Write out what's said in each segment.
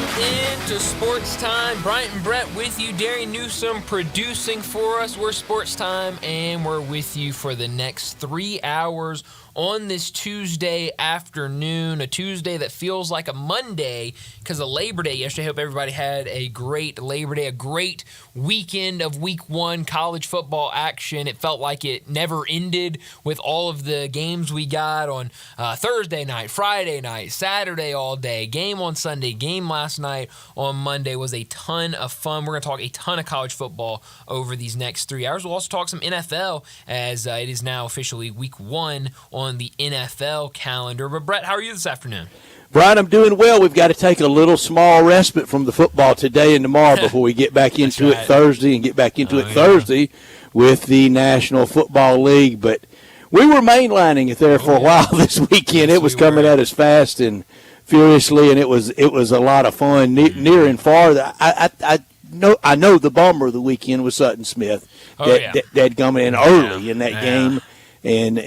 Welcome into Sports Time. Bryant and Brett with you. Darian Newsom producing for us. We're Sports Time, and we're with you for the next 3 hours on this Tuesday afternoon, a Tuesday that feels like a Monday because of Labor Day yesterday. I hope everybody had a great Labor Day, a great weekend of Week 1 college football action. It felt like it never ended with all of the games we got on Thursday night, Friday night, Saturday all day, game on Sunday, game last night on Monday. Was a ton of fun. We're going to talk a ton of college football over these next 3 hours. We'll also talk some NFL as it is now officially Week 1 on the NFL calendar. But Brett, how are you this afternoon? Brian, I'm doing well. We've got to take a little small respite from the football today and tomorrow before we get back into it Thursday and get back into it Thursday with the National Football League. But we were mainlining it there for a while this weekend. Yes, it was coming at us fast and furiously, and it was a lot of fun near and far. I know the bummer of the weekend was Sutton Smith that coming in early in that game. And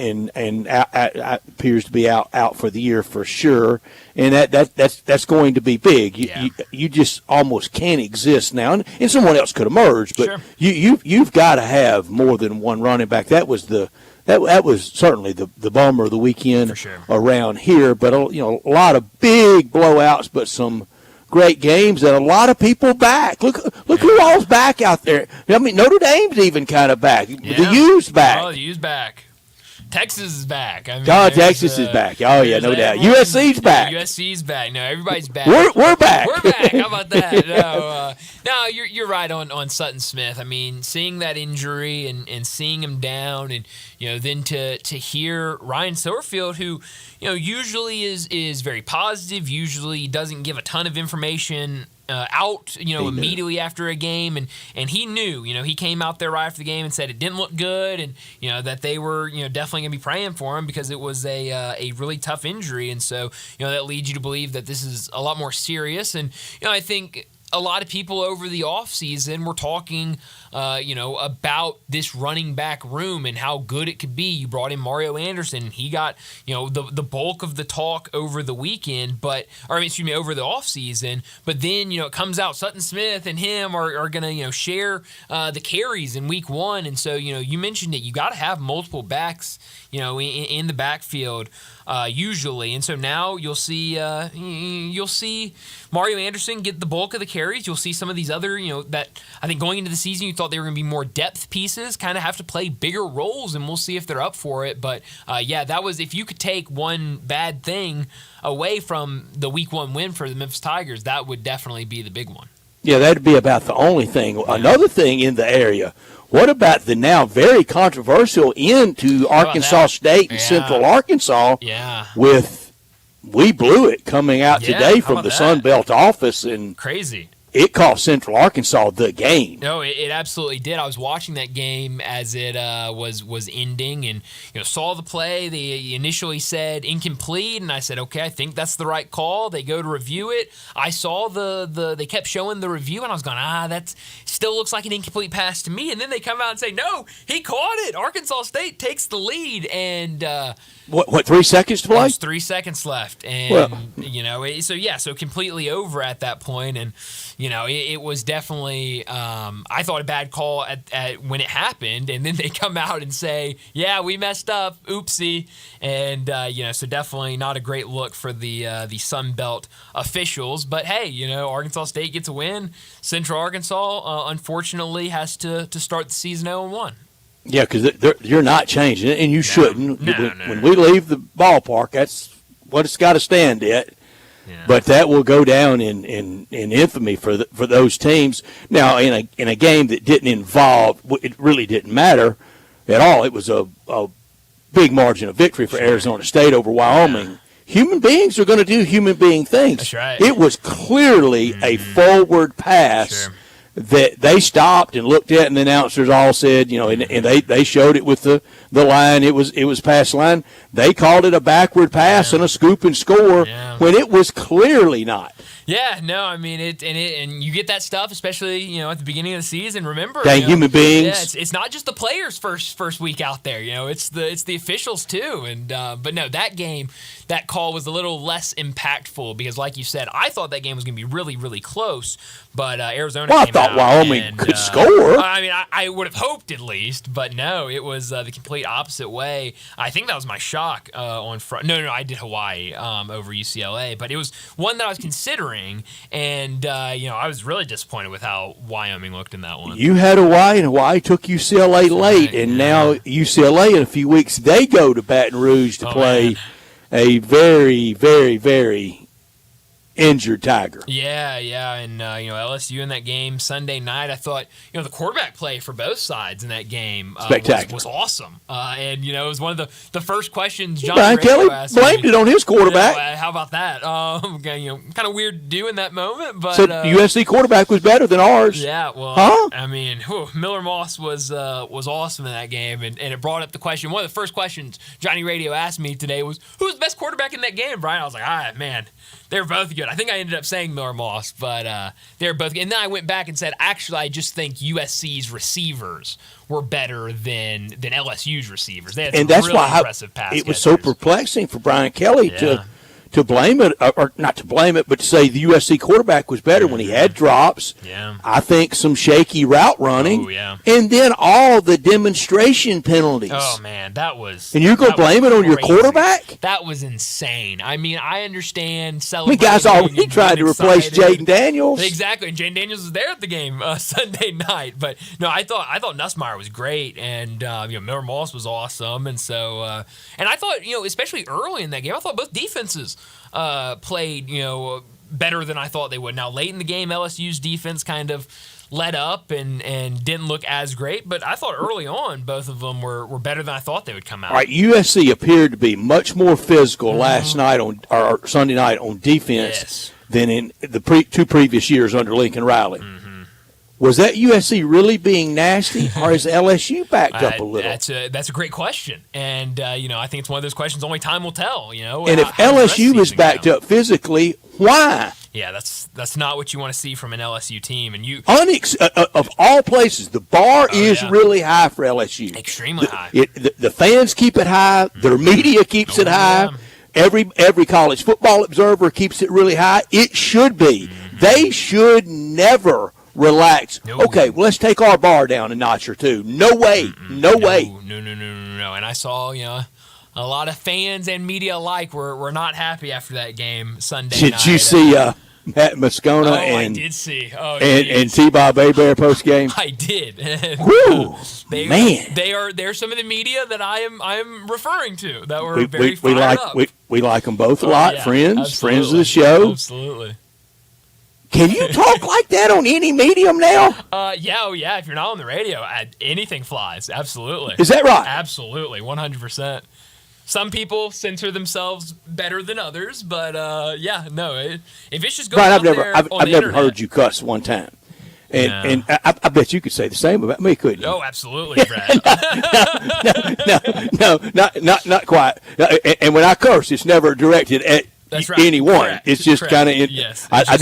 appears to be out for the year for sure, and that's going to be big. You just almost can't exist now, and someone else could emerge, but you've got to have more than one running back. That was certainly the bummer of the weekend around here. But a lot of big blowouts, but some great games and a lot of people back. Look who all's back out there. I mean, Notre Dame's even kind of back. The U's back. Oh, the U's back. Texas is back. I mean, Texas is back. Oh, yeah, no doubt. USC's back. USC's back. No, everybody's back. We're back. We're back. How about that? No, you're right on Sutton Smith. I mean, seeing that injury and seeing him down, and then to hear Ryan Silverfield, who usually is very positive, usually doesn't give a ton of information out, immediately after a game, and he knew, he came out there right after the game and said it didn't look good, and that they were, definitely gonna be praying for him because it was a really tough injury, and so that leads you to believe that this is a lot more serious, and I think a lot of people over the offseason were talking, about this running back room and how good it could be. You brought in Mario Anderson. He got, the bulk of the talk over the weekend, over the offseason. But then, it comes out Sutton Smith and him are going to, share the carries in Week 1. And so, you mentioned it. You got to have multiple backs, in the backfield usually. And so now you'll see Mario Anderson get the bulk of the carries. You'll see some of these other, that I think going into the season you thought they were going to be more depth pieces, kind of have to play bigger roles, and we'll see if they're up for it. But that was, if you could take one bad thing away from the Week 1 win for the Memphis Tigers, that would definitely be the big one. Yeah, that'd be about the only thing. Yeah. Another thing in the area, what about the now very controversial end to Arkansas State and Central Arkansas with we blew it coming out today from the Sun Belt office, and crazy. It cost Central Arkansas the game. No, it absolutely did. I was watching that game as it was ending, and saw the play. They initially said incomplete, and I said, okay, I think that's the right call. They go to review it. I saw they kept showing the review, and I was going, that still looks like an incomplete pass to me. And then they come out and say, no, he caught it. Arkansas State takes the lead, and what 3 seconds to play? There's 3 seconds left, and so completely over at that point, and it was definitely I thought a bad call at when it happened, and then they come out and say, yeah, we messed up, oopsie, and so definitely not a great look for the Sun Belt officials. But hey, Arkansas State gets a win. Central Arkansas unfortunately has to start the season 0-1. Yeah, because you're not changing it, and you shouldn't. When we leave the ballpark, that's what it's got to stand at. Yeah. But that will go down in infamy for those teams. Now, in a game that didn't involve, it really didn't matter at all. It was a big margin of victory for Arizona State over Wyoming. Yeah. Human beings are going to do human being things. That's right. It was clearly a forward pass that they stopped and looked at, and the announcers all said, and they showed it with the line. It was pass line. They called it a backward pass and a scoop and score when it was clearly not. Yeah, no, I mean and you get that stuff, especially at the beginning of the season. Remember, dang human beings. Yeah, it's not just the players first week out there. It's the officials too. And but no, that game, that call was a little less impactful because, like you said, I thought that game was going to be really, really close. But Arizona. Well, came I thought out Wyoming could score. I mean, I would have hoped at least, but no, it was the complete opposite way. I think that was my shock on Friday. No, I did Hawaii over UCLA, but it was one that I was considering, and I was really disappointed with how Wyoming looked in that one. You had Hawaii, and Hawaii took UCLA late, and now UCLA in a few weeks they go to Baton Rouge to play a very, very, very injured Tiger. Yeah, and LSU in that game Sunday night, I thought the quarterback play for both sides in that game was awesome. And it was one of the first questions Brian Kelly blamed it on his quarterback. How about that? Kind of weird to do in that moment, but so USC quarterback was better than ours. Yeah, well, I mean, Miller Moss was awesome in that game, and it brought up the question. One of the first questions Johnny Radio asked me today was, "Who's the best quarterback in that game?" Brian, I was like, man, they were both good. I think I ended up saying Miller Moss, but they were both good. And then I went back and said, actually, I just think USC's receivers were better than LSU's receivers. They had some really impressive pass it was so perplexing for Brian Kelly to blame it, or not to blame it, but to say the USC quarterback was better when he had drops. Yeah. I think some shaky route running. Oh, yeah. And then all the demonstration penalties. Oh, man, that was... And you're going to blame it on your quarterback? That was insane. I mean, I understand celebrating. Guys already tried to replace Jaden Daniels. Exactly, and Jaden Daniels was there at the game Sunday night. But, no, I thought Nussmeier was great, and, Miller Moss was awesome. And so, and I thought, especially early in that game, I thought both defenses played, better than I thought they would. Now, late in the game, LSU's defense kind of let up and didn't look as great, but I thought early on both of them were better than I thought they would come out. All right, USC appeared to be much more physical last night or Sunday night on defense than in the two previous years under Lincoln Riley. Was that USC really being nasty, or is LSU backed up a little? That's a great question, and I think it's one of those questions only time will tell. And if LSU is backed up physically, why? Yeah, that's not what you want to see from an LSU team. And of all places, the bar is really high for LSU. Extremely high. The fans keep it high. Their media keeps it high. Yeah. Every college football observer keeps it really high. It should be. They should never relax. No. Okay, well, let's take our bar down a notch or two. No way. No way. No. And I saw, a lot of fans and media alike were not happy after that game Sunday night. Did you see Matt Moscona I did see. And T-Bob Hebert post game? I did. Woo, man. They're some of the media that I am referring to that were very fired up. We like them both a lot. Friends of the show. Absolutely. Can you talk like that on any medium now? Yeah. If you're not on the radio, anything flies. Absolutely. Is that right? Absolutely, 100%. Some people censor themselves better than others, but if it's just going Brian, out I've never heard you cuss one time. And I bet you could say the same about me, couldn't you? Oh, absolutely, Brad. No, not quite. And when I curse, it's never directed at anyone. Correct. It's just kind of. Yes. I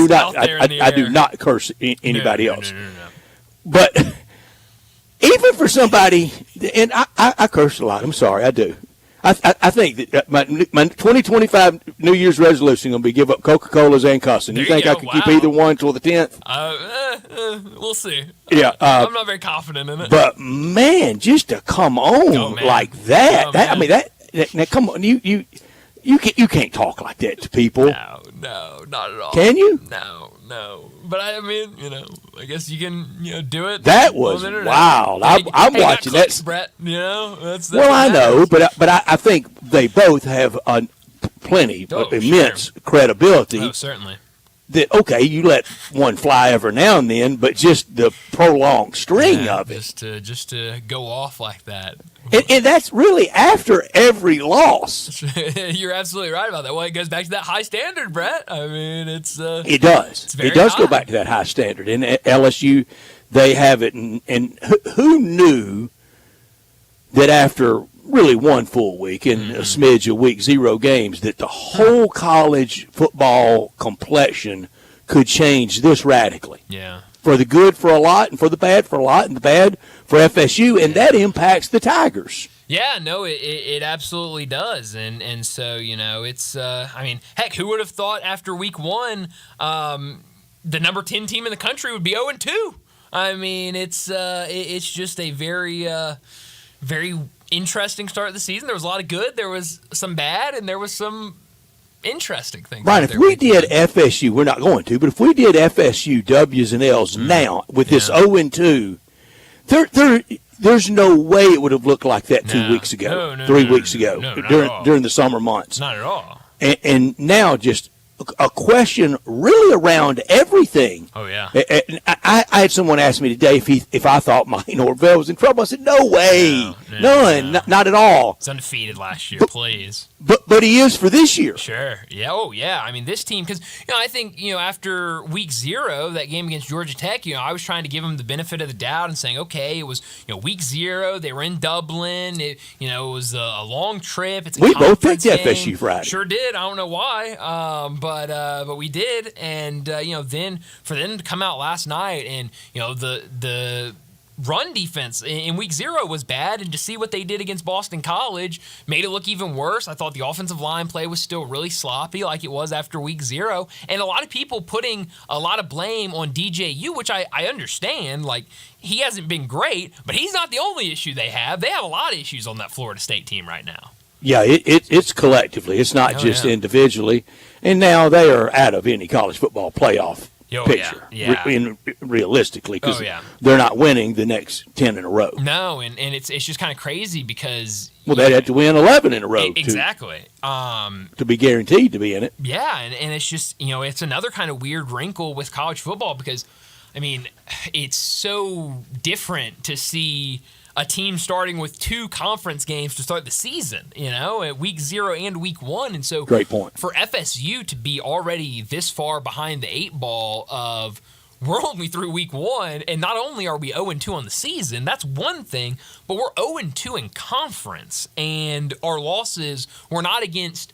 do not curse anybody else. No. But even for somebody, and I curse a lot. I'm sorry, I do. I think that my 2025 New Year's resolution is going to be give up Coca-Colas and cussing. You think I can keep either one till the 10th? We'll see. Yeah, I'm not very confident in it. But man, just to come on like that, now come on, you can't talk like that to people. No, not at all. Can you? No. But I mean, I guess you can, do it. That was wild. I'm watching that. Brett, that's I know, but I think they both have plenty of immense credibility. Oh, certainly. That you let one fly every now and then, but just the prolonged string of it, just to go off like that, and that's really after every loss. You're absolutely right about that. Well, it goes back to that high standard, Brett. I mean, it does. It does high. Go back to that high standard, and at LSU they have it. And who knew that after really one full week and a smidge of week 0 games, that the whole college football complexion could change this radically. Yeah. For the good for a lot, and for the bad for a lot, and the bad for FSU, and that impacts the Tigers. Yeah, no, it absolutely does, and so it's I mean, heck, who would have thought after week 1, the number 10 team in the country would be 0-2? I mean, it's just a very very interesting start of the season. There was a lot of good, there was some bad, and there was some interesting things. Right, if we did FSU, we're not going to, but if we did FSU W's and L's now with this 0-2, there's no way it would have looked like that 2 weeks ago, 3 weeks ago, during the summer months. Not at all. And now just a question really around everything. Oh, yeah. I had someone ask me today if I thought Mike Norvell was in trouble. I said, no way. None. Not at all. It's undefeated last year, please. But he is for this year. Sure. Yeah. Oh, yeah. I mean, this team, because, I think, after week 0, that game against Georgia Tech, I was trying to give them the benefit of the doubt and saying, okay, it was, week 0. They were in Dublin. It was a long trip. It's a we both picked game. FSU Friday. Sure did. I don't know why. But we did. And, then for them to come out last night and, the run defense in week 0 was bad, and to see what they did against Boston College made it look even worse. I thought the offensive line play was still really sloppy like it was after week 0, and a lot of people putting a lot of blame on DJU, which I understand. Like, he hasn't been great, but he's not the only issue they have. They have a lot of issues on that Florida State team right now. Yeah, it's collectively. It's not just individually. And now they are out of any college football playoff picture, realistically, because they're not winning the next 10 in a row. No, and it's just kind of crazy because they'd have to win 11 in a row exactly to be guaranteed to be in it. Yeah, and it's just it's another kind of weird wrinkle with college football because, I mean, it's so different to see a team starting with 2 conference games to start the season, at week 0 and week 1. And so great point. For FSU to be already this far behind the 8 ball of we're only through week 1, and not only are we 0-2 on the season, that's one thing, but we're 0-2 in conference, and our losses were not against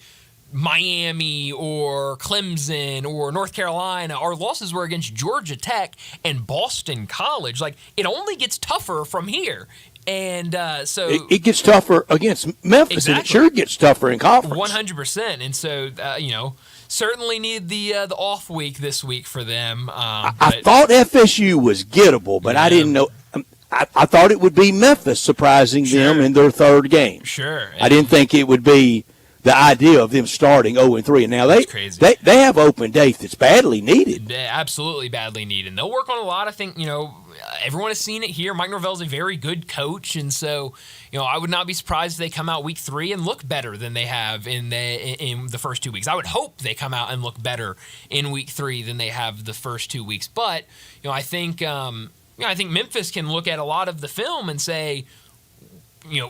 Miami or Clemson or North Carolina. Our losses were against Georgia Tech and Boston College. Like, it only gets tougher from here. And so it gets tougher against Memphis, exactly. And it sure gets tougher in conference. 100%. And so, certainly need the off week this week for them. I thought FSU was gettable, but I didn't know. I thought it would be Memphis surprising them in their 3rd game. Sure. I didn't think it would be the idea of them starting 0-3. And now they have open date that's badly needed. Absolutely badly needed. And they'll work on a lot. I think, everyone has seen it here. Mike Norvell's a very good coach. And so, I would not be surprised if they come out week 3 and look better than they have in the first 2 weeks. I would hope they come out and look better in week 3 than they have the first 2 weeks. But, I think Memphis can look at a lot of the film and say,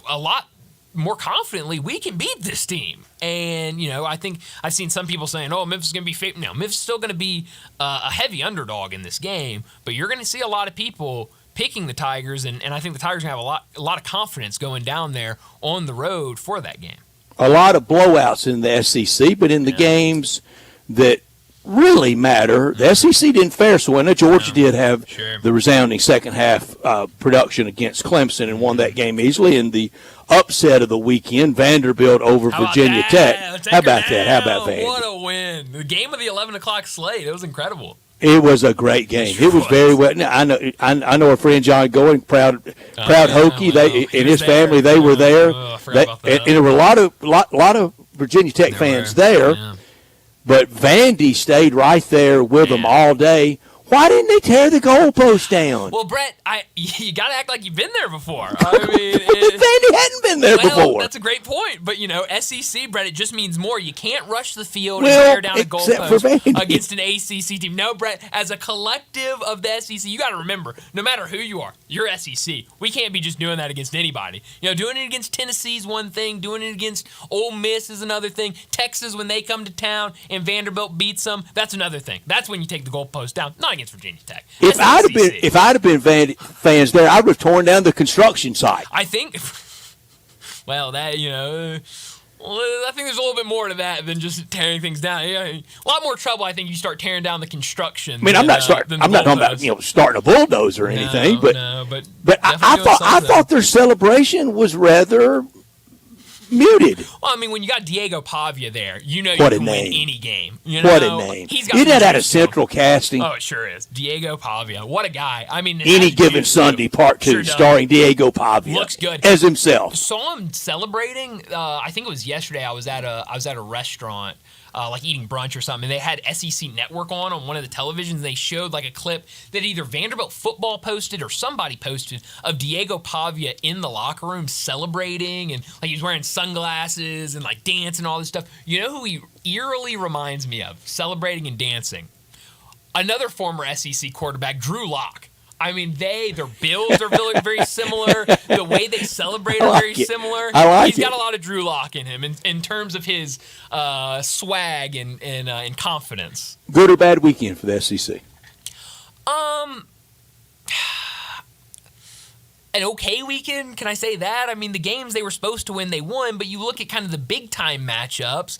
a lot more confidently, we can beat this team. And, I think I've seen some people saying, Memphis is going to be fake. No, Memphis is still going to be a heavy underdog in this game, but you're going to see a lot of people picking the Tigers, and I think the Tigers are going to have a lot of confidence going down there on the road for that game. A lot of blowouts in the SEC, but in the games that really matter, the SEC didn't fare so well. Georgia did have the resounding second half production against Clemson and won that game easily. And the upset of the weekend, Vanderbilt over Virginia Tech. How about that? How about that? What a win. The game of the 11 o'clock slate. It was incredible. It was a great game. It was very well. I know our friend John Going, proud Hokie. And his family, they were there. And there were a lot of Virginia Tech fans there. Yeah. But Vandy stayed right there with them all day. Why didn't they tear the goalpost down? Well, Brett, you got to act like you've been there before. I mean, Vandy hadn't been there before. That's a great point. But, SEC, Brett, it just means more. You can't rush the field and tear down a goalpost against an ACC team. No, Brett, as a collective of the SEC, you got to remember, no matter who you are, you're SEC. We can't be just doing that against anybody. Doing it against Tennessee is one thing. Doing it against Ole Miss is another thing. Texas, when they come to town and Vanderbilt beats them, that's another thing. That's when you take the goalpost down. Not against Virginia Tech. If I'd have been Vandy fans there, I would have torn down the construction site. I think. Well, that Well, I think there's a little bit more to that than just tearing things down. Yeah, a lot more trouble, I think, you start tearing down the construction. I mean, I'm not talking about starting a bulldozer or anything, but I thought their celebration was rather muted. Well, I mean, when you got Diego Pavia there, you can win any game. What a name! Isn't that out of Central Casting? Oh, it sure is. Diego Pavia, what a guy! I mean, Any Given Sunday Part 2, starring Diego Pavia, looks good as himself. Saw him celebrating. I think it was yesterday. I was at a restaurant. Like eating brunch or something, and they had SEC Network on one of the televisions. They showed like a clip that either Vanderbilt football posted or somebody posted of Diego Pavia in the locker room celebrating, and like he was wearing sunglasses and like dancing and all this stuff. You know who he eerily reminds me of celebrating and dancing? Another former SEC quarterback, Drew Lock. I mean, their builds are very similar. The way they celebrate are very similar. He's got a lot of Drew Lock in him in terms of his swag and confidence. Good or bad weekend for the SEC? An okay weekend, can I say that? I mean, the games they were supposed to win, they won, but you look at kind of the big-time matchups.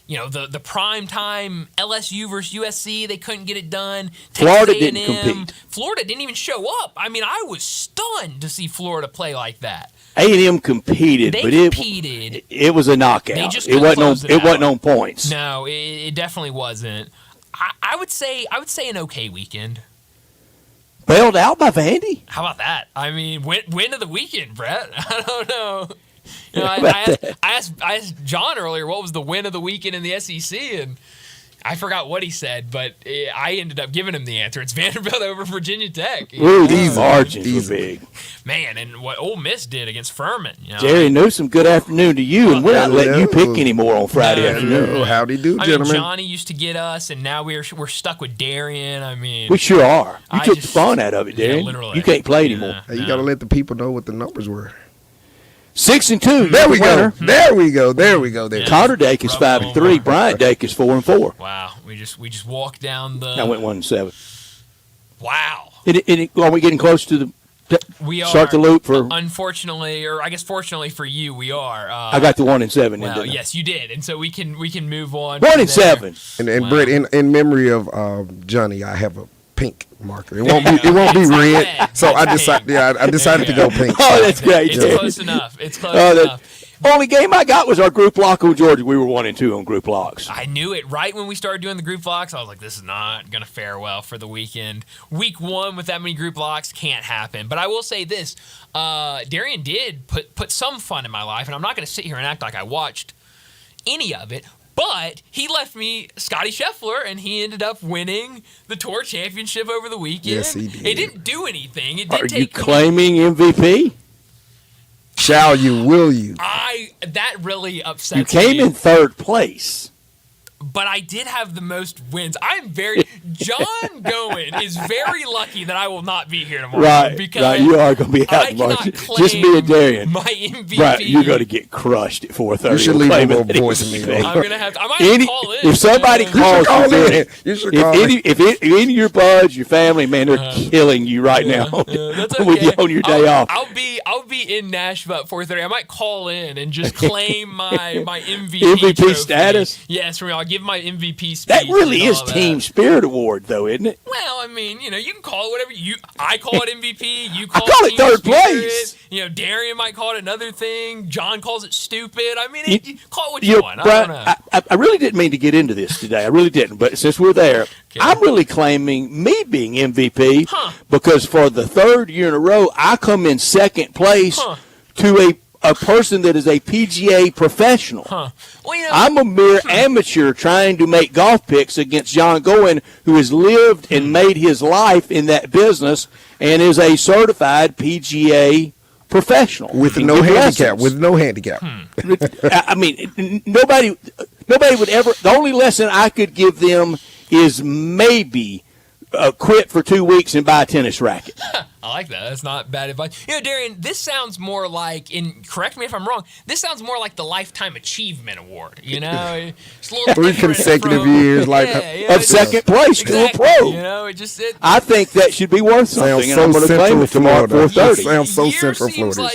The prime time LSU versus USC, they couldn't get it done. Florida didn't compete. Florida didn't even show up. I mean, I was stunned to see Florida play like that. A&M competed, it was a knockout. It wasn't on points. No, it definitely wasn't. I would say an okay weekend. Bailed out by Vandy? How about that? I mean, win of the weekend, Brett. I don't know. I asked John earlier what was the win of the weekend in the SEC, and I forgot what he said, but I ended up giving him the answer. It's Vanderbilt over Virginia Tech. Ooh, these margins were big. Man, and what Ole Miss did against Furman. Jerry Newsom, good afternoon to you, and we're not letting you pick anymore on Friday afternoon. Howdy do, gentlemen. Johnny used to get us, and now we're stuck with Darian. I mean, we sure are. You took the fun out of it, Darian. Yeah, literally. You can't play anymore. Hey, you got to let the people know what the numbers were. 6-2. There we go. There we go. There we go. There. Connor Dake is 5-3. Bryant Dake is 4-4. Wow. We just walked down the. I went 1-7. Wow. Are we getting close to the? We are. Start the loop for. Unfortunately, or I guess fortunately for you, we are. I got the 1-7. Well, yes, you did, and so we can move on. 1-7. And wow. Brett, in memory of Johnny, I have a pink marker. It won't be red. So I decided to go pink. Oh, that's great. It's close enough. It's close enough. Only game I got was our group lock with Georgia. We were 1-2 on group locks. I knew it right when we started doing the group locks. I was like, this is not going to fare well for the weekend. Week 1 with that many group locks can't happen. But I will say this. Darian did put some fun in my life, and I'm not going to sit here and act like I watched any of it. But he left me Scotty Scheffler, and he ended up winning the Tour Championship over the weekend. Yes, he did. It didn't do anything. Are you claiming MVP? Shall you? Will you? That really upsets me. You came in 3rd place. But I did have the most wins. John Goen is very lucky that I will not be here tomorrow. Right, you are going to be out tomorrow. Just me and Darian. My MVP. Right, you're going to get crushed at 4:30. You should leave a little voice in me. I'm going to have to. I might call in. If somebody calls you, if any of your buds, your family, man, they're killing you right now. That's okay. With you on your day off. I'll be in Nashville at 4:30. I might call in and just claim my MVP MVP status. Yes, for me. I'll give my MVP speech. That really is Team Spirit Award, though, isn't it? Well, I mean, you can call it whatever I call it MVP. You call it 3rd place. Darian might call it another thing. John calls it stupid. I mean, you call it what you want. Brian, I don't know. I really didn't mean to get into this today. I really didn't. But since we're there, okay. I'm really claiming me being MVP because for the 3rd year in a row, I come in 2nd place to a person that is a PGA professional. Well, I'm a mere amateur trying to make golf picks against John Goen, who has lived and made his life in that business and is a certified PGA professional. With no handicap. With no handicap. I mean, nobody would ever. The only lesson I could give them is maybe quit for 2 weeks and buy a tennis racket. I like that. That's not bad advice. Darian, this sounds more like, and correct me if I'm wrong, this sounds more like the Lifetime Achievement Award. It's a little 3 consecutive years, of second place to a pro. I think that should be worth something, and so I'm going to claim it tomorrow at 4:30. Sounds so year Central seems Florida. like,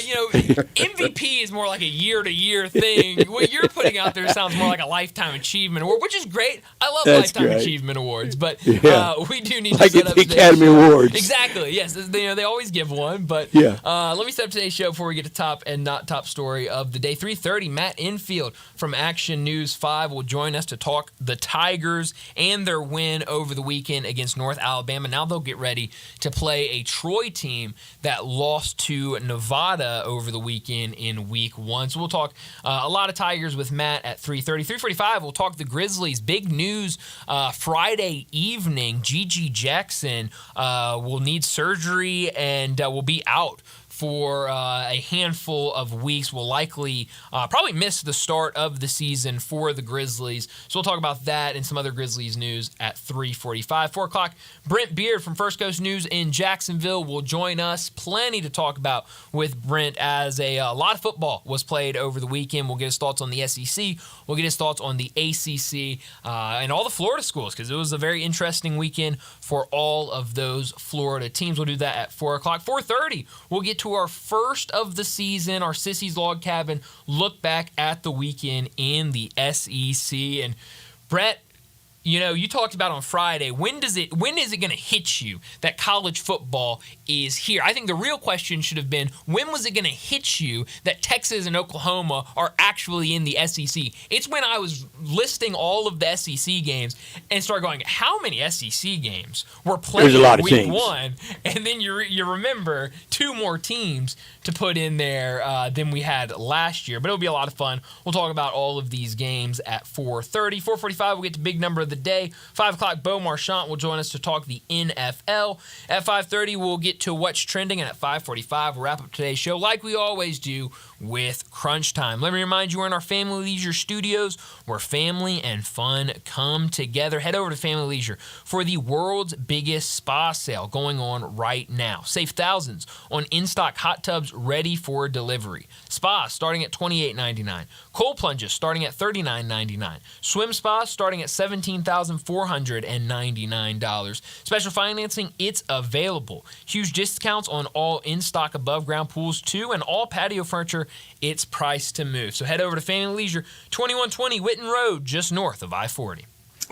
MVP is more like a year-to-year thing. What you're putting out there sounds more like a Lifetime Achievement Award, which is great. I love Lifetime Achievement Awards, but we do need to set up the Academy Awards. Exactly. Yes, they always give one, but let me set up today's show before we get to top and not top story of the day. 3:30, Matt Infield from Action News 5 will join us to talk the Tigers and their win over the weekend against North Alabama. Now they'll get ready to play a Troy team that lost to Nevada over the weekend in Week 1. So we'll talk a lot of Tigers with Matt at 3:30. 3:45, we'll talk the Grizzlies. Big news Friday evening. Gigi Jackson will need surgery and will be out for a handful of weeks. Will likely probably miss the start of the season for the Grizzlies. So we'll talk about that and some other Grizzlies news at 3:45. 4 o'clock, Brent Beard from First Coast News in Jacksonville will join us. Plenty to talk about with Brent, as a lot of football was played over the weekend. We'll get his thoughts on the SEC. We'll get his thoughts on the ACC and all the Florida schools, because it was a very interesting weekend for all of those Florida teams. We'll do that at 4 o'clock. 4:30, we'll get to our first of the season, our Sissy's Log Cabin look back at the weekend in the SEC. And Brett, you talked about on Friday, when is it going to hit you that college football is here? I think the real question should have been, when was it going to hit you that Texas and Oklahoma are actually in the SEC? It's when I was listing all of the SEC games and started going, how many SEC games were played in Week 1? And then you remember 2 more teams to put in there than we had last year. But it'll be a lot of fun. We'll talk about all of these games at 4:30. 4:45, we'll get to big number of the day. 5 o'clock, Beau Marchant will join us to talk the NFL. At 5:30, we'll get to what's trending. And at 5:45, we'll wrap up today's show like we always do with Crunch Time. Let me remind you, we're in our Family Leisure studios where family and fun come together. Head over to Family Leisure for the world's biggest spa sale going on right now. Save thousands on in-stock hot tubs ready for delivery. Spas starting at $28.99. Cold plunges starting at $39.99. Swim spas starting at $17,499. Special financing, it's available. Huge discounts on all in-stock above-ground pools too, and all patio furniture, it's priced to move. So head over to Family Leisure, 2120 Witten Road, just north of I-40.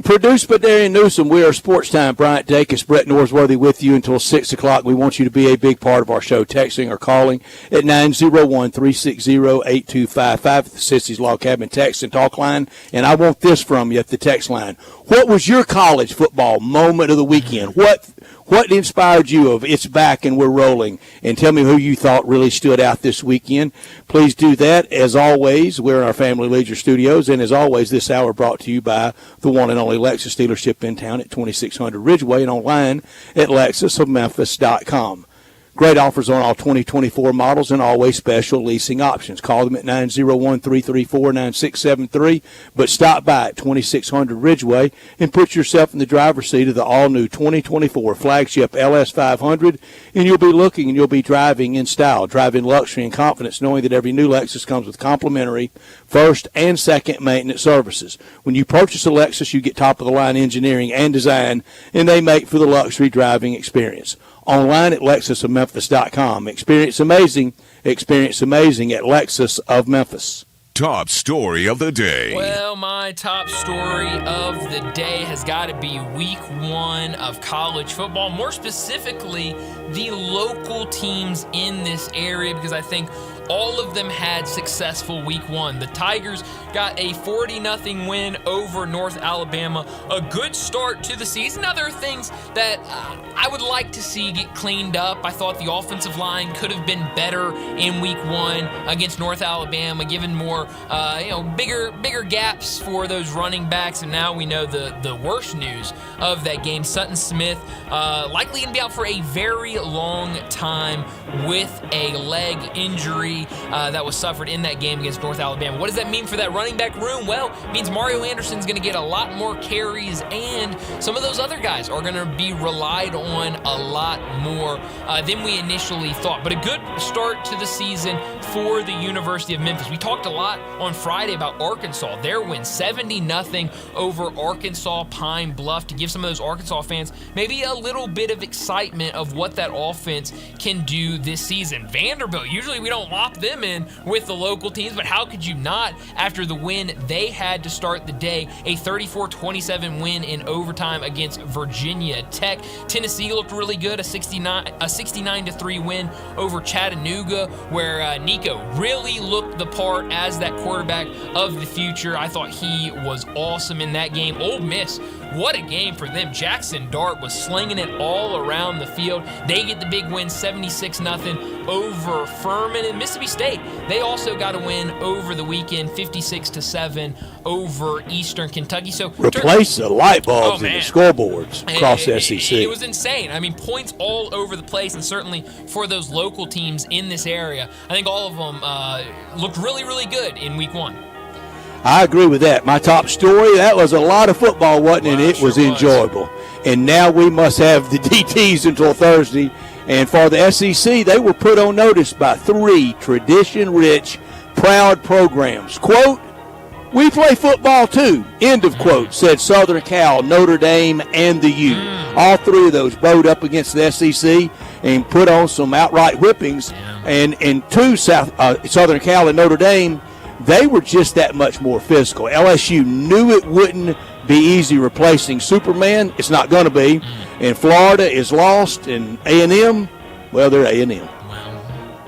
Produced by Darian Newsom, we are Sportstime. Bryant Dacus, Brett Norsworthy with you until 6 o'clock. We want you to be a big part of our show, texting or calling at 901-360-8255, the Sissy's Log Cabin text and talk line. And I want this from you at the text line. What was your college football moment of the weekend? What inspired you of it's back and we're rolling? And tell me who you thought really stood out this weekend. Please do that. As always, we're in our Family Leisure studios. And as always, this hour brought to you by the one and only Lexus dealership in town at 2600 Ridgeway and online at lexusofmemphis.com. Great offers on all 2024 models and always special leasing options. Call them at 901-334-9673. But stop by at 2600 Ridgeway and put yourself in the driver's seat of the all-new 2024 flagship LS500, and you'll be looking and you'll be driving in style, driving luxury and confidence, knowing that every new Lexus comes with complimentary first and second maintenance services. When you purchase a Lexus, you get top-of-the-line engineering and design, and they make for the luxury driving experience. Online at lexusofmemphis.com. Experience amazing at Lexus of Memphis. Top story of the day. Well, my top story of the day has got to be Week 1 of college football. More specifically, the local teams in this area, because I think all of them had successful Week 1. The Tigers got a 40-0 win over North Alabama. A good start to the season. Now, there are things that I would like to see get cleaned up. I thought the offensive line could have been better in Week 1 against North Alabama, given more, bigger gaps for those running backs. And now we know the worst news of that game. Sutton Smith likely going to be out for a very long time with a leg injury. injury that was suffered in that game against North Alabama. What does that mean for that running back room? Well, it means Mario Anderson's going to get a lot more carries, and some of those other guys are going to be relied on a lot more than we initially thought. But a good start to the season for the University of Memphis. We talked a lot on Friday about Arkansas. Their win, 70-0 over Arkansas Pine Bluff, to give some of those Arkansas fans maybe a little bit of excitement of what that offense can do this season. Vanderbilt, usually we don't lock them in with the local teams, but how could you not after the win they had to start the day? A 34-27 win in overtime against Virginia Tech. Tennessee looked really good, a 69-3 win over Chattanooga, where Nico really looked the part as that quarterback of the future. I thought he was awesome in that game. Ole Miss, what a game for them. Jackson Dart was slinging it all around the field. They get the big win, 76-0 over Furman. And Mississippi State, they also got a win over the weekend, 56-7 over Eastern Kentucky. So replace the light bulbs in the scoreboards across the SEC. It was insane. I mean, points all over the place, and certainly for those local teams in this area, I think all of them looked really, really good in week one. I agree with that. My top story, that was a lot of football, wasn't it? And it was enjoyable. And now we must have the DTs until Thursday. And for the SEC, they were put on notice by 3 tradition-rich, proud programs. Quote, "We play football too," end of quote, said Southern Cal, Notre Dame, and the U. All 3 of those bowed up against the SEC and put on some outright whippings. And 2, Southern Cal and Notre Dame, they were just that much more physical. LSU knew it wouldn't be easy replacing Superman. It's not going to be. And Florida is lost, and A&M, well, they're A&M.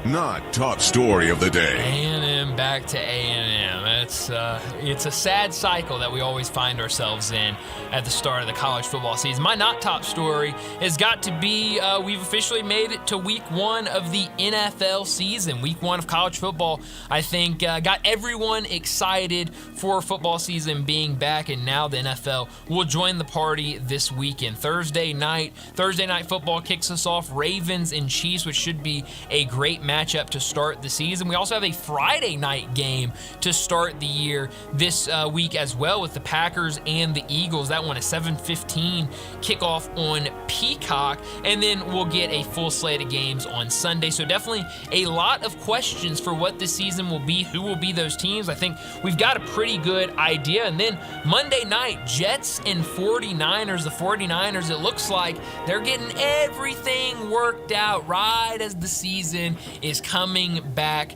Not top story of the day. A&M back to A&M. It's a sad cycle that we always find ourselves in at the start of the college football season. My not top story has got to be we've officially made it to week 1 of the NFL season. Week 1 of college football, I think, got everyone excited for football season being back, and now the NFL will join the party this weekend. Thursday night football kicks us off. Ravens and Chiefs, which should be a great matchup to start the season. We also have a Friday night game to start the year this week as well, with the Packers and the Eagles. That one is 7:15 kickoff on Peacock, and then we'll get a full slate of games on Sunday. So definitely a lot of questions for what this season will be, who will be those teams. I think we've got a pretty good idea. And then Monday night, Jets and 49ers. The 49ers, it looks like they're getting everything worked out right as the season is coming back.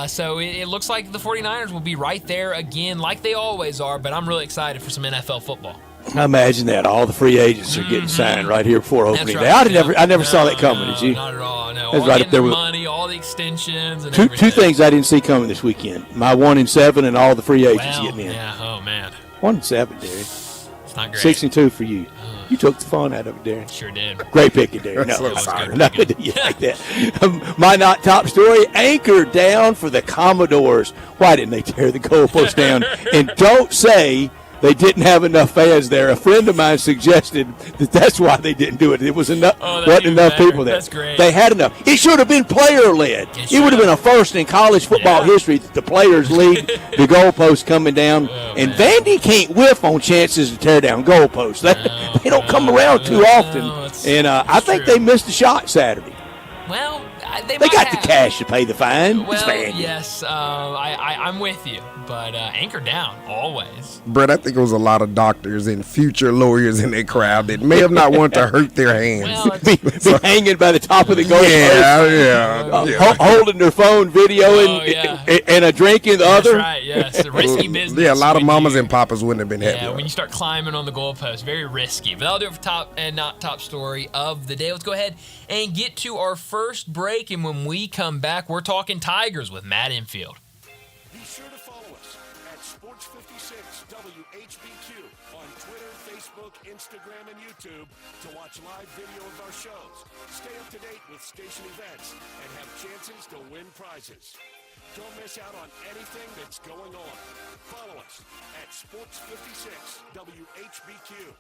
So it looks like the 49ers will be right there again, like they always are, but I'm really excited for some NFL football. I imagine that. All the free agents are getting signed right here before opening day. I never saw that coming, did you? Not at all, no. That's all right up there with money, all the extensions, and two things I didn't see coming this weekend. My 1-7 and all the free agents getting in. Yeah, oh, man. 1-7, Darren. It's not great. 6-2 for you. You took the fun out of it, Darren. Sure did. Great picking, Darren. No, sorry. No, you like that. My not top story, anchor down for the Commodores. Why didn't they tear the goalpost down? And don't say they didn't have enough fans there. A friend of mine suggested that that's why they didn't do it. It was enough, wasn't enough people there. That's great. They had enough. It should have been player-led. It would have been a first in college football history that the players lead the goalpost coming down. And Vandy can't whiff on chances to tear down goalposts. They don't come around too often. And I think they missed a shot Saturday. Well, they got the cash to pay the fine. Well, yes, I'm with you, but anchor down always. Brett, I think it was a lot of doctors and future lawyers in that crowd that may have not wanted to hurt their hands. Well, be hanging by the top of the goalpost. Yeah. Holding their phone, videoing, and a drink in the other. That's right, yes. A risky business. Yeah, a lot of mamas and papas wouldn't have been happy. Yeah, when you start climbing on the goalpost, very risky. But that'll do it for top and not top story of the day. Let's go ahead and get to our first break, and when we come back, we're talking Tigers with Matt Infield. Be sure to follow us at Sports56 WHBQ on Twitter, Facebook, Instagram, and YouTube to watch live video of our shows, stay up to date with station events, and have chances to win prizes. Don't miss out on anything that's going on. Follow us at Sports56 WHBQ.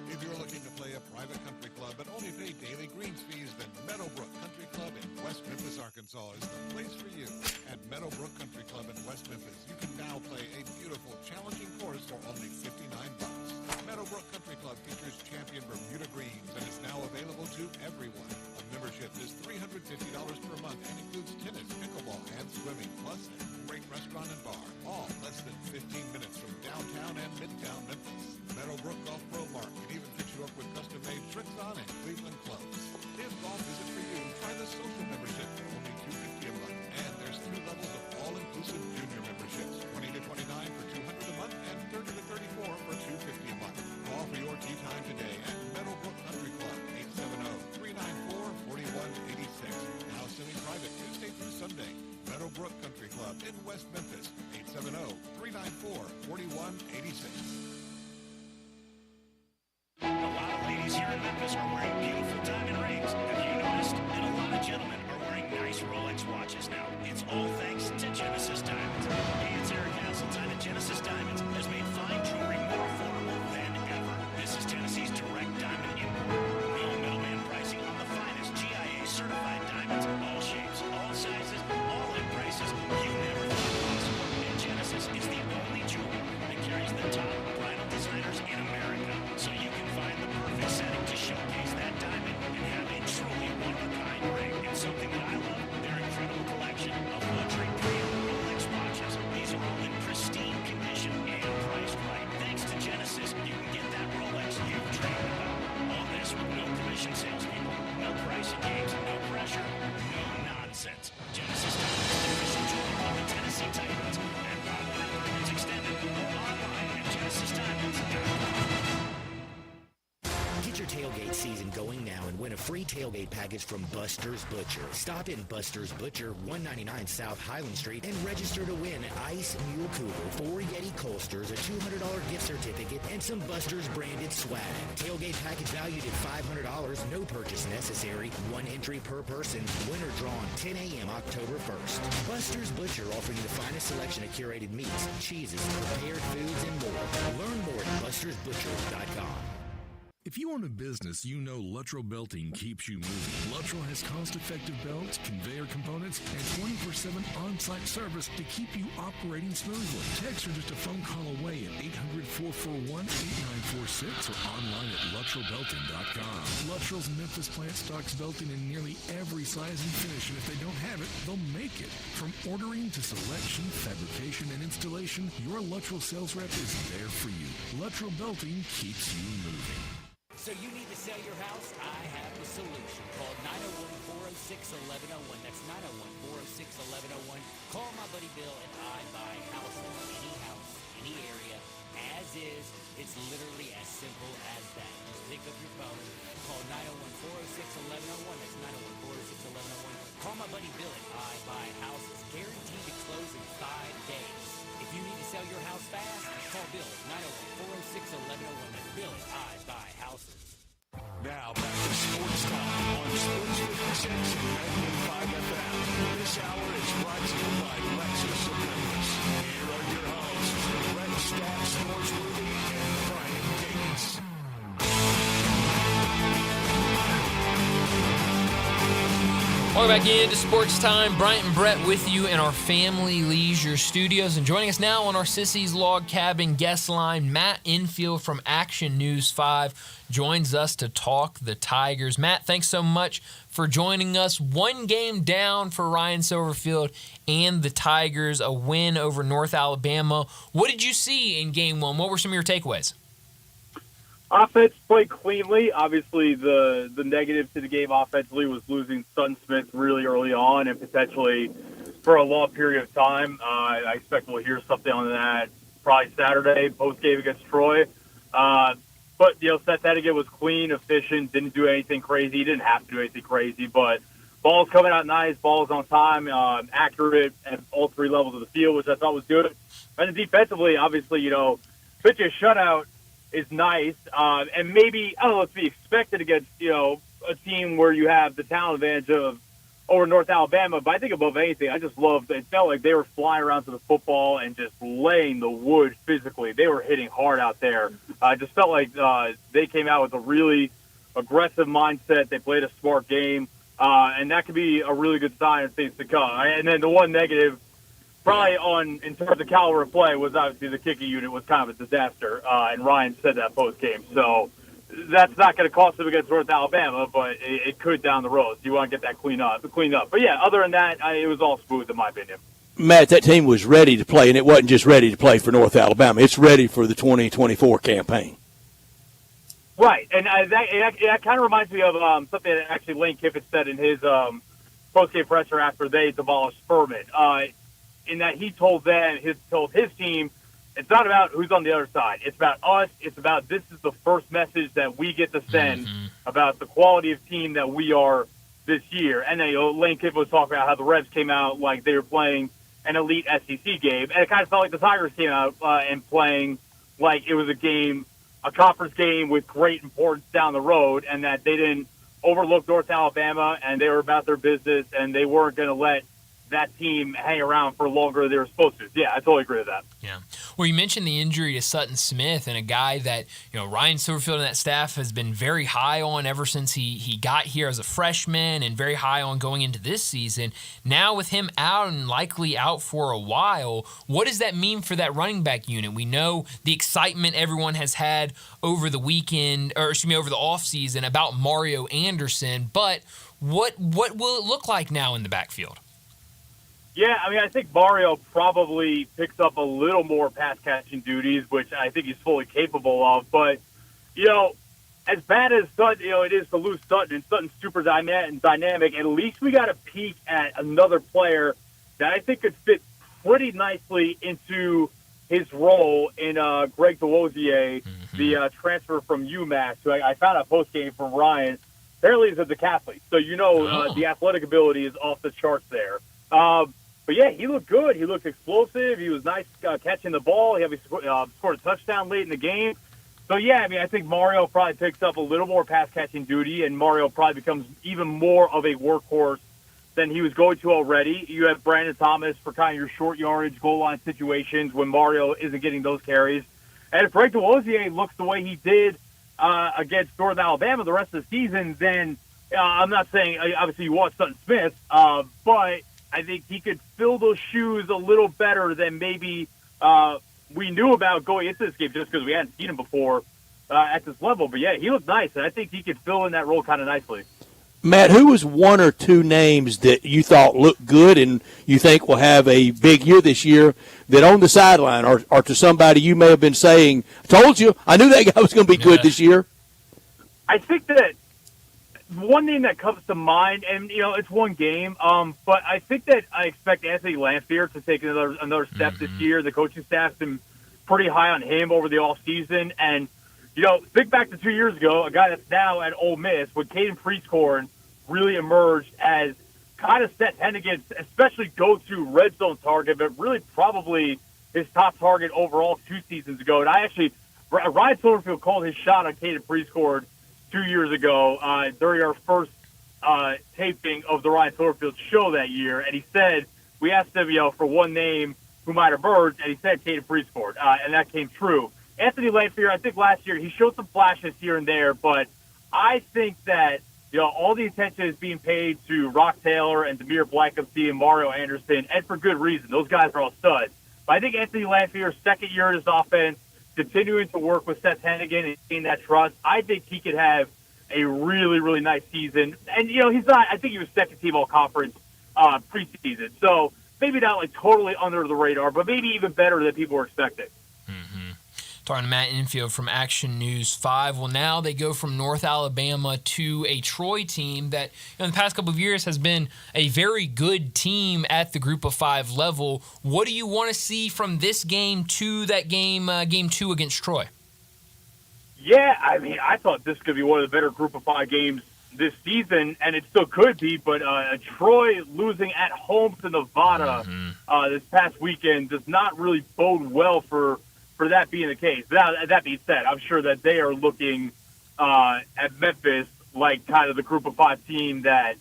If you're looking to play a private country club but only pay daily greens fees, then Meadowbrook Country Club in West Memphis, Arkansas is the place for you. At Meadowbrook Country Club in West Memphis, you can now play a beautiful, challenging course for only $59. Meadowbrook Country Club features champion Bermuda greens and is now available to everyone. A membership is $350 per month and includes tennis, pickleball, and swimming, plus a great restaurant and bar, all less than 15 minutes from downtown and midtown Memphis. Meadowbrook Golf Pro Mark can even fix you up with custom-made tricks on and Cleveland clubs. If golf isn't for you, try the social membership for only $250 a month. And there's 2 levels of all-inclusive junior memberships, 20 to 29 for $200 a month and 30 to 34 for $250 a month. Call for your tee time today at Meadowbrook Country Club, 870-394-4186. Now semi-private Tuesday through Sunday. Meadowbrook Country Club in West Memphis, 870-394-4186. A lot of ladies here in Memphis are wearing beautiful diamond rings. Have you noticed? And a lot of gentlemen are wearing nice Rolex watches now. It's all thanks to Genesis Diamonds. Hey, it's Eric Hasseltine, and Genesis Diamonds has made fine jewelry more affordable than ever. This is Tennessee's direct diamond import. No middleman pricing on the finest GIA certified diamonds. All shapes, all sizes, all in prices you never thought possible. And Genesis is the only jeweler that carries the top bridal designers in America. So you can find the perfect setting to showcase that diamond and have a truly one-of-a-kind ring. And something that I love, their incredible collection of luxury premium Rolex watches. These are all in pristine condition and priced right. Thanks to Genesis, you can get that Rolex you've dreamed about. All this with no commission salespeople, no pricing games, no pressure, no nonsense. Genesis Diamonds, the official jeweler of the Tennessee Titans, and popular agreements extended. Online at GenesisDiamonds.com. Get your tailgate season going now and win a free tailgate package from Buster's Butcher. Stop in Buster's Butcher, 199 South Highland Street, and register to win Ice Mule Cooler, 4 Yeti Coasters, a $200 gift certificate, and some Buster's branded swag. Tailgate package valued at $500, no purchase necessary, 1 entry per person. Winner drawn 10 a.m. October 1st. Buster's Butcher offering the finest selection of curated meats, cheeses, prepared foods, and more. Learn more at bustersbutcher.com. If you own a business, you know Luttrell Belting keeps you moving. Luttrell has cost-effective belts, conveyor components, and 24/7 on-site service to keep you operating smoothly. Text are just a phone call away at 800-441-8946 or online at LuttrellBelting.com. Luttrell's Memphis plant stocks belting in nearly every size and finish, and if they don't have it, they'll make it. From ordering to selection, fabrication, and installation, your Luttrell sales rep is there for you. Luttrell Belting keeps you moving. So you need to sell your house? I have the solution. Call 901-406-1101. That's 901-406-1101. Call my buddy Bill and I buy houses. Any house, any area, as is. It's literally as simple as that. Just pick up your phone. Call 901-406-1101. That's 901-406-1101. Call my buddy Bill and I buy houses. Guaranteed to close in 5 days. If you need to sell your house fast, call Bill at 901-406-1101. That's Bill at I Buy Houses. Now back to Sports Time on Sports 56 and 95 FM. This hour is brought to you by Lexus of Memphis. Here are your hosts, Red Star Sports Movie and Brian Gates. Welcome back into Sports Time. Bryant and Brett with you in our Family Leisure Studios. And joining us now on our Sissy's Log Cabin guest line, Matt Infield from Action News 5 joins us to talk the Tigers. Matt, thanks so much for joining us. 1 game down for Ryan Silverfield and the Tigers, a win over North Alabama. What did you see in Game 1? What were some of your takeaways? Offense played cleanly. Obviously, the negative to the game offensively was losing Sutton Smith really early on and potentially for a long period of time. I expect we'll hear something on that probably Saturday, post-game against Troy. But, Seth Hedigan was clean, efficient, didn't do anything crazy. He didn't have to do anything crazy, but ball's coming out nice, ball's on time, accurate at all 3 levels of the field, which I thought was good. And then defensively, obviously, pitch a shutout is nice, and maybe, I don't know, it's to be expected against, a team where you have the talent advantage of over North Alabama, but I think above anything, I just loved, it felt like they were flying around to the football and just laying the wood physically. They were hitting hard out there. I just felt like they came out with a aggressive mindset. They played a smart game, and that could be a really good sign of things to come. And then the one negative, probably in terms of caliber of play, was obviously the kicking unit was kind of a disaster, and Ryan said that post game. So that's not going to cost them against North Alabama, but it could down the road. So you want to get that cleaned up. But yeah, other than that, it was all smooth in my opinion. Matt, that team was ready to play, and it wasn't just ready to play for North Alabama. It's ready for the 2024 campaign. Right, and that kind of reminds me of something that actually Lane Kiffin said in his post-game presser after they demolished Furman, in that he told his team, it's not about who's on the other side. It's about us. It's about this is the first message that we get to send about the quality of team that we are this year. And then Lane Kiffin was talking about how the Revs came out like they were playing an elite SEC game, and it kind of felt like the Tigers came out and playing like it was a conference game with great importance down the road, and that they didn't overlook North Alabama, and they were about their business, and they weren't going to let that team hang around for longer than they were supposed to. Yeah, I totally agree with that. Yeah. Well, you mentioned the injury to Sutton Smith, and a guy that, Ryan Silverfield and that staff has been very high on ever since he got here as a freshman, and very high on going into this season. Now with him out and likely out for a while, what does that mean for that running back unit? We know the excitement everyone has had over the weekend, over the offseason about Mario Anderson, but what will it look like now in the backfield? Yeah, I think Mario probably picks up a little more pass-catching duties, which I think he's fully capable of. But, as bad as Sutton, it is to lose Sutton, and Sutton's super dynamic, at least we got a peek at another player that I think could fit pretty nicely into his role in Greg DeWozier, the transfer from UMass, who I found out post-game from Ryan. Apparently he's a decathlete, so the athletic ability is off the charts there. But yeah, he looked good. He looked explosive. He was nice catching the ball. He scored a touchdown late in the game. So yeah, I think Mario probably picks up a little more pass catching duty, and Mario probably becomes even more of a workhorse than he was going to already. You have Brandon Thomas for kind of your short yardage goal line situations when Mario isn't getting those carries. And if Greg DeWozier looks the way he did against North Alabama the rest of the season, then I'm not saying obviously you want Sutton Smith, but I think he could fill those shoes a little better than maybe we knew about going into this game just because we hadn't seen him before at this level. But, yeah, he looked nice, and I think he could fill in that role kind of nicely. Matt, who was one or two names that you thought looked good and you think will have a big year this year that on the sideline or to somebody you may have been saying, told you, I knew that guy was going to be good this year? I think that one name that comes to mind, and it's one game, but I think that I expect Anthony Lanphier to take another step this year. The coaching staff's been pretty high on him over the offseason, and think back to 2 years ago, a guy that's now at Ole Miss, when Caden Prieskorn really emerged as kind of Seth Hennigan's, especially go-to red zone target, but really probably his top target overall 2 seasons ago. And Ryan Silverfield called his shot on Caden Prieskorn 2 years ago during our first taping of the Ryan Silverfield show that year, and he said, we asked him, for one name who might emerge, and he said Caden Prieskorn, and that came true. Anthony Lanphier, I think last year he showed some flashes here and there, but I think that all the attention is being paid to Rock Taylor and Demir Blankenship and Mario Anderson, and for good reason. Those guys are all studs. But I think Anthony Lanphier's second year in his offense, continuing to work with Seth Hennigan and gain that trust, I think he could have a really, really nice season. And, he's not – I think he was second team all-conference preseason. So maybe not, totally under the radar, but maybe even better than people were expecting. Talking to Matt Infield from Action News 5. Well, now they go from North Alabama to a Troy team that in the past couple of years has been a very good team at the Group of 5 level. What do you want to see from this game to that game, game 2 against Troy? Yeah, I thought this could be one of the better Group of 5 games this season, and it still could be, but Troy losing at home to Nevada this past weekend does not really bode well for that being the case. Now, that being said, I'm sure that they are looking at Memphis like kind of the Group of 5 team that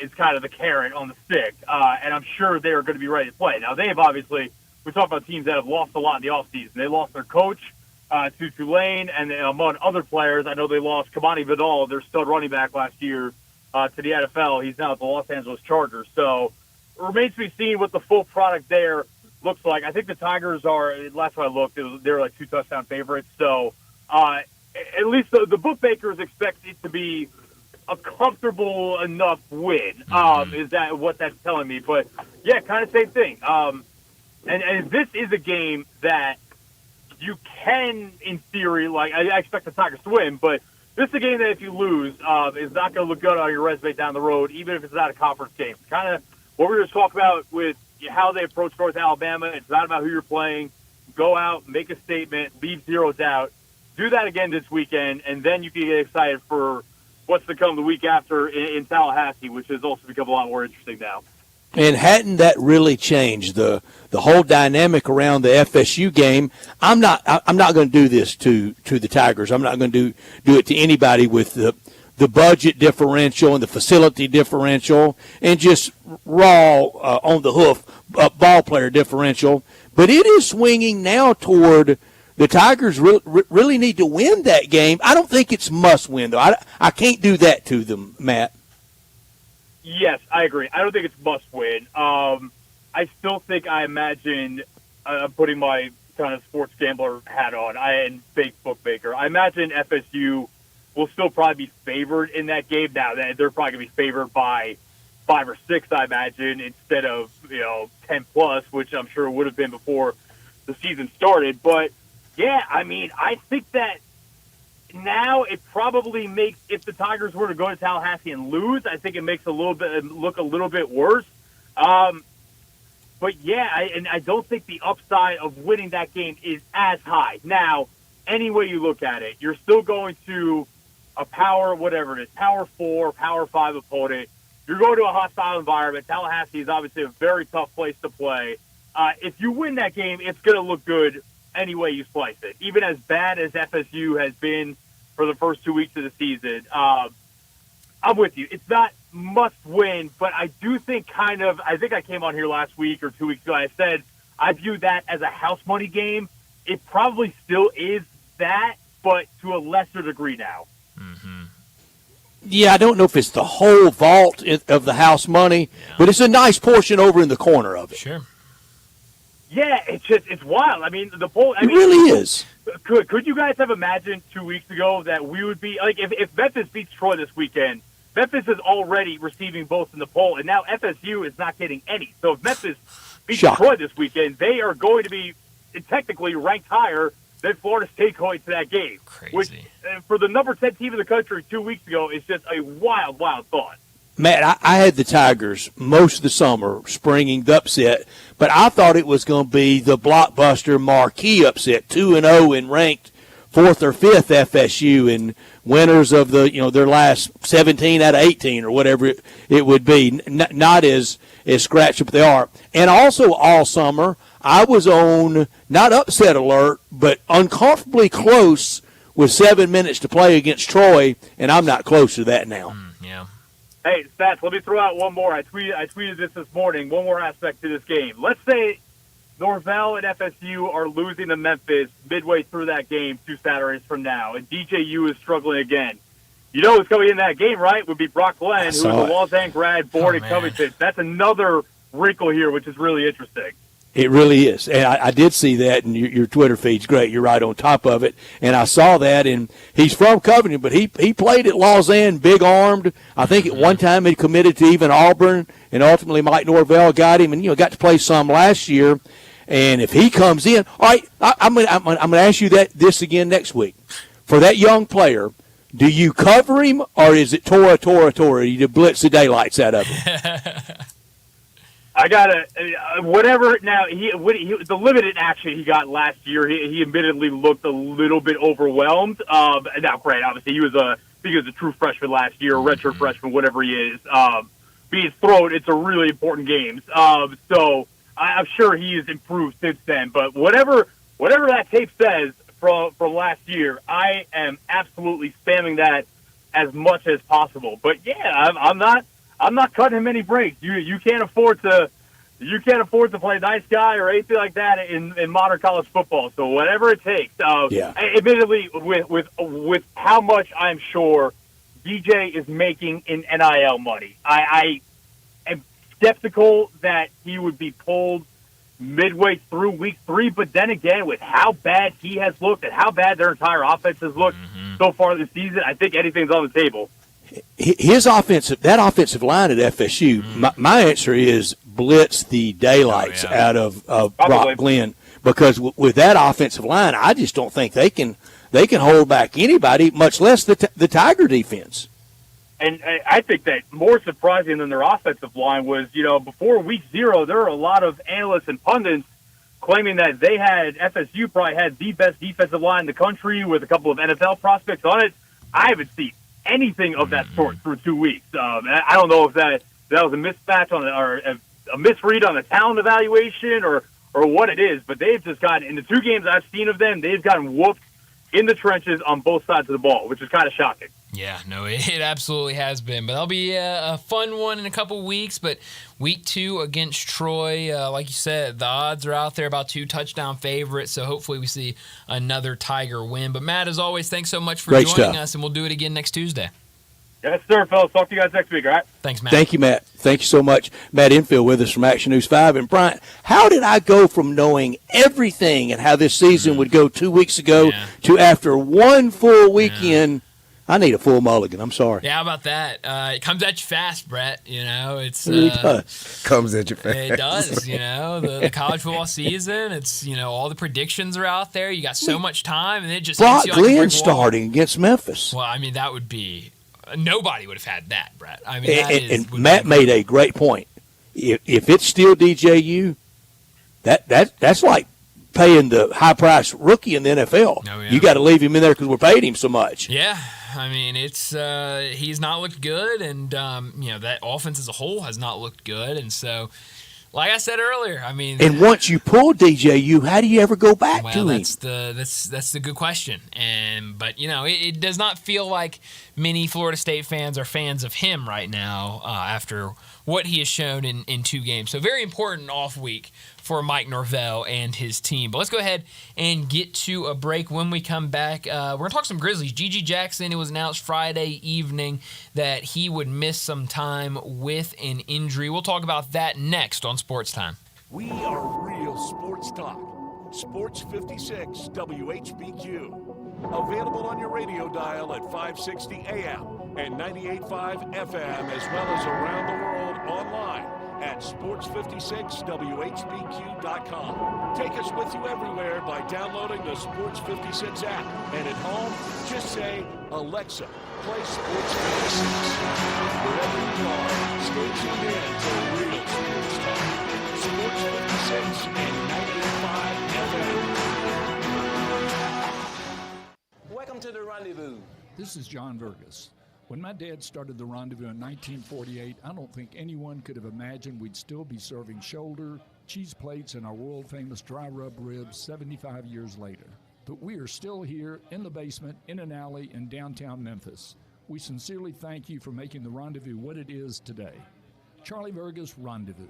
is kind of the carrot on the stick, and I'm sure they are going to be ready to play. Now, they have obviously, we talk about teams that have lost a lot in the offseason. They lost their coach, to Tulane, and among other players, I know they lost Kamani Vidal, their stud running back last year, to the NFL. He's now at the Los Angeles Chargers. So it remains to be seen what the full product there looks like. I think the Tigers are, last time I looked, they're like 2 touchdown favorites. So at least the bookmakers expect it to be a comfortable enough win. Is that what that's telling me? But yeah, kind of same thing. And this is a game that you can, in theory, like I expect the Tigers to win, but this is a game that if you lose, is not going to look good on your resume down the road, even if it's not a conference game. Kind of what we were just talking about with how they approach North Alabama. It's not about who you're playing. Go out, make a statement, leave 0 doubt. Do that again this weekend, and then you can get excited for what's to come the week after in Tallahassee, which has also become a lot more interesting now. And hadn't that really changed the whole dynamic around the FSU game? I'm not going to do this to the Tigers. I'm not going to do it to anybody with the budget differential and the facility differential and just raw on the hoof ball player differential. But it is swinging now toward the Tigers really need to win that game. I don't think it's must win though. I can't do that to them, Matt. Yes, I agree. I don't think it's must win. I still think I imagine putting my kind of sports gambler hat on and fake bookmaker. I imagine FSU will still probably be favored in that game. Now they're probably going to be favored by 5 or 6, I imagine, instead of 10 plus, which I'm sure would have been before the season started. But yeah, I mean, I think that now it probably makes, if the Tigers were to go to Tallahassee and lose, I think it makes look a little bit worse. But yeah, I don't think the upside of winning that game is as high. Now, any way you look at it, you're still going to a power, whatever it is, power 4, power 5 opponent. You're going to a hostile environment. Tallahassee is obviously a very tough place to play. If you win that game, it's going to look good any way you slice it. Even as bad as FSU has been for the first 2 weeks of the season, I'm with you. It's not must win, but I do think I think I came on here last week or 2 weeks ago. I said I view that as a house money game. It probably still is that, but to a lesser degree now. Mm-hmm. Yeah, I don't know if it's the whole vault of the house money, but it's a nice portion over in the corner of it. Sure. Yeah, it's wild. I mean, the poll. It really is. Could you guys have imagined 2 weeks ago that we would be like if Memphis beats Troy this weekend? Memphis is already receiving votes in the poll, and now FSU is not getting any. So if Memphis beats Troy this weekend, they are going to be technically ranked higher than Florida State going to that game. Crazy. Which, for the number 10 team in the country 2 weeks ago, is just a wild, wild thought. Matt, I had the Tigers most of the summer springing the upset, but I thought it was going to be the blockbuster marquee upset, 2-0 and ranked 4th or 5th FSU and winners of the their last 17 out of 18 or whatever it would be. Not as scratched up they are. And also all summer I was on not upset alert, but uncomfortably close with 7 minutes to play against Troy, and I'm not close to that now. Yeah. Hey, Stats, let me throw out one more. I tweeted this morning, one more aspect to this game. Let's say Norvell and FSU are losing to Memphis midway through that game 2 Saturdays from now, and DJU is struggling again. You know who's coming in that game, right? Would be Brock Glenn, who is a Lausanne grad born in Covington. That's another wrinkle here, which is really interesting. It really is. And I did see that, and your Twitter feed's great. You're right on top of it. And I saw that, and he's from Covington, but he played at Lausanne, big-armed. I think at one time he committed to even Auburn, and ultimately Mike Norvell got him and, got to play some last year. And if he comes in, all right, I'm going to ask you this again next week. For that young player, do you cover him, or is it Tora? You blitz the daylights out of him? I got whatever. Now, the limited action he got last year, he admittedly looked a little bit overwhelmed. Now, great, obviously, he was a true freshman last year, a redshirt freshman, whatever he is. Being thrown, it's a really important game. So I'm sure he has improved since then. But whatever that tape says from last year, I am absolutely spamming that as much as possible. But yeah, I'm not cutting him any breaks. You can't afford to you can't afford to play nice guy or anything like that in modern college football. So whatever it takes. Admittedly, with how much I'm sure DJ is making in NIL money, I am skeptical that he would be pulled midway through week 3. But then again, with how bad he has looked and how bad their entire offense has looked so far this season, I think anything's on the table. That offensive line at FSU, my answer is blitz the daylights out of Brock Glenn, because with that offensive line, I just don't think they can hold back anybody, much less the Tiger defense. And I think that more surprising than their offensive line was, before week 0, there were a lot of analysts and pundits claiming that FSU probably had the best defensive line in the country with a couple of NFL prospects on it. I haven't seen anything of that sort through 2 weeks. I don't know if that was a mismatch or a misread on the talent evaluation or what it is, but they've just gotten, in the 2 games I've seen of them, they've gotten whooped in the trenches on both sides of the ball, which is kind of shocking. Yeah, no, it absolutely has been. But that'll be a fun one in a couple weeks. But week 2 against Troy, like you said, the odds are out there, about 2 touchdown favorites. So hopefully we see another Tiger win. But Matt, as always, thanks so much for joining us, and we'll do it again next Tuesday. Yes, sir, fellas. Talk to you guys next week, all right? Thanks, Matt. Thank you, Matt. Thank you so much. Matt Infield with us from Action News 5. And, Bryant, how did I go from knowing everything and how this season would go 2 weeks ago to after one full weekend? I need a full mulligan. I'm sorry. Yeah, how about that? It comes at you fast, Brett. It's it does. Comes at you fast. It does. The college football season. It's all the predictions are out there. You got so much time, and it just Brock hits you like Glenn starting against Memphis. Well, I mean, that would be nobody would have had that, Brett. I mean, and Matt made a great point. If it's still DJU, that's like paying the high-priced rookie in the NFL. Oh, yeah. You got to leave him in there because we're paying him so much. Yeah. I mean, it's he's not looked good, and that offense as a whole has not looked good, and so, like I said earlier, I mean, and once you pull DJU, how do you ever go back to him? That's the good question, but it does not feel like many Florida State fans are fans of him right now after what he has shown in 2 games. So very important off week for Mike Norvell and his team. But let's go ahead and get to a break. When we come back, we're going to talk some Grizzlies. Gigi Jackson, it was announced Friday evening that he would miss some time with an injury. We'll talk about that next on Sports Time. We are real sports talk. Sports 56 WHBQ. Available on your radio dial at 560 AM and 98.5 FM, as well as around the world online at sports56whbq.com. Take us with you everywhere by downloading the Sports 56 app. And at home, just say, Alexa, play Sports 56. Wherever you are, stay tuned in to real sports talk. Sports 56 and 98.5 FM. Welcome to the Rendezvous. This is John Vergas. When my dad started the Rendezvous in 1948, I don't think anyone could have imagined we'd still be serving shoulder, cheese plates, and our world-famous dry rub ribs 75 years later. But we are still here in the basement, in an alley in downtown Memphis. We sincerely thank you for making the Rendezvous what it is today. Charlie Vergas Rendezvous,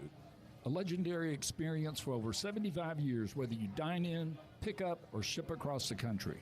a legendary experience for over 75 years, whether you dine in, pick up, or ship across the country.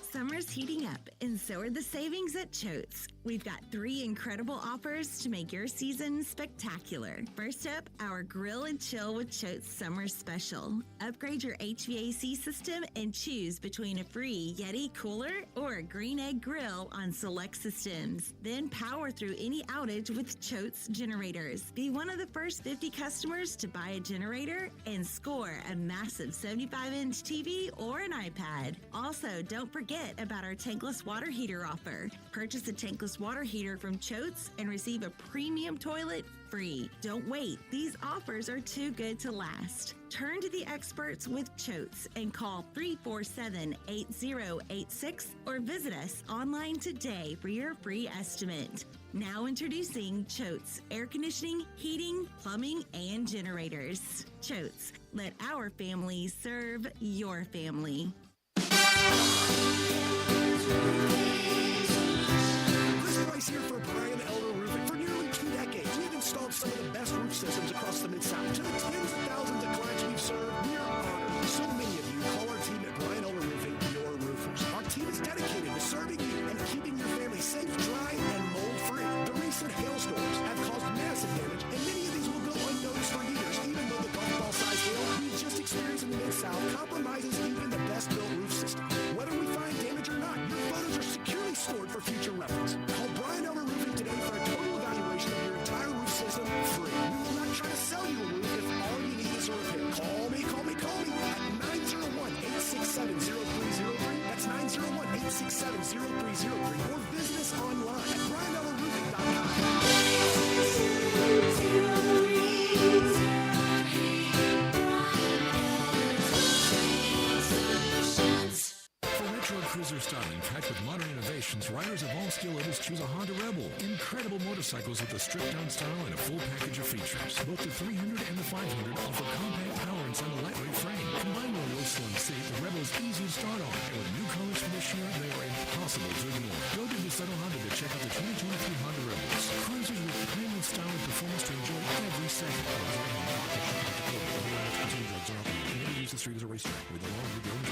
Summer's heating up, and so are the savings at Choate's. We've got 3 incredible offers to make your season spectacular. First up, our Grill and Chill with Choate's Summer Special. Upgrade your HVAC system and choose between a free Yeti cooler or a Green Egg grill on select systems. Then power through any outage with Choate's generators. Be one of the first 50 customers to buy a generator and score a massive 75-inch TV or an iPad. Also, don't forget about our tankless water heater offer. Purchase a tankless water heater from Choate's and receive a premium toilet free. Don't wait. These offers are too good to last. Turn to the experts with Choate's and call 347-8086 or visit us online today for your free estimate. Now introducing Choate's air conditioning, heating, plumbing, and generators. Choate's, let our family serve your family. Chris Price here for Brian Elder Roofing. For nearly 2 decades, we've installed some of the best serving you and keeping your family safe, dry, and mold-free. The recent hailstorms have caused massive damage, and many of these will go unnoticed for years, even though the golf ball-sized hail we just experienced in the Mid-South compromises even the best-built roof system. Whether we find damage or not, your photos are securely stored for future reference. Call Brian Elmer Roofing today for a total evaluation of your entire roof system free. We will not try to sell you a roof if all you need is a repair. Call me at 901-867-0303. That's 901-867-0303. Or visit us online at brianelmerroofing.com. Retro cruiser styling packed with modern innovations, riders of all skill levels choose a Honda Rebel. Incredible motorcycles with a stripped-down style and a full package of features. Both the 300 and the 500 offer compact power inside a lightweight frame. Combined with a low slim seat, the Rebel is easy to start on. And with new colors from this year, they are impossible to ignore. Go to Desetto Honda to check out the 2023 Honda Rebels. Cruisers with premium style and performance to enjoy every second. Use the street as a racetrack with a long video and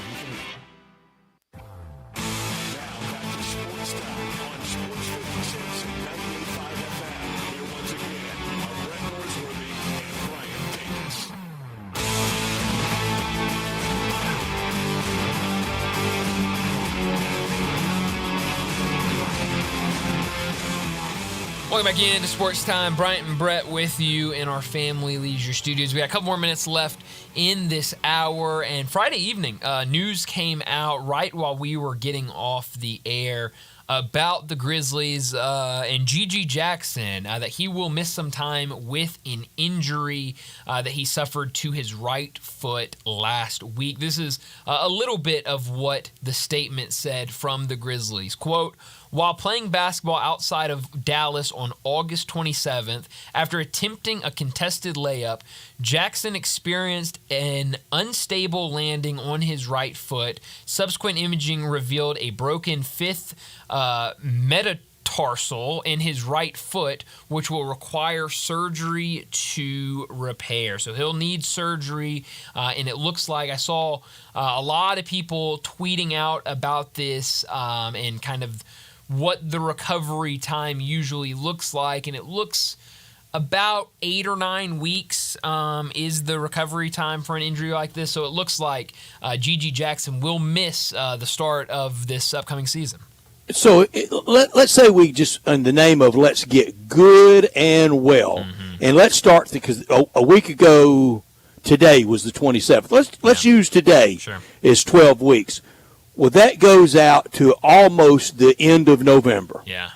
Sportstime on Sports 56 and 98.5 FM. Here once again are Brett Norsworthy and Brian Davis. Welcome back in to Sports Time. Bryant and Brett with you in our Family Leisure Studios. We got a couple more minutes left in this hour. And Friday evening, news came out right while we were getting off the air about the Grizzlies and G.G. Jackson, that he will miss some time with an injury that he suffered to his right foot last week. This is a little bit of what the statement said from the Grizzlies. Quote, while playing basketball outside of Dallas on August 27th, after attempting a contested layup, Jackson experienced an unstable landing on his right foot. Subsequent imaging revealed a broken fifth metatarsal in his right foot, which will require surgery to repair. So he'll need surgery, and it looks like I saw a lot of people tweeting out about this and kind of what the recovery time usually looks like, and it looks about 8 or 9 weeks is the recovery time for an injury like this. So it looks like G.G. Jackson will miss the start of this upcoming season. So let's say we just, in the name of let's get good and well, and let's start, because a week ago today was the 27th. Let's use today is 12 weeks. Well, that goes out to almost the end of November. Yeah.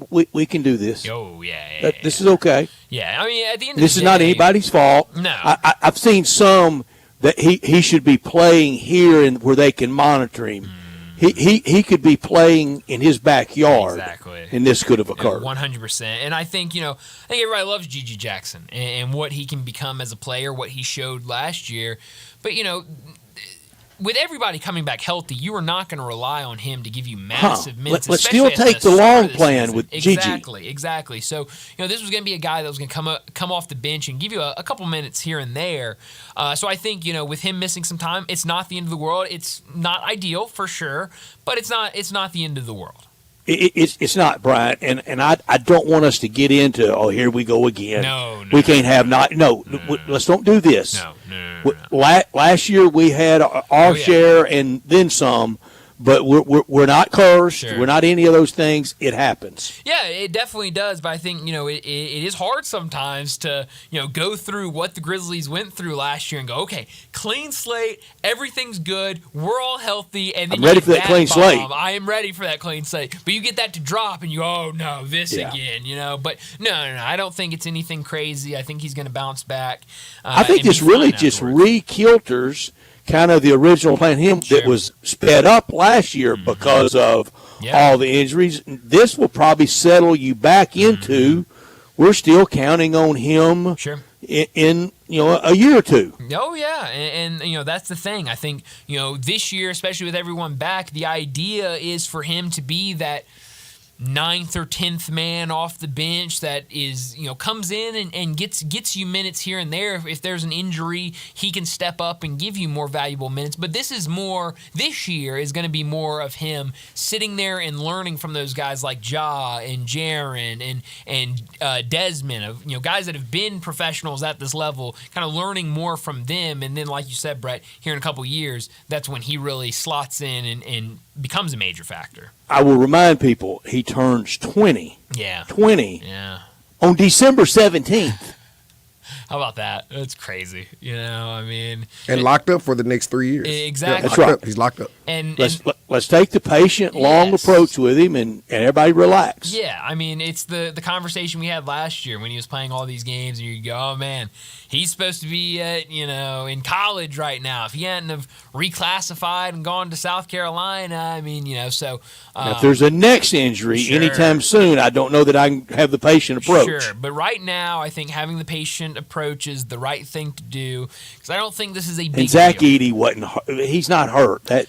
We can do this. Oh, yeah. This is okay. Yeah, I mean, at the end of the day. This is not anybody's fault. No. I've seen some that he should be playing here and where they can monitor him. He could be playing in his backyard. Exactly. And this could have occurred. 100%. And I think, everybody loves G.G. Jackson and what he can become as a player, what he showed last year. But, with everybody coming back healthy, you are not going to rely on him to give you massive minutes. Let's still take the long plan with Gigi. Exactly. So, this was going to be a guy that was going to come off the bench and give you a couple minutes here and there. So I think, with him missing some time, it's not the end of the world. It's not ideal for sure, but it's not the end of the world. It's not, Brian, and I don't want us to get into, here we go again. No. We can't have let's don't do this. No. Last year we had our share and then some, but we're not cursed. Sure. We're not any of those things. It happens. Yeah, it definitely does. But I think it is hard sometimes to go through what the Grizzlies went through last year and go, okay, clean slate, everything's good, we're all healthy, and then I'm ready for that clean slate. I am ready for that clean slate. But you get that to drop, and again, But no, I don't think it's anything crazy. I think he's going to bounce back. I think this really just re-kilters kind of the original plan that was sped up last year because of all the injuries. This will probably settle you back into we're still counting on him in a year or two. Oh, yeah, and that's the thing. I think, this year, especially with everyone back, the idea is for him to be that ninth or 10th man off the bench that is, comes in and gets you minutes here and there. If there's an injury, he can step up and give you more valuable minutes. But this year is going to be more of him sitting there and learning from those guys like Ja and Jaron and Desmond, of guys that have been professionals at this level, kind of learning more from them. And then, like you said, Brett, here in a couple years, that's when he really slots in and becomes a major factor. I will remind people, he turns 20. Yeah. 20. Yeah. On December 17th. How about that? That's crazy. And locked up for the next 3 years. Exactly. That's right. He's locked up. And let's take the patient, long approach with him, and everybody relax. Yeah, it's the conversation we had last year when he was playing all these games, and you go, oh man, he's supposed to be in college right now. If he hadn't have reclassified and gone to South Carolina, so now, if there's a next injury anytime soon, I don't know that I can have the patient approach. Sure, but right now, I think having the patient approach is the right thing to do, because I don't think this is a big and Zach deal. Edey he's not hurt. That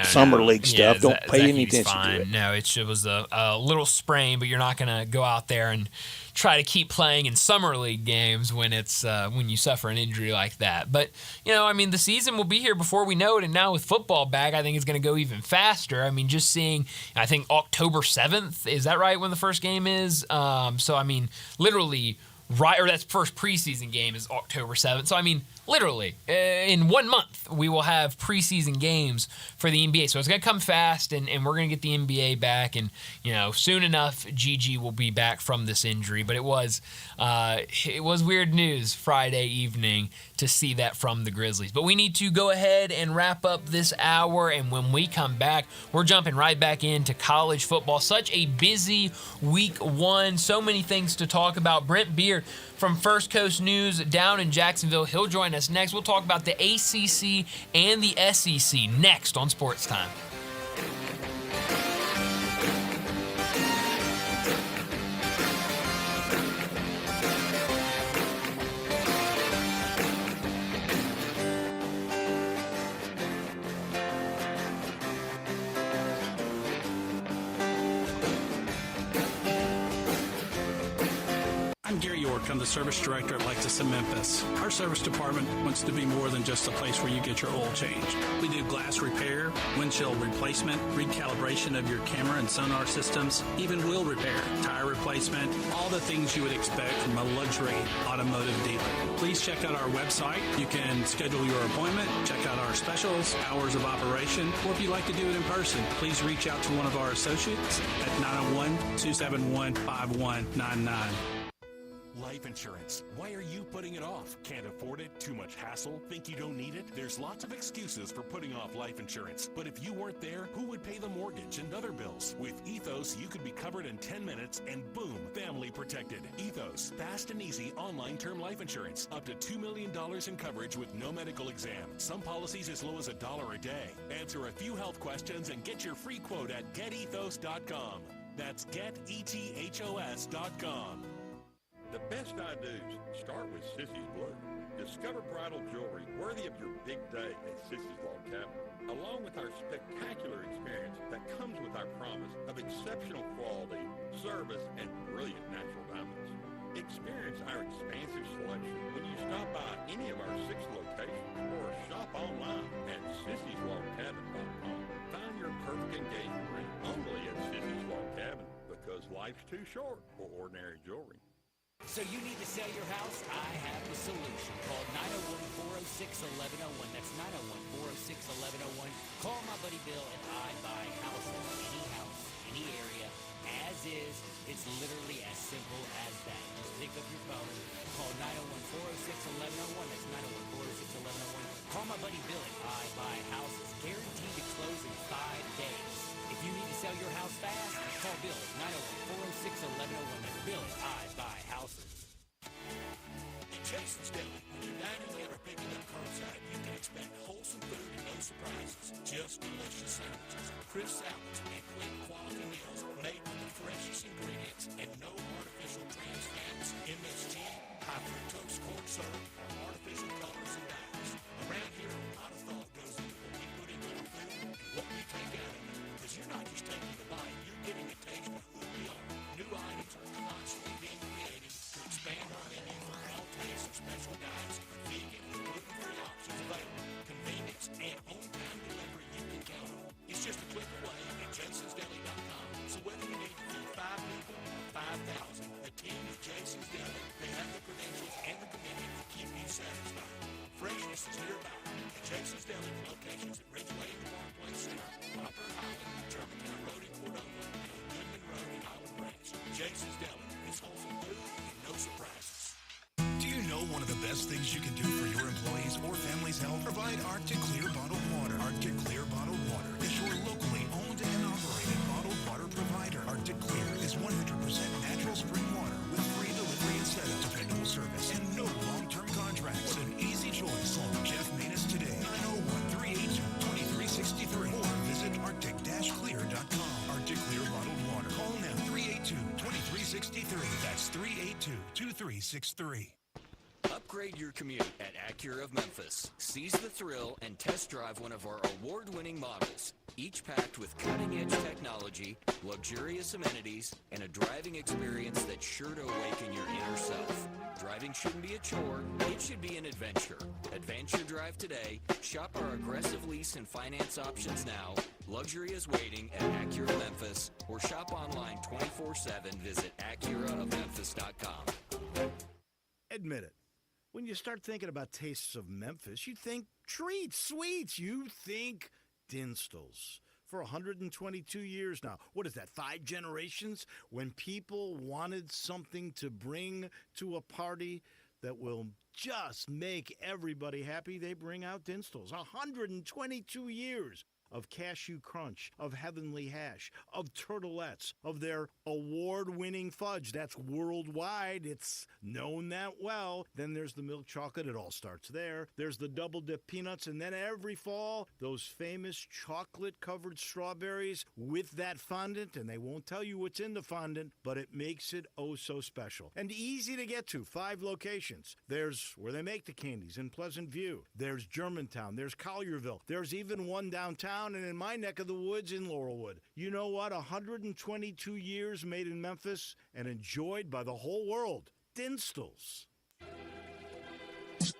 summer league stuff, don't pay any attention to it. No, it was a little sprain, but you're not going to go out there and try to keep playing in summer league games when it's when you suffer an injury like that. But the season will be here before we know it, and now with football back, I think it's going to go even faster. Just seeing, I think October 7th, is that right when the first game is? Literally right, or that's first preseason game is October 7th. So literally in 1 month we will have preseason games for the NBA. So it's going to come fast, and we're going to get the NBA back, and soon enough Gigi will be back from this injury. But it was weird news Friday evening to see that from the Grizzlies. But we need to go ahead and wrap up this hour, and when we come back, we're jumping right back into college football. Such a busy week one, so many things to talk about. Brent Beard from First Coast News down in Jacksonville, he'll join us next. We'll talk about the ACC and the SEC next on Sports Time. I'm the service director at Lexus in Memphis. Our service department wants to be more than just a place where you get your oil changed. We do glass repair, windshield replacement, recalibration of your camera and sonar systems, even wheel repair, tire replacement, all the things you would expect from a luxury automotive dealer. Please check out our website. You can schedule your appointment, check out our specials, hours of operation, or if you'd like to do it in person, please reach out to one of our associates at 901-271-5199. Life insurance. Why are you putting it off? Can't afford it? Too much hassle? Think you don't need it? There's lots of excuses for putting off life insurance. But if you weren't there, who would pay the mortgage and other bills? With Ethos, you could be covered in 10 minutes and boom, family protected. Ethos, fast and easy online term life insurance. Up to $2 million in coverage with no medical exam. Some policies as low as $1 a day. Answer a few health questions and get your free quote at getethos.com. That's getethos.com. The best I-dos start with Sissy's Blue. Discover bridal jewelry worthy of your big day at Sissy's Log Cabin, along with our spectacular experience that comes with our promise of exceptional quality, service, and brilliant natural diamonds. Experience our expansive selection when you stop by any of our 6 locations or shop online at sissyslogcabin.com. Find your perfect engagement ring only at Sissy's Log Cabin, because life's too short for ordinary jewelry. So you need to sell your house? I have the solution. Call 901-406-1101. That's 901-406-1101. Call my buddy Bill and I buy houses. Any house, any area, as is. It's literally as simple as that. Just pick up your phone. Call 901-406-1101. That's 901-406-1101. Call my buddy Bill and I buy houses. Guaranteed to close in 5 days. If you need to sell your house fast, call Bill at 901-406-1101. That's Bill and I buy houses. Jason's Deli. When you're dining in or picking up curbside, you can expect wholesome food and no surprises. Just delicious sandwiches, crisp salads, and quick quality meals made with the freshest ingredients and no artificial trans fats, MSG, high fructose corn syrup, or artificial colors and dyes. Around here, a lot of thought goes into what we put into our food and what we take out of it. Because you're not just taking the bite, you're getting a taste of who things you can do for your employees or family's health, provide Arctic Clear bottled water. Arctic Clear bottled water is your locally owned and operated bottled water provider. Arctic Clear is 100% natural spring water with free delivery and setup, dependable service, and no long-term contracts. What an easy choice. Call Jeff Manus today, 901-382-2363, or visit arctic-clear.com. Arctic Clear bottled water. Call now, 382-2363. That's 382-2363. Upgrade your commute at Acura of Memphis. Seize the thrill and test drive one of our award-winning models, each packed with cutting-edge technology, luxurious amenities, and a driving experience that's sure to awaken your inner self. Driving shouldn't be a chore, it should be an adventure. Advance your drive today. Shop our aggressive lease and finance options now. Luxury is waiting at Acura Memphis, or shop online 24/7. Visit AcuraofMemphis.com. Admit it. When you start thinking about tastes of Memphis, you think treats, sweets. You think Dinstall's. For 122 years now. What is that, 5 generations? When people wanted something to bring to a party that will just make everybody happy, they bring out Dinstall's. 122 years of cashew crunch, of heavenly hash, of turtlettes, of their award-winning fudge. That's worldwide. It's known that well. Then there's the milk chocolate. It all starts there. There's the double-dip peanuts. And then every fall, those famous chocolate-covered strawberries with that fondant. And they won't tell you what's in the fondant, but it makes it oh so special. And easy to get to. 5 locations. There's where they make the candies in Pleasant View. There's Germantown. There's Collierville. There's even one downtown and in my neck of the woods in Laurelwood. You know what? 122 years made in Memphis and enjoyed by the whole world. Dinstall's.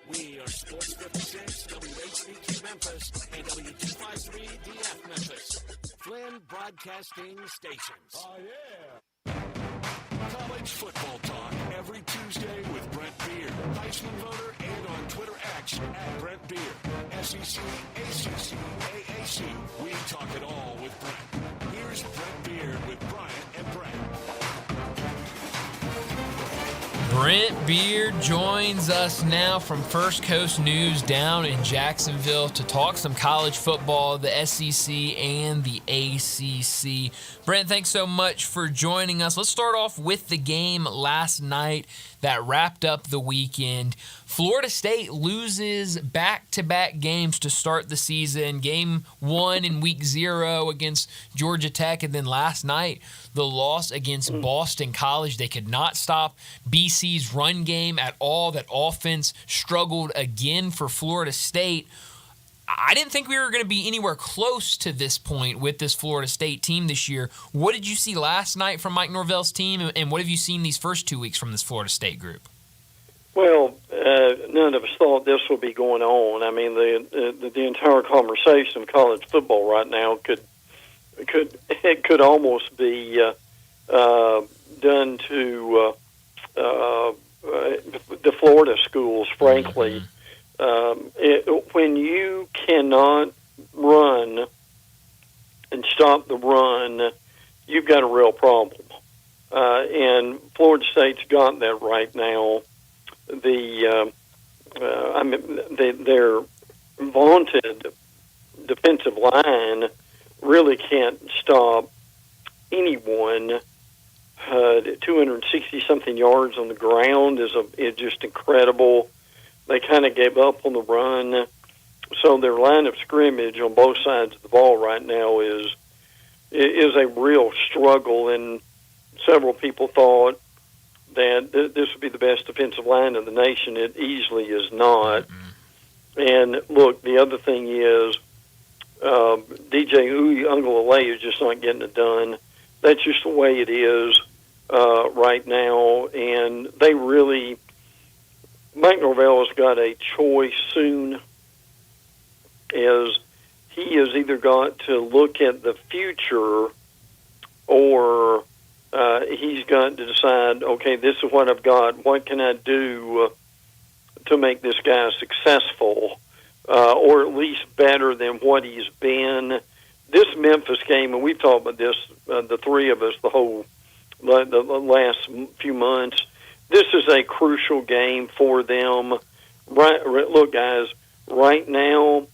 We are Sports 56, WHBQ Memphis, and W253DF Memphis. Flynn Broadcasting Stations. Oh, yeah. College football talk every Tuesday with Brent Beard, Heisman voter, and on Twitter X at Brent Beard. SEC, ACC, AAC. We talk it all with Brent. Here's Brent Beard with Bryant and Brent. Brent Beard joins us now from First Coast News down in Jacksonville to talk some college football, the SEC and the ACC. Brent, thanks so much for joining us. Let's start off with the game last night that wrapped up the weekend. Florida State loses back-to-back games to start the season. Game 1 in week 0 against Georgia Tech, and then last night, the loss against Boston College. They could not stop BC's run game at all. That offense struggled again for Florida State. I didn't think we were going to be anywhere close to this point with this Florida State team this year. What did you see last night from Mike Norvell's team, and what have you seen these first 2 weeks from this Florida State group? Well, none of us thought this would be going on. I mean, the entire conversation of college football right now could almost be done to the Florida schools, frankly. When you cannot run and stop the run, you've got a real problem. And Florida State's got that right now. Their vaunted defensive line really can't stop anyone. 260-something yards on the ground is just incredible. They kind of gave up on the run. So their line of scrimmage on both sides of the ball right now is a real struggle, and several people thought that this would be the best defensive line in the nation. It easily is not. And look, the other thing is DJ Uiagalelei is just not getting it done. That's just the way it is right now, and they really. Mike Norvell has got a choice soon, as he has either got to look at the future or he's got to decide, okay, this is what I've got. What can I do to make this guy successful or at least better than what he's been? This Memphis game, and we've talked about this, the three of us, the last few months, this is a crucial game for them. look, guys, right now,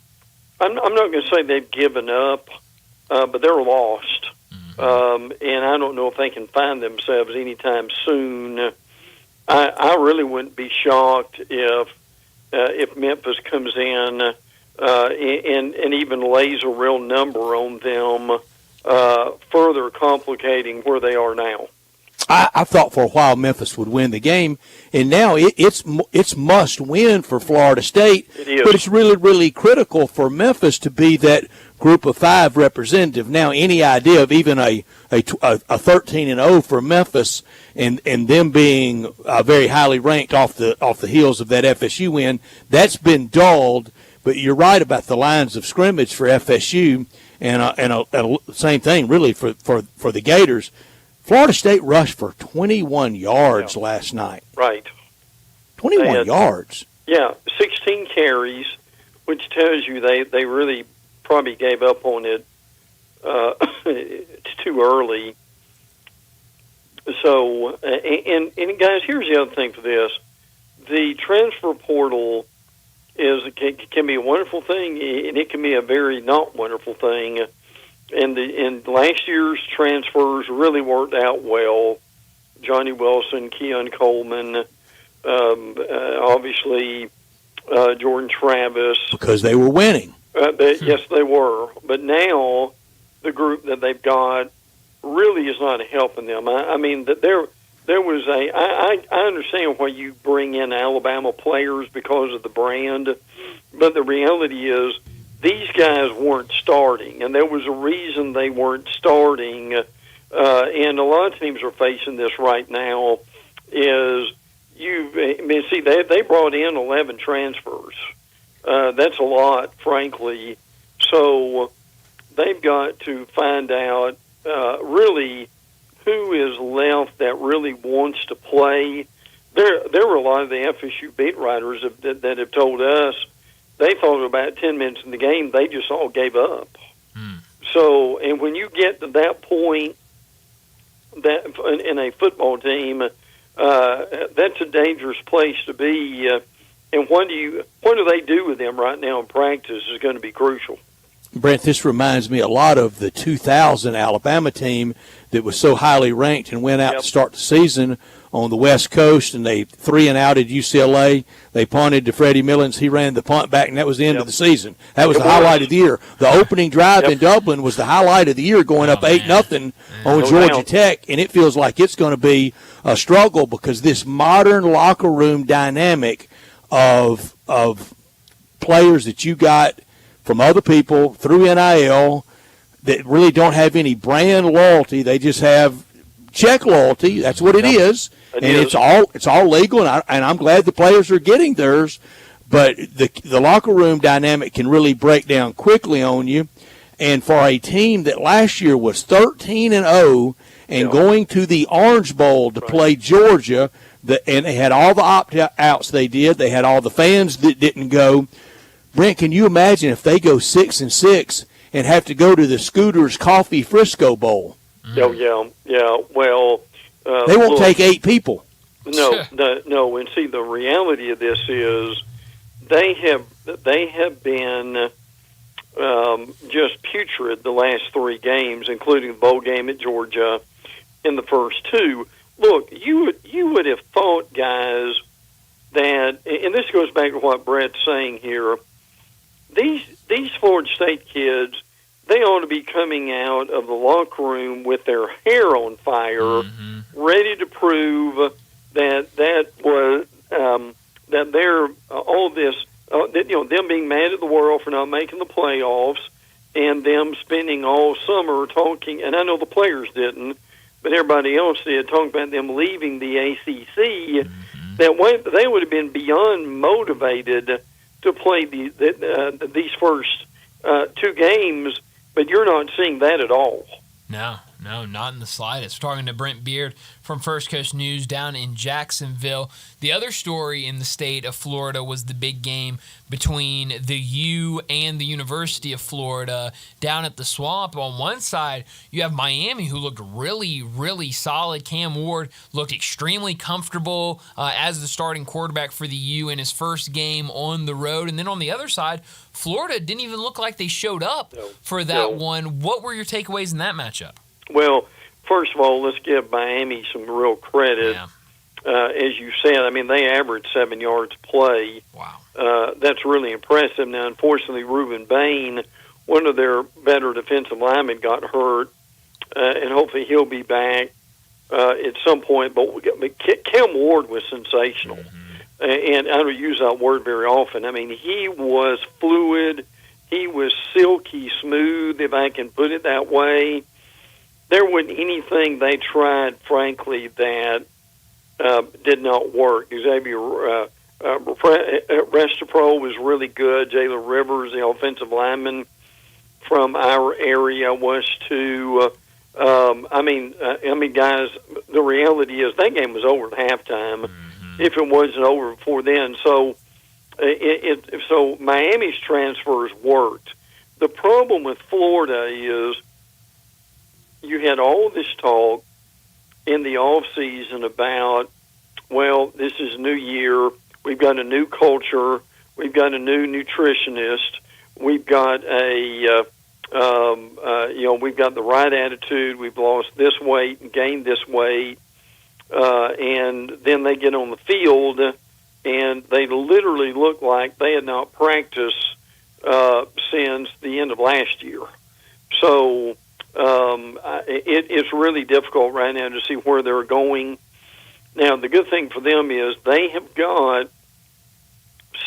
I'm not going to say they've given up, but they're lost. And I don't know if they can find themselves anytime soon. I really wouldn't be shocked if Memphis comes in and even lays a real number on them, further complicating where they are now. I thought for a while Memphis would win the game, and now it's must win for Florida State. It is. But it's really, really critical for Memphis to be that group of 5 representative. Now, any idea of even a 13-0 for Memphis and them being very highly ranked off the heels of that FSU win, that's been dulled. But you're right about the lines of scrimmage for FSU, and same thing really for the Gators. Florida State rushed for 21 yards last night. Right. 21 yards. Yeah, 16 carries, which tells you they really probably gave up on it. It's too early. So, and guys, here's the other thing for this. The transfer portal can be a wonderful thing, and it can be a very not wonderful thing. And last year's transfers really worked out well. Johnny Wilson, Keon Coleman, obviously Jordan Travis. Because they were winning. Yes, they were. But now the group that they've got really is not helping them. I mean, that there was I understand why you bring in Alabama players because of the brand, but the reality is these guys weren't starting, and there was a reason they weren't starting. And a lot of teams are facing this right now. They brought in 11 transfers. That's a lot, frankly. So they've got to find out really who is left that really wants to play. There were a lot of the FSU beat writers that have told us they thought about 10 minutes in the game, they just all gave up. So, and when you get to that point that in a football team, that's a dangerous place to be. And what do they do with them right now in practice is going to be crucial. Brent, this reminds me a lot of the 2000 Alabama team that was so highly ranked and went out to start the season on the West Coast, and they 3-and-outed UCLA. They punted to Freddie Millens. He ran the punt back, and that was the end of the season. That was the highlight of the year. The opening drive in Dublin was the highlight of the year, going up 8-0 on Georgia Tech, and it feels like it's going to be a struggle because this modern locker room dynamic of players that you got from other people through NIL that really don't have any brand loyalty. They just have check loyalty. That's what it is. It's all legal, and I'm glad the players are getting theirs. But the locker room dynamic can really break down quickly on you. And for a team that last year was 13-0 and going to the Orange Bowl to play Georgia, and they had all the opt-outs they did. They had all the fans that didn't go. Brent, can you imagine if they go 6-6 and have to go to the Scooters Coffee Frisco Bowl? Oh, yeah. Well, they won't take 8 people. No. And see, the reality of this is they have been just putrid the last 3 games, including the bowl game at Georgia in the first 2. Look, you would have thought, guys, that, and this goes back to what Brett's saying here. These Florida State kids, they ought to be coming out of the locker room with their hair on fire, ready to prove that they're all this, them being mad at the world for not making the playoffs, and them spending all summer talking. And I know the players didn't, but everybody else did, talking about them leaving the ACC. That way, they would have been beyond motivated to play these first 2 games. But you're not seeing that at all. No. No, not in the slightest. We're talking to Brent Beard from First Coast News down in Jacksonville. The other story in the state of Florida was the big game between the U and the University of Florida down at the Swamp. On one side, you have Miami, who looked really, really solid. Cam Ward looked extremely comfortable as the starting quarterback for the U in his first game on the road. And then on the other side, Florida didn't even look like they showed up for that one. What were your takeaways in that matchup? Well, first of all, let's give Miami some real credit. Yeah. As you said, I mean, they averaged 7 yards a play. Wow. That's really impressive. Now, unfortunately, Reuben Bain, one of their better defensive linemen, got hurt, and hopefully he'll be back at some point. But Cam Ward was sensational. And I don't use that word very often. I mean, he was fluid. He was silky smooth, if I can put it that way. There wasn't anything they tried, frankly, that did not work. Xavier Restapro was really good. Jalen Rivers, the offensive lineman from our area, was too. I mean, guys, the reality is that game was over at halftime. If it wasn't over before then, so so Miami's transfers worked. The problem with Florida is you had all this talk in the off season about, well, this is a new year. We've got a new culture. We've got a new nutritionist. We've got we've got the right attitude. We've lost this weight and gained this weight. And then they get on the field, and they literally look like they had not practiced since the end of last year. So it's really difficult right now to see where they're going. Now, the good thing for them is they have got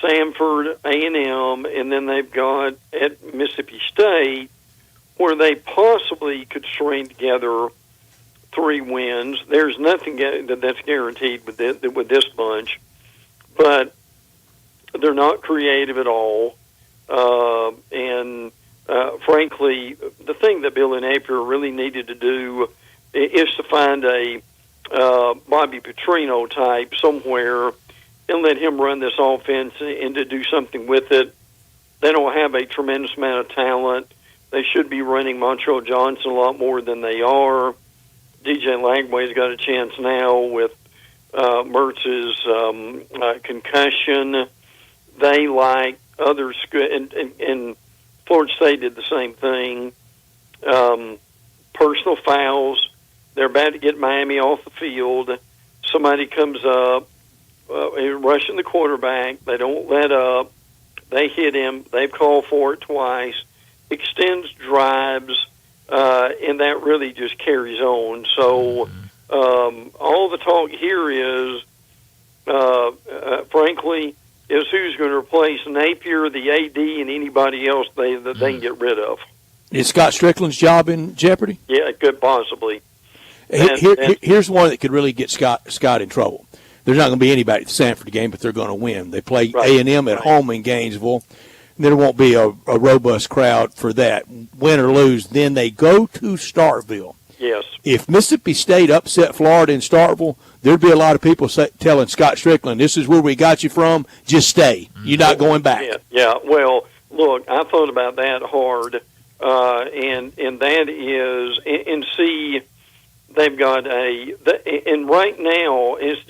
Samford, A&M, and then they've got at Mississippi State, where they possibly could string together 3 wins. There's nothing that's guaranteed with this bunch, but they're not creative at all. And frankly, the thing that Billy Napier really needed to do is to find a Bobby Petrino type somewhere and let him run this offense and to do something with it. They don't have a tremendous amount of talent. They should be running Montrell Johnson a lot more than they are. DJ Lagway's got a chance now with Mertz's concussion. They, like others, and Florida State did the same thing. Personal fouls. They're about to get Miami off the field. Somebody comes up, rushing the quarterback. They don't let up. They hit him. They've called for it twice. Extends drives. And that really just carries on. So all the talk here is, frankly, is who's going to replace Napier, the AD, and anybody else they can get rid of. Is Scott Strickland's job in jeopardy? Yeah, it could possibly. Here's one that could really get Scott in trouble. There's not going to be anybody at the Sanford game, but they're going to win. They play A&M at home in Gainesville. There won't be a robust crowd for that. Win or lose, then they go to Starkville. Yes. If Mississippi State upset Florida in Starkville, there'd be a lot of people telling Scott Strickland, this is where we got you from, just stay. You're not going back. Yeah. Well, look, I thought about that hard, and that is, and see, they've got and right now, it's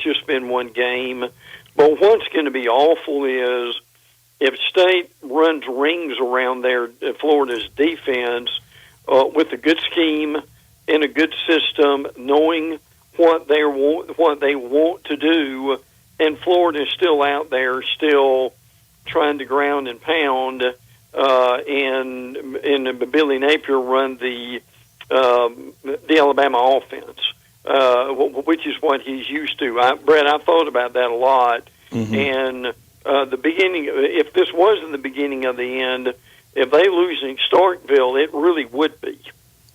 just been one game, but what's going to be awful is, if State runs rings around Florida's defense with a good scheme and a good system, knowing what they want to do, and Florida is still out there, still trying to ground and pound, and Billy Napier run the Alabama offense, which is what he's used to. Brett, I thought about that a lot, and. The beginning, if this wasn't the beginning of the end, if they lose in Starkville, it really would be.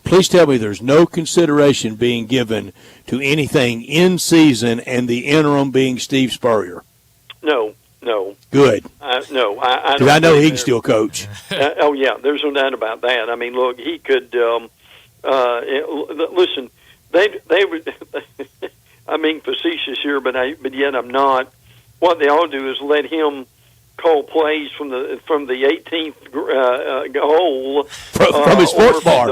Please tell me there's no consideration being given to anything in season and the interim being Steve Spurrier. No. Good. No, I don't. I know he can still coach. Oh yeah, there's no doubt about that. I mean, look, he could. Listen, they would. I'm being facetious here, but yet I'm not. What they all do is let him call plays from the 18th hole from his sports bar.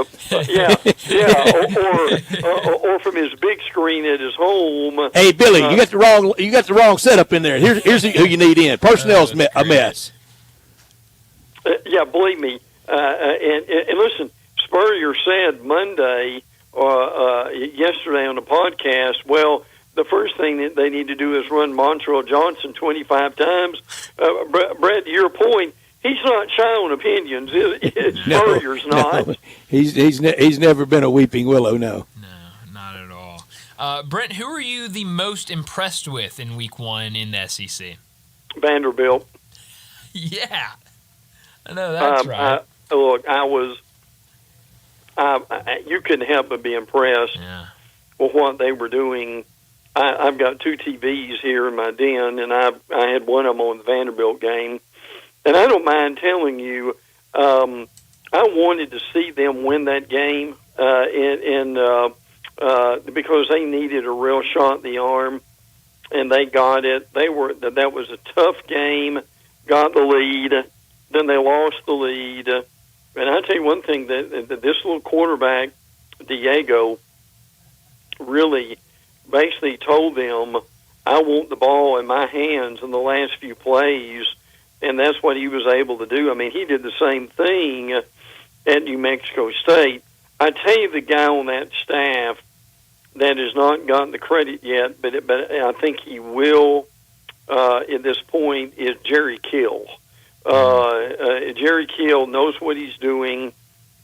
Or from his big screen at his home. Hey, Billy, you got the wrong setup in there. Here's who you need in. Personnel's a mess. Yeah, believe me. And listen, Spurrier said Monday, yesterday on the podcast, well, the first thing that they need to do is run Montrell Johnson 25 times. Brett, to your point, he's not shy on opinions. Spurrier's not. No. He's never been a weeping willow, no. No, not at all. Brent, who are you the most impressed with in Week 1 in the SEC? Vanderbilt. Yeah. I know that's right. Look, you couldn't help but be impressed with what they were doing. I've got 2 TVs here in my den, and I had one of them on the Vanderbilt game. And I don't mind telling you, I wanted to see them win that game, because they needed a real shot in the arm, and they got it. That was a tough game. Got the lead, then they lost the lead. And I tell you one thing, that this little quarterback, Diego, really basically told them, I want the ball in my hands in the last few plays, and that's what he was able to do. I mean, he did the same thing at New Mexico State. I tell you, the guy on that staff that has not gotten the credit yet, but I think he will at this point, is Jerry Kill. Jerry Kill knows what he's doing,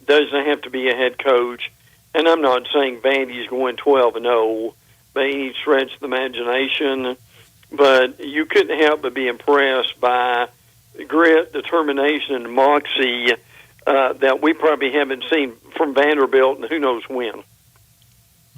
doesn't have to be a head coach, and I'm not saying Vandy's going 12-0 by any stretch of the imagination, but you couldn't help but be impressed by grit, determination, and moxie that we probably haven't seen from Vanderbilt and who knows when.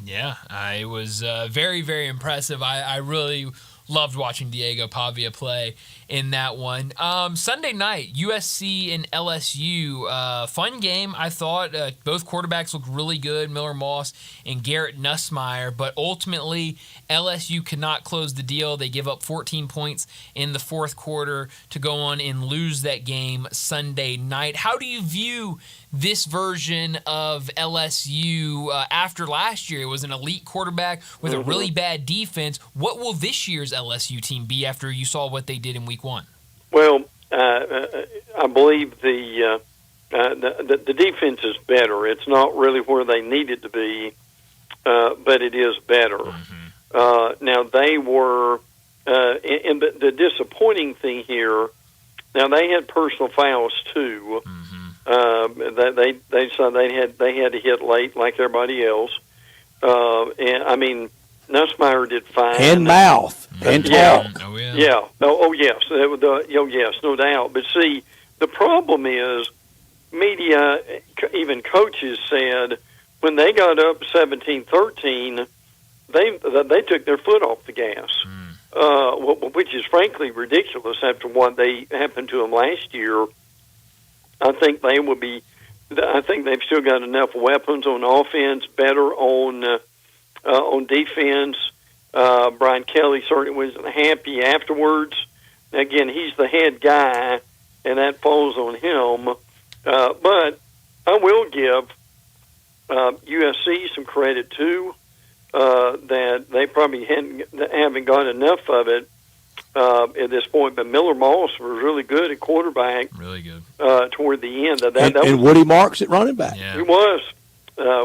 Yeah, it was very, very impressive. I really loved watching Diego Pavia play in that one. Sunday night, USC and LSU. Fun game, I thought. Both quarterbacks looked really good, Miller Moss and Garrett Nussmeier, but ultimately LSU could not close the deal. They give up 14 points in the fourth quarter to go on and lose that game Sunday night. How do you view this version of LSU after last year? It was an elite quarterback with a really bad defense. What will this year's LSU team be after you saw what they did in Week 1? Well, I believe the defense is better. It's not really where they need it to be, but it is better. Now, they were, and the disappointing thing here, now they had personal fouls too. They said they had to hit late like everybody else. And I mean, Nussmeier did fine. And mouth and talk. Oh yes. Yes, no doubt. But see, the problem is, media, even coaches said when they got up 17-13, they took their foot off the gas, which is frankly ridiculous after what they happened to them last year. I think they will be. I think they've still got enough weapons on offense, better on defense. Brian Kelly certainly wasn't happy afterwards. Again, he's the head guy, and that falls on him. But I will give USC some credit too. That they probably haven't got enough of it at this point. But Miller Moss was really good at quarterback. Really good. Toward the end. And Woody Marks at running back. Yeah. He was.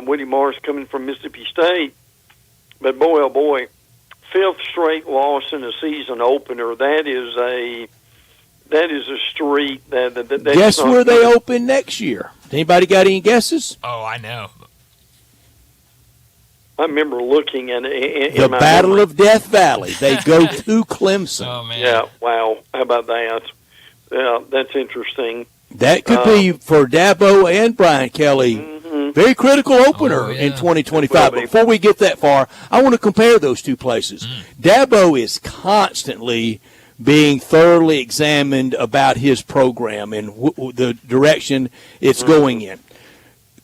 Woody Marks coming from Mississippi State. But boy, oh boy, 5th straight loss in a season opener. That is a streak. That guess where they open next year? Anybody got any guesses? Oh, I know. I remember looking at the Battle of Death Valley. They go to Clemson. Oh man! Yeah, wow. How about that? Yeah, that's interesting. That could be for Dabo and Brian Kelly. Very critical opener in 2025. But before we get that far, I want to compare those two places. Dabo is constantly being thoroughly examined about his program and the direction it's going in.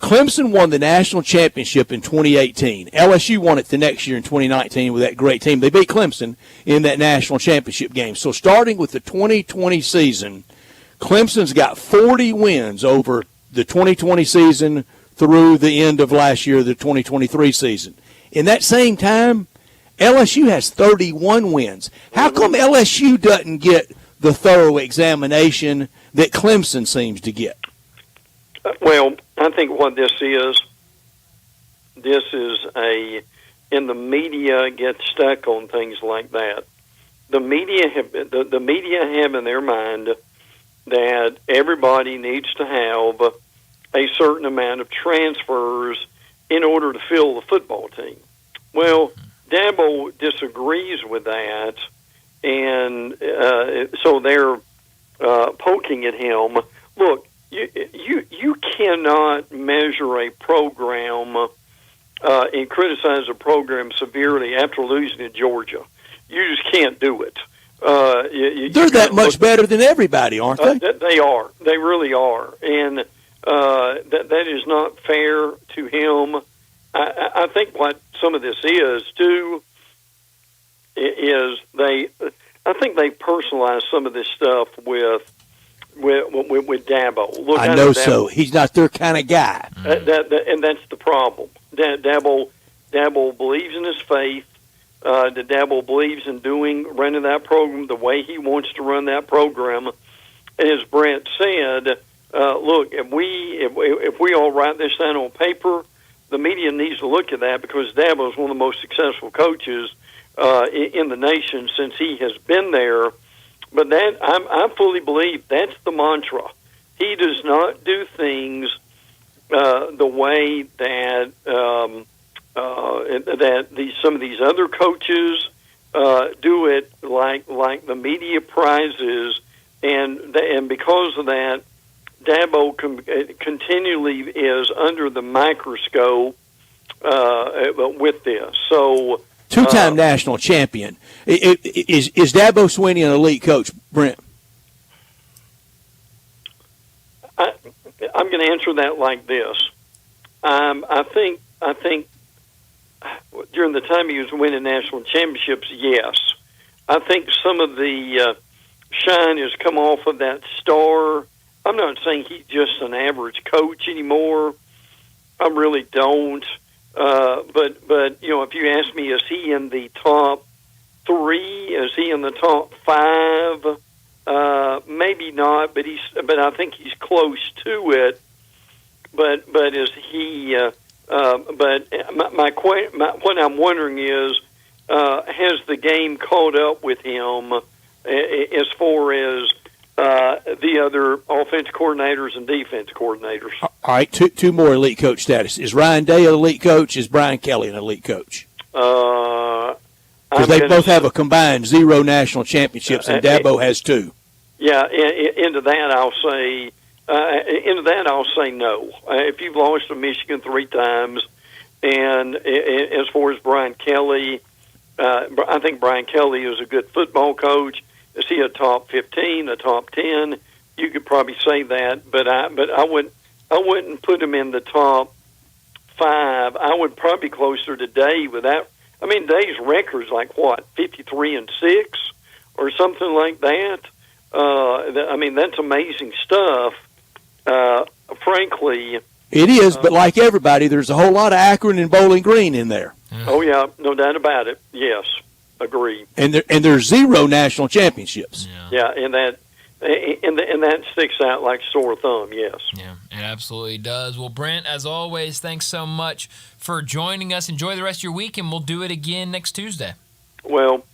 Clemson won the national championship in 2018. LSU won it the next year in 2019 with that great team. They beat Clemson in that national championship game. So starting with the 2020 season, Clemson's got 40 wins over the 2020 season through the end of last year, the 2023 season. In that same time, LSU has 31 wins. How come LSU doesn't get the thorough examination that Clemson seems to get? Well, I think what this is and the media gets stuck on things like that. The media have in their mind that everybody needs to have a certain amount of transfers in order to fill the football team. Well, Dabo disagrees with that, and so they're poking at him. Look, you cannot measure a program and criticize a program severely after losing to Georgia. You just can't do it. They're that much better than everybody, aren't they? They are. They really are. And that is not fair to him. I think what some of this is, too, is I think they personalize some of this stuff with Dabo. Look, I know Dabo, so. He's not their kind of guy. And that's the problem. Dabo believes in his faith. Dabo believes in running that program the way he wants to run that program. And as Brent said, look, if we all write this down on paper, the media needs to look at that because Dabo is one of the most successful coaches in the nation since he has been there. But that I fully believe that's the mantra. He does not do things the way that some of these other coaches do it, like the media prizes, and because of that, Dabo continually is under the microscope with this. So. Two-time national champion. Is Dabo Swinney an elite coach, Brent? I'm going to answer that like this. I think during the time he was winning national championships, yes. I think some of the shine has come off of that star. I'm not saying he's just an average coach anymore. I really don't. But if you ask me, is he in the top 3? Is he in the top 5? Maybe not, but I think he's close to it. But is he? But what I'm wondering is, has the game caught up with him as far as the other offense coordinators and defense coordinators? All right, two more elite coach status. Is Ryan Day an elite coach? Is Brian Kelly an elite coach? Because they both have a combined 0 national championships, and Dabo has 2. Yeah, into that I'll say no. If you've lost to Michigan 3 times, and as far as Brian Kelly, I think Brian Kelly is a good football coach. Is he a top 15, a top 10? You could probably say that, but I wouldn't put him in the top 5. I would probably closer to Day with that. I mean, Day's record's like what, 53-6 or something like that. I mean, that's amazing stuff. Frankly, it is. But like everybody, there's a whole lot of Akron and Bowling Green in there. Oh yeah, no doubt about it. Yes, agree. And there's 0 national championships. Yeah, and that sticks out like a sore thumb. Yes. Yeah, it absolutely does. Well, Brent, as always, thanks so much for joining us. Enjoy the rest of your week, and we'll do it again next Tuesday. Well,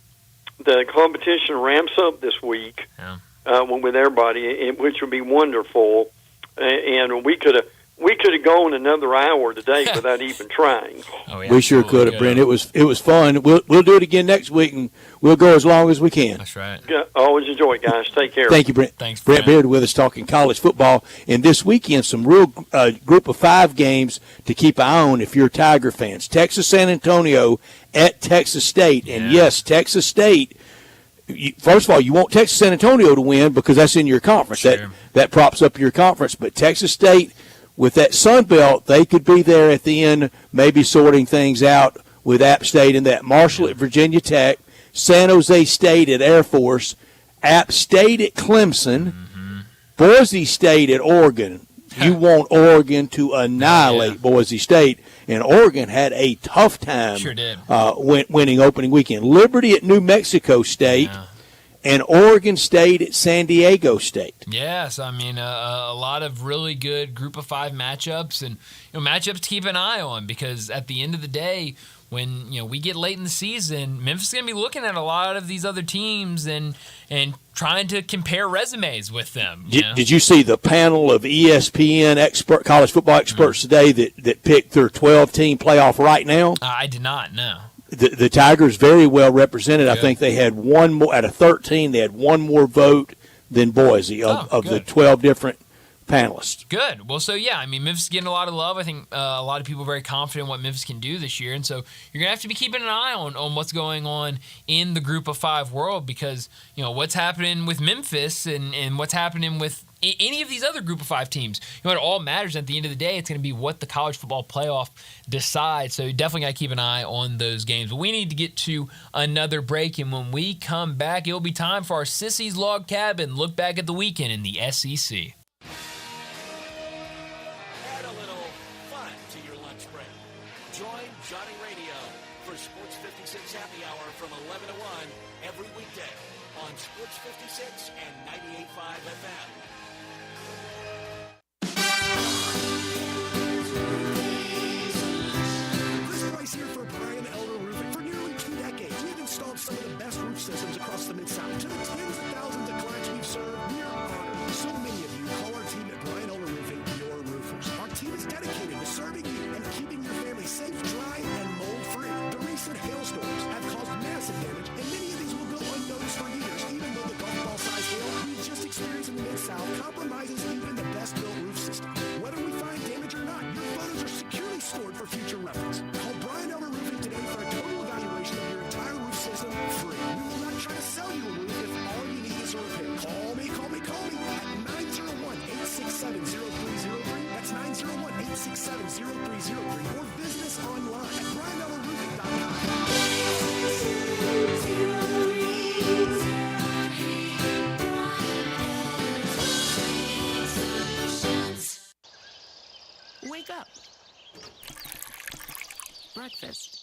the competition ramps up this week with everybody, which would be wonderful. And we could have gone another hour today without even trying. Oh, yeah, we sure could have, Brent. It was fun. We'll do it again next week, and we'll go as long as we can. That's right. Yeah, always enjoy it, guys. Take care. Thank you, Brent. Thanks, Brent Beard with us talking college football. And this weekend, some real group of 5 games to keep an eye on if you're Tiger fans. Texas San Antonio at Texas State. And, yes, Texas State, first of all, you want Texas San Antonio to win because that's in your conference. Sure. That props up your conference. But Texas State with that Sun Belt, they could be there at the end, maybe sorting things out with App State and that. Marshall at Virginia Tech, San Jose State at Air Force, App State at Clemson, Boise State at Oregon. You want Oregon to annihilate Boise State, and Oregon had a tough time winning opening weekend. Liberty at New Mexico State, and Oregon State at San Diego State. Yes, I mean a lot of really good Group of 5 matchups, and matchups to keep an eye on, because at the end of the day, when we get late in the season, Memphis is going to be looking at a lot of these other teams and trying to compare resumes with them. Did you see the panel of ESPN college football experts today that picked their 12-team playoff right now? I did not, no. The Tigers very well represented. Good. I think they had one more out of 13. They had one more vote than Boise of the 12 different panelists. Good. Well, so yeah, I mean, Memphis is getting a lot of love. I think a lot of people are very confident in what Memphis can do this year, and so you're gonna have to be keeping an eye on what's going on in the Group of 5 world, because what's happening with Memphis and what's happening with any of these other Group of 5 teams. It all matters. At the end of the day, it's going to be what the college football playoff decides. So you definitely got to keep an eye on those games. But we need to get to another break, and when we come back, it'll be time for our Sissy's Log Cabin look back at the weekend in the SEC. Add a little fun to your lunch break. Join Johnny Radio for Sports 56 Happy Hour from 11 to 1 every weekday on Sports 56 and 98.5 FM. Chris Price here for Brian Elder Roofing. For nearly 2 decades, we've installed some of the best roof systems across the Mid-South. To the tens of thousands of clients we've served, we are honored. So many of you call our team at Brian Elder Roofing your roofers. Our team is dedicated to serving you and keeping your family safe, dry, and mold-free. The recent hailstorms have caused massive damage, and many of these will go unnoticed for years, even though the golf ball-sized hail we just experienced in the Mid-South compromises even the best-built roof system. Whether we find damage or not, your photos are securely stored for future reference. Call Brian Elder Roofing today for a total evaluation of your entire roof system free. We will not try to sell you a roof if all you need is a repair. Call me at 901-867-0303. That's 901-867-0303. Or visit us online at brianelderroofing.com. Wake up. Breakfast.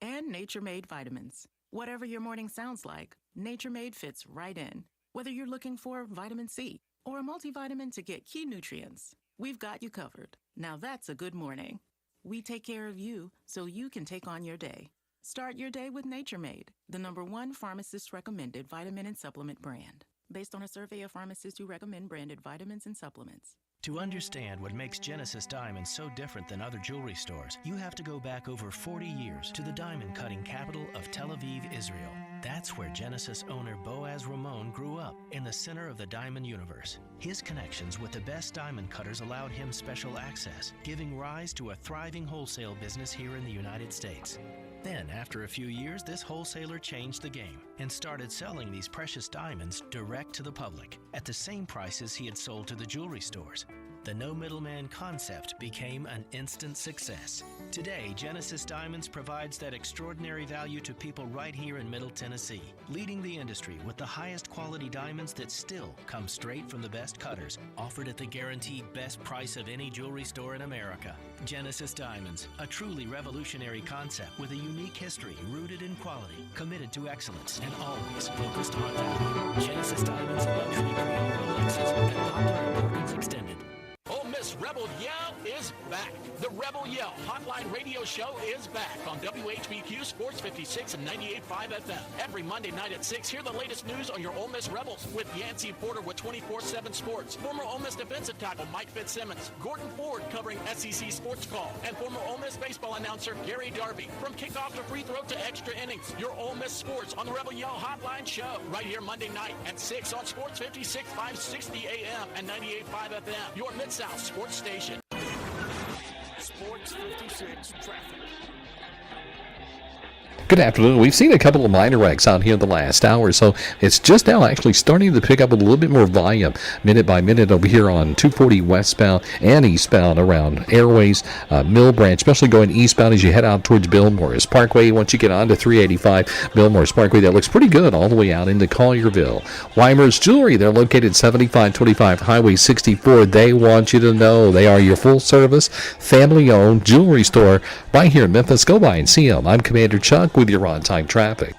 And Nature Made vitamins. Whatever your morning sounds like, Nature Made fits right in. Whether you're looking for vitamin C or a multivitamin to get key nutrients, we've got you covered. Now that's a good morning. We take care of you so you can take on your day. Start your day with Nature Made, the #1 pharmacist-recommended vitamin and supplement brand, based on a survey of pharmacists who recommend branded vitamins and supplements. To understand what makes Genesis Diamonds so different than other jewelry stores, you have to go back over 40 years to the diamond cutting capital of Tel Aviv, Israel. That's where Genesis owner Boaz Ramon grew up, in the center of the diamond universe. His connections with the best diamond cutters allowed him special access, giving rise to a thriving wholesale business here in the United States. Then, after a few years, this wholesaler changed the game and started selling these precious diamonds direct to the public at the same prices he had sold to the jewelry stores. The no middleman concept became an instant success. Today, Genesis Diamonds provides that extraordinary value to people right here in Middle Tennessee, leading the industry with the highest quality diamonds that still come straight from the best cutters, offered at the guaranteed best price of any jewelry store in America. Genesis Diamonds, a truly revolutionary concept with a unique history rooted in quality, committed to excellence, and always focused on value. Genesis Diamonds, luxury green Rolexes, and popular importance extended. Ole Miss Rebel Yell is back. The Rebel Yell Hotline Radio Show is back on WHBQ Sports 56 and 98.5 FM. Every Monday night at 6, hear the latest news on your Ole Miss Rebels with Yancey Porter with 24/7 Sports, former Ole Miss defensive tackle Mike Fitzsimmons, Gordon Ford covering SEC Sports Call, and former Ole Miss baseball announcer Gary Darby. From kickoff to free throw to extra innings, your Ole Miss sports on the Rebel Yell Hotline Show right here Monday night at 6 on Sports 56, 560 AM and 98.5 FM. Your Mid-South Sports Station. Sports 56 traffic. Good afternoon. We've seen a couple of minor wrecks out here in the last hour, so it's just now actually starting to pick up a little bit more volume minute by minute over here on 240 westbound and eastbound around Airways, Mill Branch, especially going eastbound as you head out towards Bill Morris Parkway. Once you get onto 385 Bill Morris Parkway, that looks pretty good all the way out into Collierville. Weimer's Jewelry, they're located 7525 Highway 64. They want you to know they are your full-service, family-owned jewelry store right here in Memphis. Go by and see them. I'm Commander Chuck with your on-time traffic.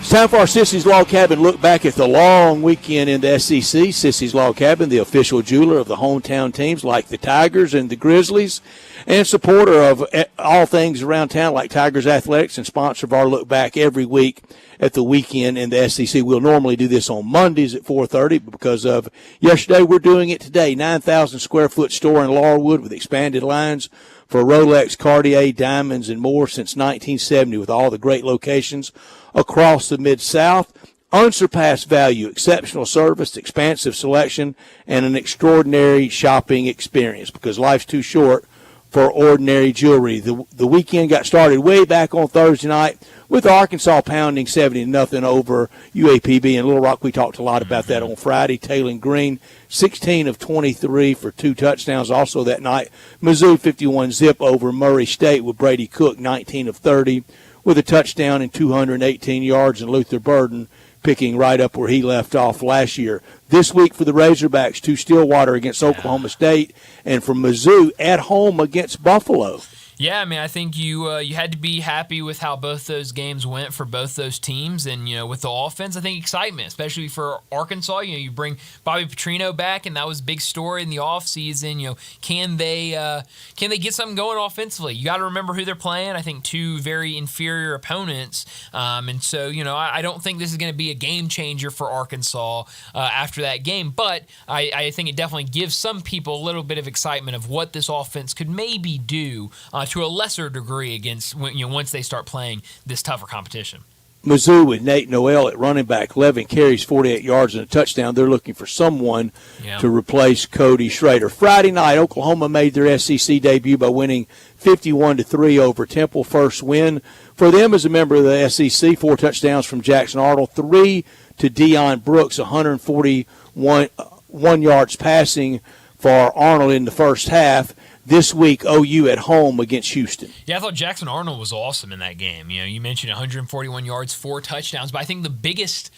Time for our Sissy's Log Cabin look back at the long weekend in the SEC. Sissy's Log Cabin, the official jeweler of the hometown teams like the Tigers and the Grizzlies, and supporter of all things around town like Tigers Athletics, and sponsor of our look back every week at the weekend in the SEC. We'll normally do this on Mondays at 4:30, but because of yesterday, we're doing it today. 9,000 square foot store in Laurelwood with expanded lines for Rolex, Cartier, diamonds, and more since 1970, with all the great locations across the Mid-South. Unsurpassed value, exceptional service, expansive selection, and an extraordinary shopping experience, because life's too short for ordinary jewelry. The weekend got started way back on Thursday night with Arkansas pounding 70-0 over UAPB in Little Rock. We talked a lot about that on Friday. Taylor Green, 16 of 23 for 2 touchdowns. Also that night, Mizzou 51-0 over Murray State with Brady Cook, 19 of 30 with a touchdown and 218 yards, and Luther Burden picking right up where he left off last year. This week for the Razorbacks, to Stillwater against Oklahoma State, and for Mizzou at home against Buffalo. Yeah, I mean, I think you had to be happy with how both those games went for both those teams, and with the offense, I think excitement, especially for Arkansas. You bring Bobby Petrino back, and that was a big story in the offseason. Can they get something going offensively? You got to remember who they're playing. I think 2 very inferior opponents, and so I don't think this is going to be a game changer for Arkansas after that game. But I think it definitely gives some people a little bit of excitement of what this offense could maybe do to a lesser degree against once they start playing this tougher competition. Mizzou with Nate Noel at running back, 11 carries, 48 yards, and a touchdown. They're looking for someone to replace Cody Schrader. Friday night, Oklahoma made their SEC debut by winning 51-3 over Temple. First win for them as a member of the SEC. 4 touchdowns from Jackson Arnold, 3 to Deion Brooks, 141 yards passing for Arnold in the first half. This week, OU at home against Houston. Yeah, I thought Jackson Arnold was awesome in that game. You mentioned 141 yards, 4 touchdowns, but I think the biggest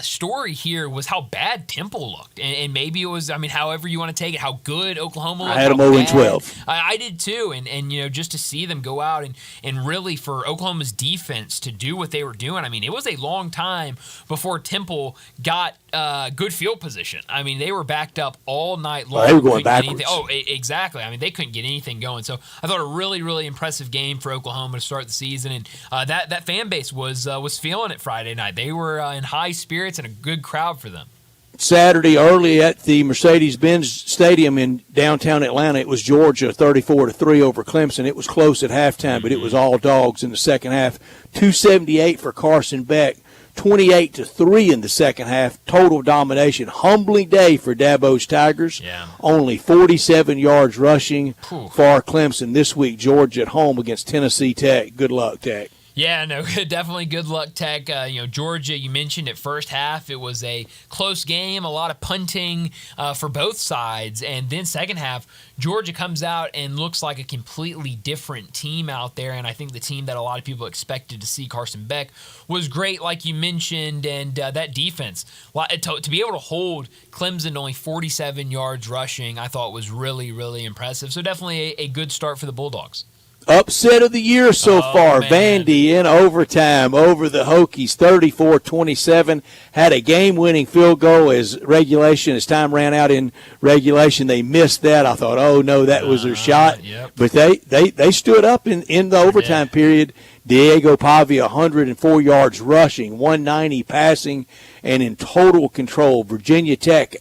story here was how bad Temple looked. And maybe it was, however you want to take it, how good Oklahoma looked. I had them 0-12. I did too. And just to see them go out and really for Oklahoma's defense to do what they were doing, it was a long time before Temple got good field position. They were backed up all night long. They were going backwards. Exactly. They couldn't get anything going. So I thought a really, really impressive game for Oklahoma to start the season, and that fan base was feeling it Friday night. They were in high spirits and a good crowd for them. Saturday early at the Mercedes-Benz Stadium in downtown Atlanta, it was Georgia 34-3 over Clemson. It was close at halftime, but it was all dogs in the second half. 278 for Carson Beck. 28-3 in the second half, total domination. Humbling day for Dabo's Tigers. Yeah. Only 47 yards rushing for Clemson. This week, Georgia at home against Tennessee Tech. Good luck, Tech. Yeah, no, definitely good luck, Tech. Georgia, you mentioned it first half. It was a close game, a lot of punting for both sides. And then second half, Georgia comes out and looks like a completely different team out there. And I think the team that a lot of people expected to see, Carson Beck, was great, like you mentioned. And that defense, to be able to hold Clemson to only 47 yards rushing, I thought was really, really impressive. So definitely a good start for the Bulldogs. Upset of the year so far. Man. Vandy in overtime over the Hokies, 34-27. Had a game-winning field goal as time ran out in regulation. They missed that. I thought, oh, no, that was their shot. Yep. But they stood up in the overtime period. Diego Pavia, 104 yards rushing, 190 passing, and in total control. Virginia Tech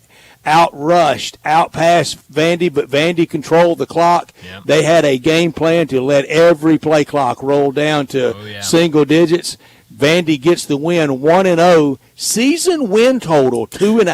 outrushed, outpassed Vandy, but Vandy controlled the clock. Yep. They had a game plan to let every play clock roll down to single digits. Vandy gets the win, 1-0. Season win total 2.5.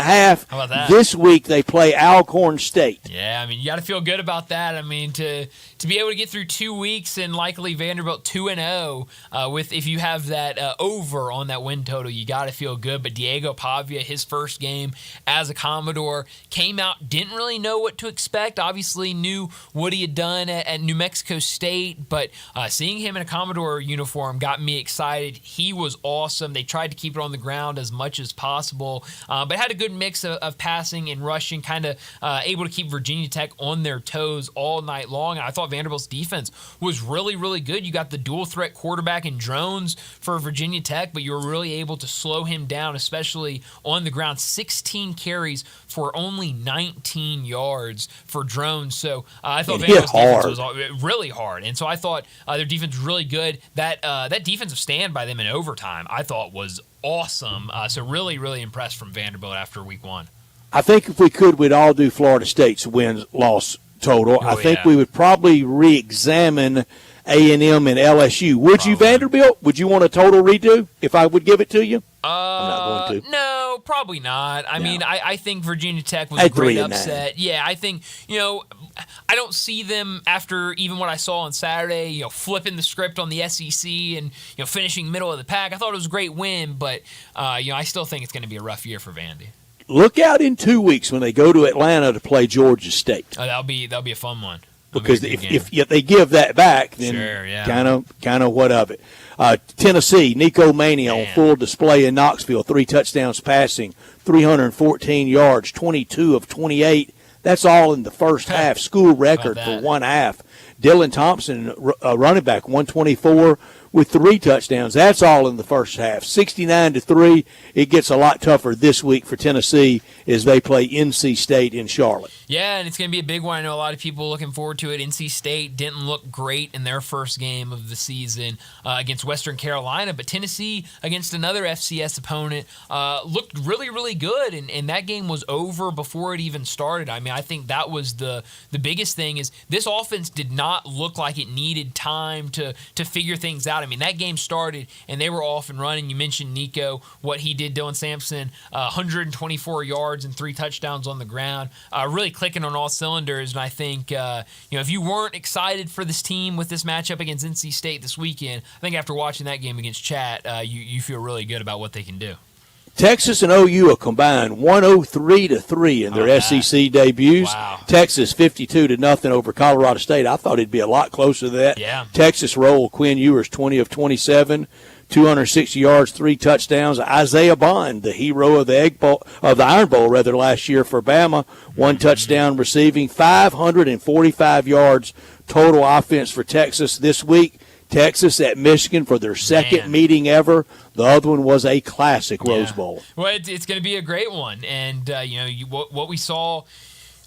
How about that? This week they play Alcorn State. Yeah, I mean, you got to feel good about that. I mean, to be able to get through 2 weeks and likely Vanderbilt 2-0 with if you have that over on that win total, you got to feel good. But Diego Pavia, his first game as a Commodore, came out, didn't really know what to expect. Obviously knew what he had done at New Mexico State, but seeing him in a Commodore uniform got me excited. He was awesome. They tried to keep it on the ground as much as possible, but had a good mix of passing and rushing, kind of able to keep Virginia Tech on their toes all night long. And I thought Vanderbilt's defense was really, really good. You got the dual threat quarterback in Drones for Virginia Tech, but you were really able to slow him down, especially on the ground. 16 carries for only 19 yards for Drones. So I thought Vanderbilt's defense was really hard. And so I thought their defense was really good. That defensive stand by them in overtime I thought was awesome. So really, really impressed from Vanderbilt after week one. I think if we could, we'd all do Florida State's win-loss total. I think we would probably re-examine A&M and LSU. Would you, Vanderbilt? Would you want a total redo if I would give it to you? I'm not going to. No, probably not. I mean, I think Virginia Tech was a great upset. Yeah, I think, I don't see them after even what I saw on Saturday, flipping the script on the SEC and, finishing middle of the pack. I thought it was a great win, but, I still think it's going to be a rough year for Vandy. Look out in 2 weeks when they go to Atlanta to play Georgia State. Oh, that'll be a fun one. Because if they give that back, then kind of what of it. Tennessee, Nico Maney on full display in Knoxville, 3 touchdowns passing, 314 yards, 22 of 28. That's all in the first half. School record for one half. Dylan Thompson, running back, 124 with 3 touchdowns. That's all in the first half. 69-3. It gets a lot tougher this week for Tennessee as they play NC State in Charlotte. Yeah, and it's going to be a big one. I know a lot of people looking forward to it. NC State didn't look great in their first game of the season against Western Carolina, but Tennessee against another FCS opponent looked really, really good, and that game was over before it even started. I mean, I think that was the biggest thing is this offense did not look like it needed time to figure things out. I mean, that game started, and they were off and running. You mentioned Nico, what he did, Dylan Sampson, 124 yards and 3 touchdowns on the ground, really clicking on all cylinders. And I think, if you weren't excited for this team with this matchup against NC State this weekend, I think after watching that game against Chat, you feel really good about what they can do. Texas and OU are combined 103-3 in their SEC debuts. Wow. Texas 52-0 over Colorado State. I thought it'd be a lot closer to that. Yeah. Texas rolled Quinn Ewers 20 of 27, 260 yards, 3 touchdowns. Isaiah Bond, the hero of the Iron Bowl last year for Bama, 1 touchdown receiving, 545 yards total offense for Texas this week. Texas at Michigan for their second meeting ever. The other one was a classic Rose Bowl. Well, it's going to be a great one. And, what we saw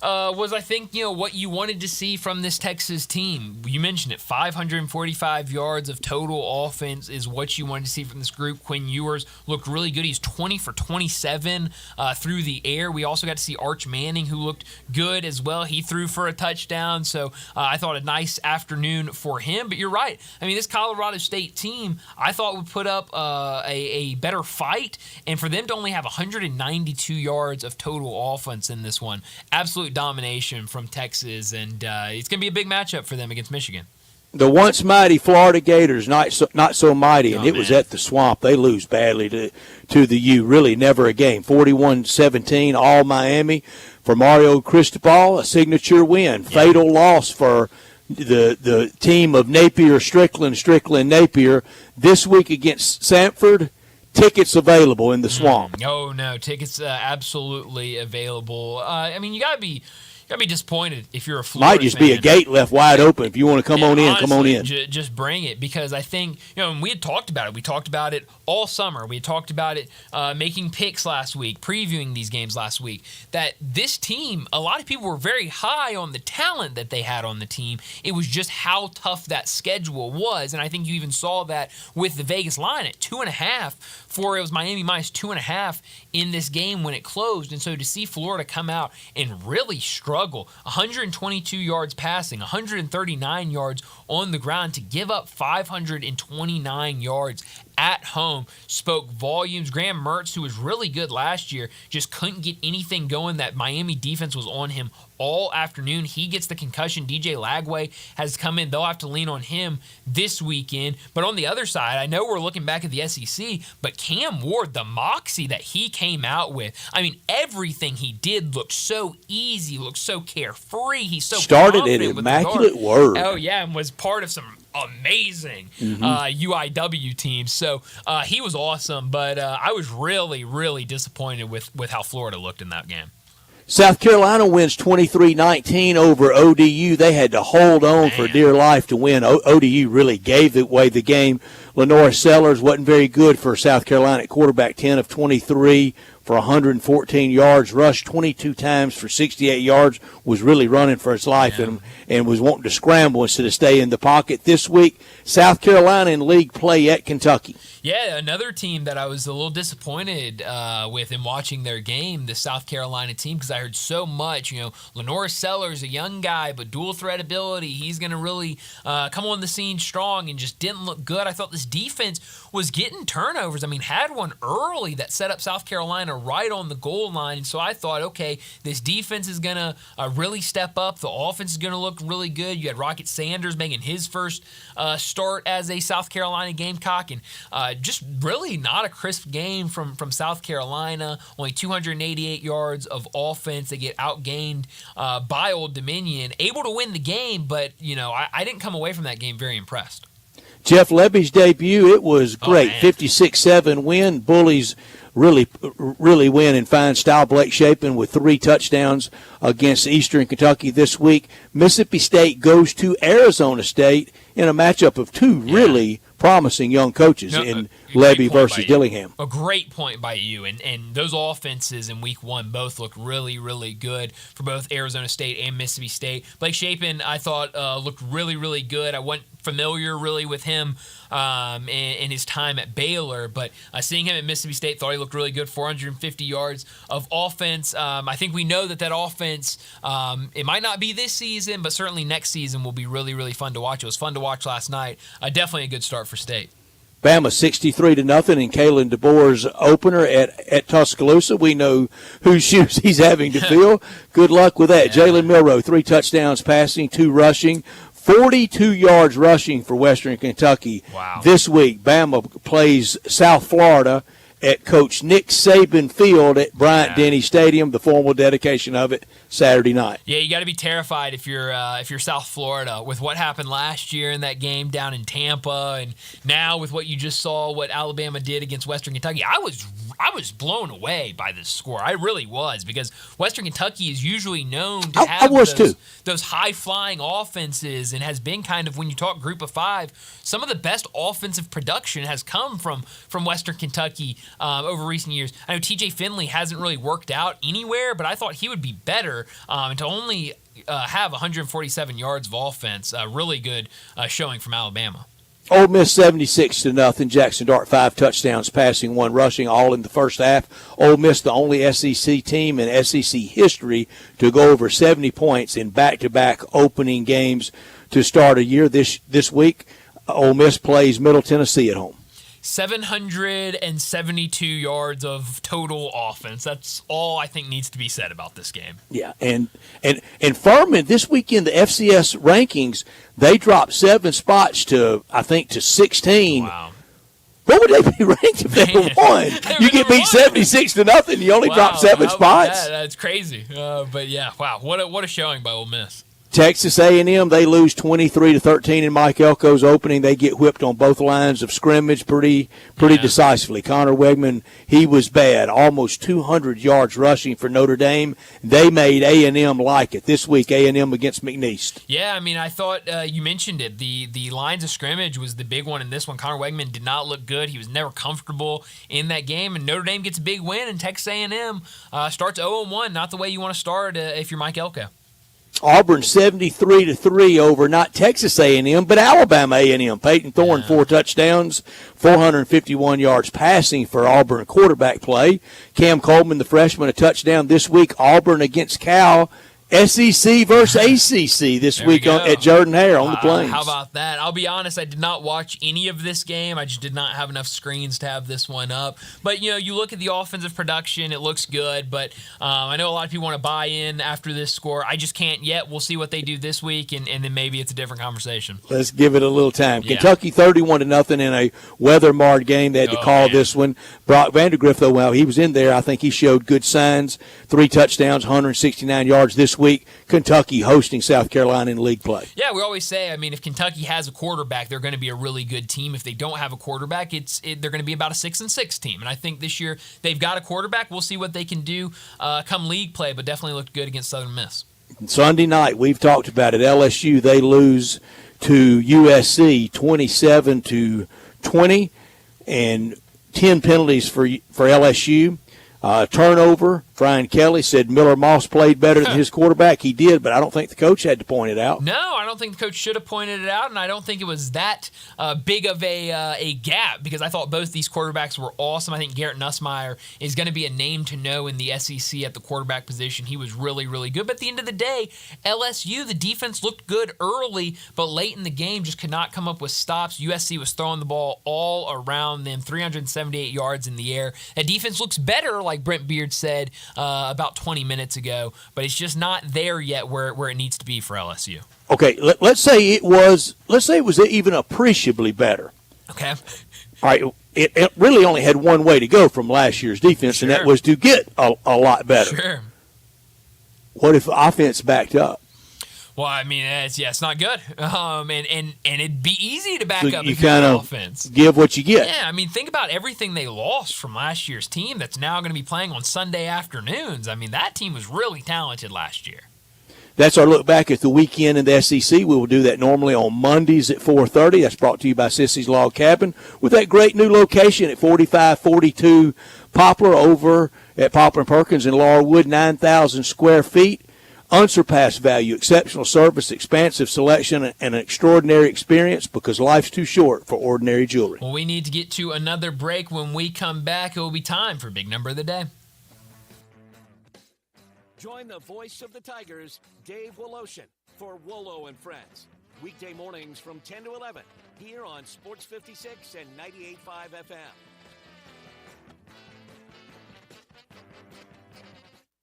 was, I think, what you wanted to see from this Texas team. You mentioned it, 545 yards of total offense is what you wanted to see from this group. Quinn Ewers looked really good. He's 20 for 27 through the air. We also got to see Arch Manning, who looked good as well. He threw for a touchdown, so I thought a nice afternoon for him. But you're right. I mean, this Colorado State team, I thought would put up a better fight, and for them to only have 192 yards of total offense in this one, absolute domination from Texas, and it's going to be a big matchup for them against Michigan. The once mighty Florida Gators, not so mighty, and it was at the Swamp. They lose badly to the U. Really never a game. 41-17, all Miami. For Mario Cristobal, a signature win. Yeah. Fatal loss for the team of Napier, Strickland, Napier. This week against Samford. Tickets available in the Swamp. Oh, no, tickets absolutely available. I mean, you got to be I'd be disappointed if you're a Florida Might just fan. be a gate left wide open. If you want to come on in, honestly, come on in. Just bring it, because I think, and we had talked about it. We talked about it all summer. We had talked about it making picks last week, previewing these games last week, that this team, a lot of people were very high on the talent that they had on the team. It was just how tough that schedule was, and I think you even saw that with the Vegas line at 2.5 for it was Miami minus 2.5 in this game when it closed. And so to see Florida come out and really struggle, 122 yards passing, 139 yards on the ground, to give up 529 yards at home spoke volumes. Graham Mertz, who was really good last year, just couldn't get anything going. That Miami defense was on him all afternoon. He gets the concussion. DJ Lagway has come in. They'll have to lean on him this weekend. But on the other side, I know we're looking back at the SEC, but Cam Ward, the moxie that he came out with, I mean, everything he did looked so easy, looked so carefree. He's so started confident at with Immaculate the Word. Oh, yeah, and was part of some amazing UIW teams. So he was awesome, but I was really, really disappointed with how Florida looked in that game. South Carolina wins 23-19 over ODU. They had to hold on for dear life to win. ODU really gave away the game. Lenora Sellers wasn't very good for South Carolina at quarterback, 10 of 23 for 114 yards, rushed 22 times for 68 yards, was really running for his life and was wanting to scramble instead of stay in the pocket. This week, South Carolina in league play at Kentucky. Yeah, another team that I was a little disappointed with in watching their game, the South Carolina team, because I heard so much. Lenora Sellers, a young guy, but dual threat ability. He's going to really come on the scene strong, and just didn't look good. I thought this defense was getting turnovers. I mean, had one early that set up South Carolina right on the goal line. And so I thought, okay, this defense is going to really step up. The offense is going to look really good. You had Rocket Sanders making his first start as a South Carolina Gamecock, and just really not a crisp game from South Carolina. Only 288 yards of offense. They get outgained by Old Dominion. Able to win the game, but, I didn't come away from that game very impressed. Jeff Levy's debut, it was great. 56-7 win. Bullies really win in fine style. Blake Shapen with 3 touchdowns against Eastern Kentucky this week. Mississippi State goes to Arizona State in a matchup of two really promising young coaches in Levy versus Dillingham. A great point by you. And those offenses in week one both looked really, really good for both Arizona State and Mississippi State. Blake Shapen, I thought, looked really, really good. I wasn't familiar really with him and his time at Baylor, but seeing him at Mississippi State, thought he looked really good, 450 yards of offense. I think we know that offense, it might not be this season, but certainly next season will be really, really fun to watch. It was fun to watch last night. Definitely a good start for State. Bama 63-0 in Kalen DeBoer's opener at Tuscaloosa. We know whose shoes he's having to fill. Good luck with that. Jalen Milroe, 3 touchdowns passing, 2 rushing. 42 yards rushing for Western Kentucky. Wow. This week, Bama plays South Florida at Coach Nick Saban Field at Bryant-Denny Stadium, the formal dedication of it Saturday night. Yeah, you got to be terrified if you're South Florida with what happened last year in that game down in Tampa, and now with what you just saw, what Alabama did against Western Kentucky. I was blown away by this score. I really was, because Western Kentucky is usually known to have those high-flying offenses, and has been kind of, when you talk group of 5, some of the best offensive production has come from Western Kentucky over recent years. I know TJ Finley hasn't really worked out anywhere, but I thought he would be better, and to only have 147 yards of offense, really good showing from Alabama. Ole Miss 76-0. Jackson Dart 5 touchdowns passing, 1 rushing, all in the first half. Ole Miss, the only SEC team in SEC history to go over 70 points in back-to-back opening games to start a year. This week, Ole Miss plays Middle Tennessee at home. 772 yards of total offense. That's all I think needs to be said about this game. Yeah, and Furman this weekend, the FCS rankings, they dropped 7 spots to 16. Wow. What would they be ranked if they were won? You get beat 76-0, and you only drop 7 spots. That's crazy. But yeah, wow, what a showing by Ole Miss. Texas A&M, they lose 23-13 in Mike Elko's opening. They get whipped on both lines of scrimmage pretty decisively. Connor Wegman, he was bad, almost 200 yards rushing for Notre Dame. They made A&M like it. This week, A&M against McNeese. Yeah, I mean, I thought you mentioned it. The lines of scrimmage was the big one in this one. Connor Wegman did not look good. He was never comfortable in that game, and Notre Dame gets a big win, and Texas A&M starts 0-1, not the way you want to start if you're Mike Elko. Auburn 73-3 over not Texas A&M, but Alabama A&M. Peyton Thorne, 4 touchdowns, 451 yards passing for Auburn quarterback play. Cam Coleman, the freshman, a touchdown this week. Auburn against Cal. SEC versus ACC this week at Jordan-Hare on the Plains. How about that? I'll be honest, I did not watch any of this game. I just did not have enough screens to have this one up. But, you look at the offensive production, it looks good. But I know a lot of people want to buy in after this score. I just can't yet. We'll see what they do this week, and then maybe it's a different conversation. Let's give it a little time. Yeah. Kentucky 31-0 in a weather-marred game. They had to call this one. Brock Vandegrift, though, while he was in there, I think he showed good signs. 3 touchdowns, 169 yards this week. Kentucky hosting South Carolina in league play. Yeah, we always say, I mean, if Kentucky has a quarterback, they're going to be a really good team. If they don't have a quarterback, they're going to be about a 6-6 team. And I think this year they've got a quarterback. We'll see what they can do come league play, but definitely looked good against Southern Miss. Sunday night, we've talked about it. LSU, they lose to USC 27-20, and 10 penalties for LSU. Turnover. Brian Kelly said Miller Moss played better than his quarterback. He did, but I don't think the coach had to point it out. No, I don't think the coach should have pointed it out, and I don't think it was that big of a gap because I thought both these quarterbacks were awesome. I think Garrett Nussmeier is going to be a name to know in the SEC at the quarterback position. He was really, really good. But at the end of the day, LSU, the defense looked good early, but late in the game just could not come up with stops. USC was throwing the ball all around them, 378 yards in the air. That defense looks better, like Brent Beard said about 20 minutes ago, but it's just not there yet where it needs to be for LSU. Okay, let's say it was even appreciably better. Okay. All right, it really only had one way to go from last year's defense, and that was to get a lot better. Sure. What if the offense backed up? Well, I mean, it's not good, and it'd be easy to back up you if you're kind on of offense. Give what you get. Yeah, I mean, think about everything they lost from last year's team that's now going to be playing on Sunday afternoons. I mean, that team was really talented last year. That's our look back at the weekend in the SEC. We will do that normally on Mondays at 4:30. That's brought to you by Sissy's Log Cabin with that great new location at 4542 Poplar over at Poplar & Perkins in Laurelwood, 9,000 square feet. Unsurpassed value, exceptional service, expansive selection, and an extraordinary experience because life's too short for ordinary jewelry. Well, we need to get to another break. When we come back, it will be time for Big Number of the Day. Join the voice of the Tigers, Dave Woloshin, for Wolo and Friends. Weekday mornings from 10 to 11 here on Sports 56 and 98.5 FM.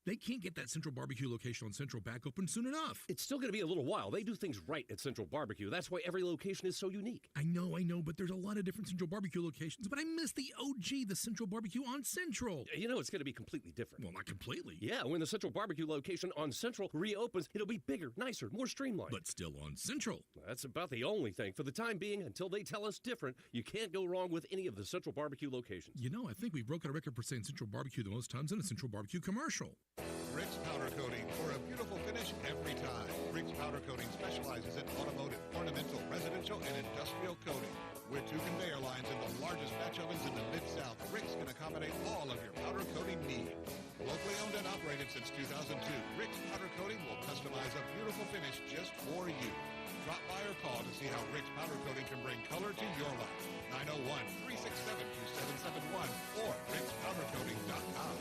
They can't get that Central Barbecue location on Central back open soon enough. It's still going to be a little while. They do things right at Central Barbecue. That's why every location is so unique. I know, but there's a lot of different Central Barbecue locations. But I miss the OG, the Central Barbecue on Central. You know, it's going to be completely different. Well, not completely. Yeah, when the Central Barbecue location on Central reopens, it'll be bigger, nicer, more streamlined. But still on Central. That's about the only thing. For the time being, until they tell us different, you can't go wrong with any of the Central Barbecue locations. You know, I think we broke our record for saying Central Barbecue the most times in a Central Barbecue commercial. Rick's Powder Coating for a beautiful finish every time. Rick's Powder Coating specializes in automotive, ornamental, residential, and industrial coating. With 2 conveyor lines and the largest batch ovens in the Mid-South, Rick's can accommodate all of your powder coating needs. Locally owned and operated since 2002, Rick's Powder Coating will customize a beautiful finish just for you. Drop by or call to see how Rick's Powder Coating can bring color to your life. 901-367-2771 or rickspowdercoating.com.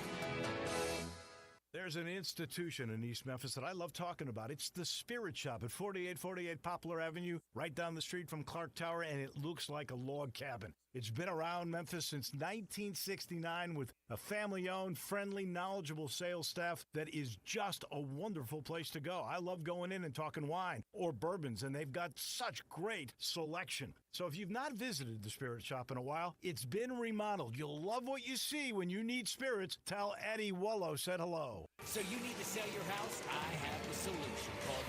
There's an institution in East Memphis that I love talking about. It's the Spirit Shop at 4848 Poplar Avenue, right down the street from Clark Tower, and it looks like a log cabin. It's been around Memphis since 1969 with a family-owned, friendly, knowledgeable sales staff that is just a wonderful place to go. I love going in and talking wine or bourbons, and they've got such great selection. So if you've not visited the Spirit Shop in a while, it's been remodeled. You'll love what you see when you need spirits. Tell Eddie Wallow said hello. So you need to sell your house? I have the solution. Call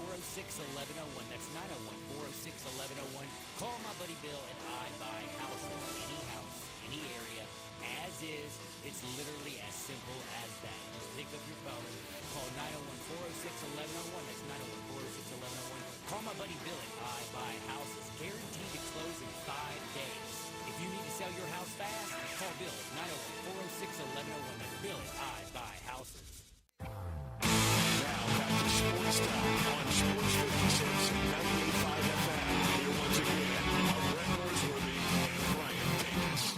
901-406-1101. That's 901-406-1101. Call my buddy Bill and I buy houses. Any house, any area, as is. It's literally as simple as that. Just pick up your phone. Call 901-406-1101. That's 901-406-1101. Call my buddy Bill and I buy houses. Guaranteed to close in 5 days. If you need to sell your house fast, call Bill at 901-406-1101. That's Bill and I buy houses. Now back to Sports Time on Sports 56 and 98.5 FM. Here once again are Brett Norsworthy and Brian Davis.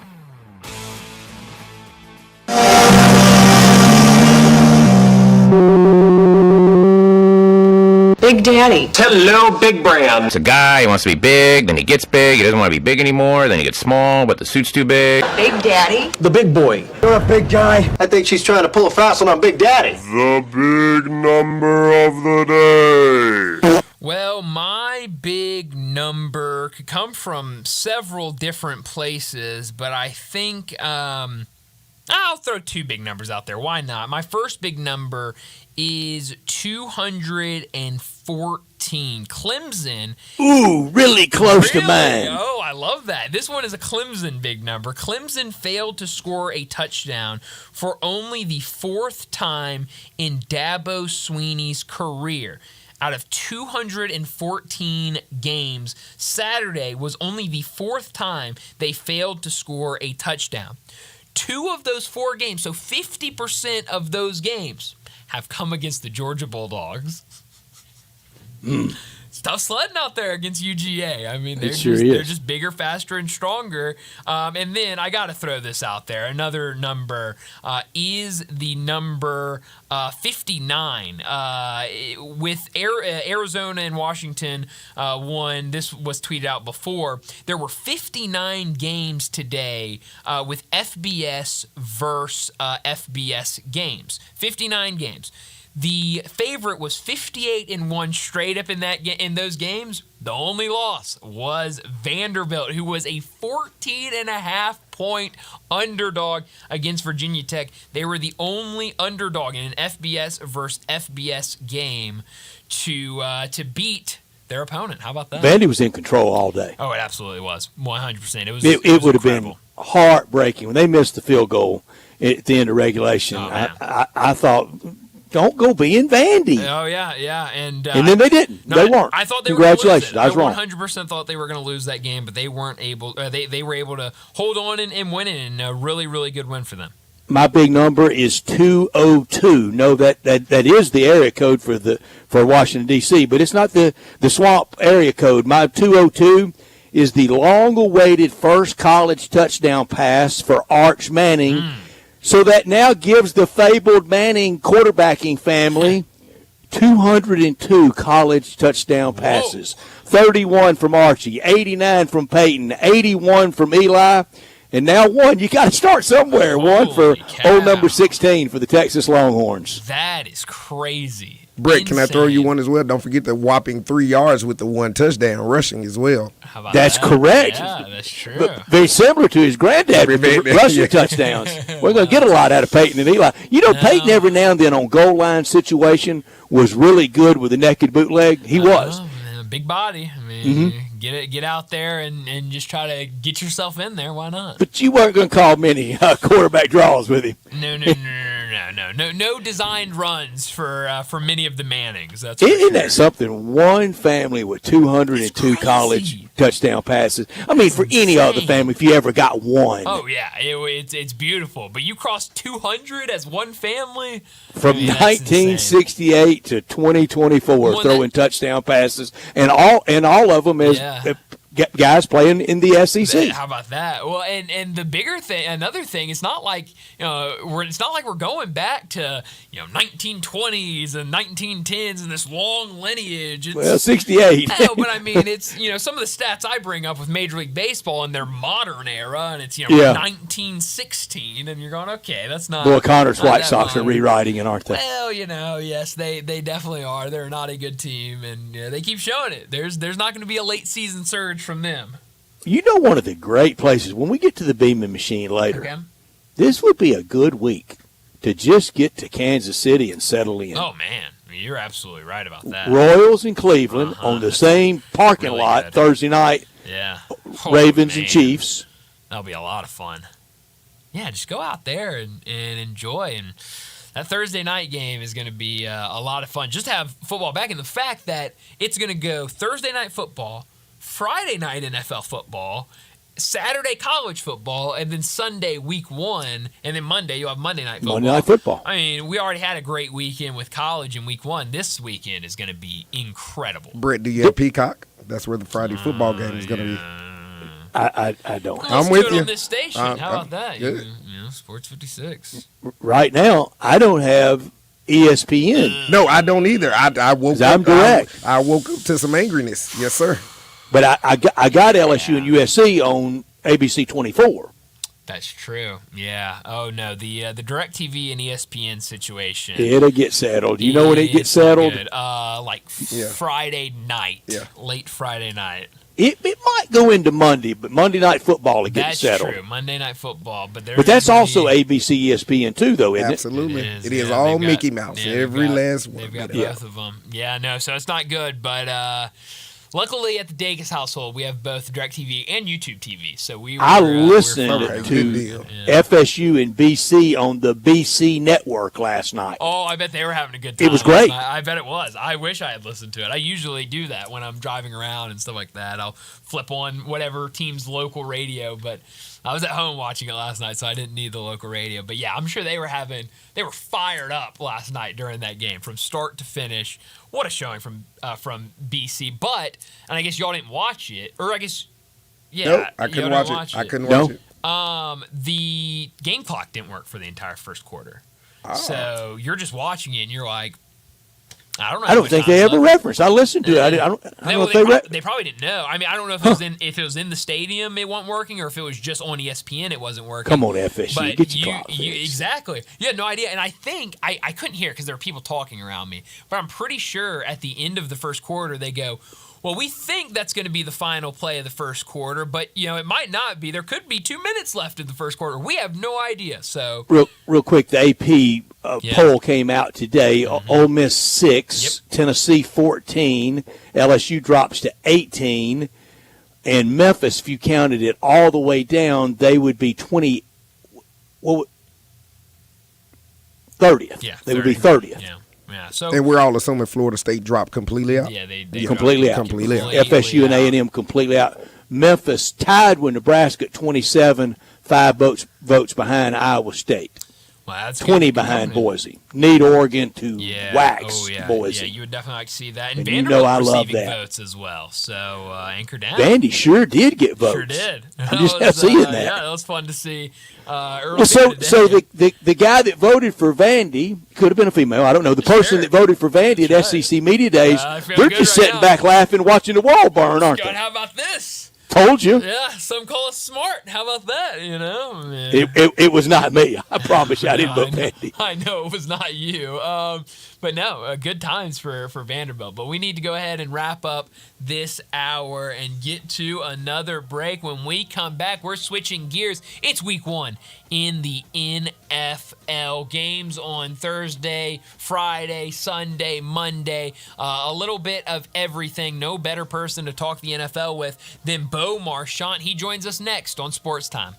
Big Daddy. Hello, Big Brown. It's a guy, he wants to be big, then he gets big, he doesn't want to be big anymore, then he gets small, but the suit's too big. Big Daddy. The big boy. You're a big guy. I think she's trying to pull a fast one on Big Daddy. The big number of the day. Well, my big number could come from several different places, but I think I'll throw two big numbers out there. Why not? My first big number is 214. Clemson. Ooh, really close to mine. Oh, I love that. This one is a Clemson big number. Clemson failed to score a touchdown for only the fourth time in Dabo Swinney's career. Out of 214 games, Saturday was only the fourth time they failed to score a touchdown. 2 of those 4 games, so 50% of those games, have come against the Georgia Bulldogs. It's tough sledding out there against UGA. I mean, they're just bigger, faster, and stronger. And then I got to throw this out there. Another number is the number 59. With Arizona and Washington won, this was tweeted out before, there were 59 games today with FBS versus FBS games. 59 games. The favorite was 58-1 straight up in those games. The only loss was Vanderbilt, who was a 14.5-point underdog against Virginia Tech. They were the only underdog in an FBS versus FBS game to beat their opponent. How about that? Vandy was in control all day. Oh, it absolutely was. 100%. It would have been heartbreaking when they missed the field goal at the end of regulation. I thought, don't go being Vandy. Oh, yeah. And then they didn't. They weren't. I thought they Congratulations. were going to lose it. I was wrong. 100% thought they were going to lose that game, but they weren't able. They were able to hold on and win it, and a really, really good win for them. My big number is 202. No, that is the area code for Washington, D.C., but it's not the swamp area code. My 202 is the long-awaited first college touchdown pass for Arch Manning. So that now gives the fabled Manning quarterbacking family 202 college touchdown passes. 31 from Archie, 89 from Peyton, 81 from Eli, and now one. You got to start somewhere. One for old number 16 for the Texas Longhorns. That is crazy. Brett, can I throw you one as well? Don't forget the whopping 3 yards with the 1 touchdown rushing as well. How about That's that? correct. Yeah, that's true. But very similar to his granddad with the rushing touchdowns. We're going to get a lot out of Peyton and Eli. You know, Peyton every now and then on goal line situation was really good with a naked bootleg. He was. Big body. I mean, get out there and just try to get yourself in there. Why not? But you weren't going to call many quarterback draws with him. No designed runs for many of the Mannings. That's Isn't that something? One family with 202 college touchdown passes. I mean, for any other family, if you ever got one. Oh yeah, it's beautiful. But you crossed 200 as one family from 1968 to 2024, throwing touchdown passes, and all of them as guys playing in the SEC. How about that? Well, and the bigger thing, another thing, it's not like it's not like we're going back to 1920s and 1910s and this long lineage. It's, 68. No, but I mean, it's some of the stats I bring up with Major League Baseball in their modern era, and it's 1916, and you're going, okay, that's not. Boy, Connor's White Sox are rewriting it, aren't they? Well, yes, they definitely are. They're not a good team, and they keep showing it. There's not going to be a late season surge from them. One of the great places, when we get to the Beaming Machine later, this would be a good week to just get to Kansas City and settle in. Oh, man. You're absolutely right about that. Royals in Cleveland on the same parking lot good. Thursday night. Yeah. Ravens and Chiefs. That'll be a lot of fun. Yeah, just go out there and enjoy. And that Thursday night game is going to be a lot of fun. Just to have football back. And the fact that it's going to go Thursday night football, Friday night NFL football, Saturday college football, and then Sunday week 1, and then Monday you'll have Monday night football. Monday night football. I mean, we already had a great weekend with college in week 1. This weekend is going to be incredible. Brett, do you have Peacock? That's where the Friday football game is going to be. I don't. Let's I'm with do it you. On this station. How about that? Sports 56. Right now, I don't have ESPN. No, I don't either. I woke up. I'm direct. I woke up to some angriness. Yes, sir. But I got LSU and USC on ABC 24. That's true. Yeah. Oh no, the DirecTV and ESPN situation. It'll get settled. Do you know when it gets settled? Good. Friday night. Yeah. Late Friday night. It might go into Monday, but Monday night football will get settled. That's true. Monday night football, but that's also ABC, ESPN too, though, isn't Absolutely. it? It is all Mickey Mouse. Every last one. They've got both of them. Yeah, no, so it's not good, but luckily at the Dacus household, we have both DirecTV and YouTube TV. So I listened to FSU and BC on the BC network last night. Oh, I bet they were having a good time. It was great. I bet it was. I wish I had listened to it. I usually do that when I'm driving around and stuff like that. I'll flip on whatever team's local radio, but I was at home watching it last night, so I didn't need the local radio. But yeah, I'm sure they were fired up last night during that game from start to finish. What a showing from BC. But, and I guess y'all didn't watch it, or I guess, yeah. Nope, I couldn't watch it. I couldn't watch it. The game clock didn't work for the entire first quarter. Oh. So you're just watching it, and you're like, I don't know. I don't think they ever referenced. I listened to it. I don't know if they probably didn't know. I mean, I don't know if it was in the stadium it wasn't working, or if it was just on ESPN it wasn't working. Come on, FSU, but get your clock fixed. Exactly. You had no idea, and I think I couldn't hear because there were people talking around me. But I'm pretty sure at the end of the first quarter they go, well, we think that's going to be the final play of the first quarter, but it might not be. There could be 2 minutes left in the first quarter. We have no idea. So real quick, the AP poll came out today. Ole Miss 6, Tennessee 14, LSU drops to 18, and Memphis, if you counted it all the way down, they would be 30th. Yeah, they would be 30th. Yeah. Yeah, so and we're all assuming Florida State dropped completely out. Yeah, they completely out. FSU and A&M completely out. Memphis tied with Nebraska at 27, 5 votes behind Iowa State. Well, that's 20 behind Boise. Need Oregon to wax Boise. Yeah, you would definitely like to see that. And Vanderbilt I love receiving that. votes as well. So anchor down. Vandy sure did get votes. Sure did. I'm just now seeing that. Yeah, that was fun to see. So the guy that voted for Vandy could have been a female. I don't know. The person that voted for Vandy at SEC Media Days, they're just sitting back laughing, watching the wall burn, aren't they? How about this? Told you. Yeah, some call us smart. How about that? It was not me. I promise you, I didn't vote Vandy. I know it was not you. But no, good times for Vanderbilt. But we need to go ahead and wrap up this hour and get to another break. When we come back, we're switching gears. It's week 1 in the NFL. Games on Thursday, Friday, Sunday, Monday. A little bit of everything. No better person to talk the NFL with than Bo Marchant. He joins us next on Sports Time.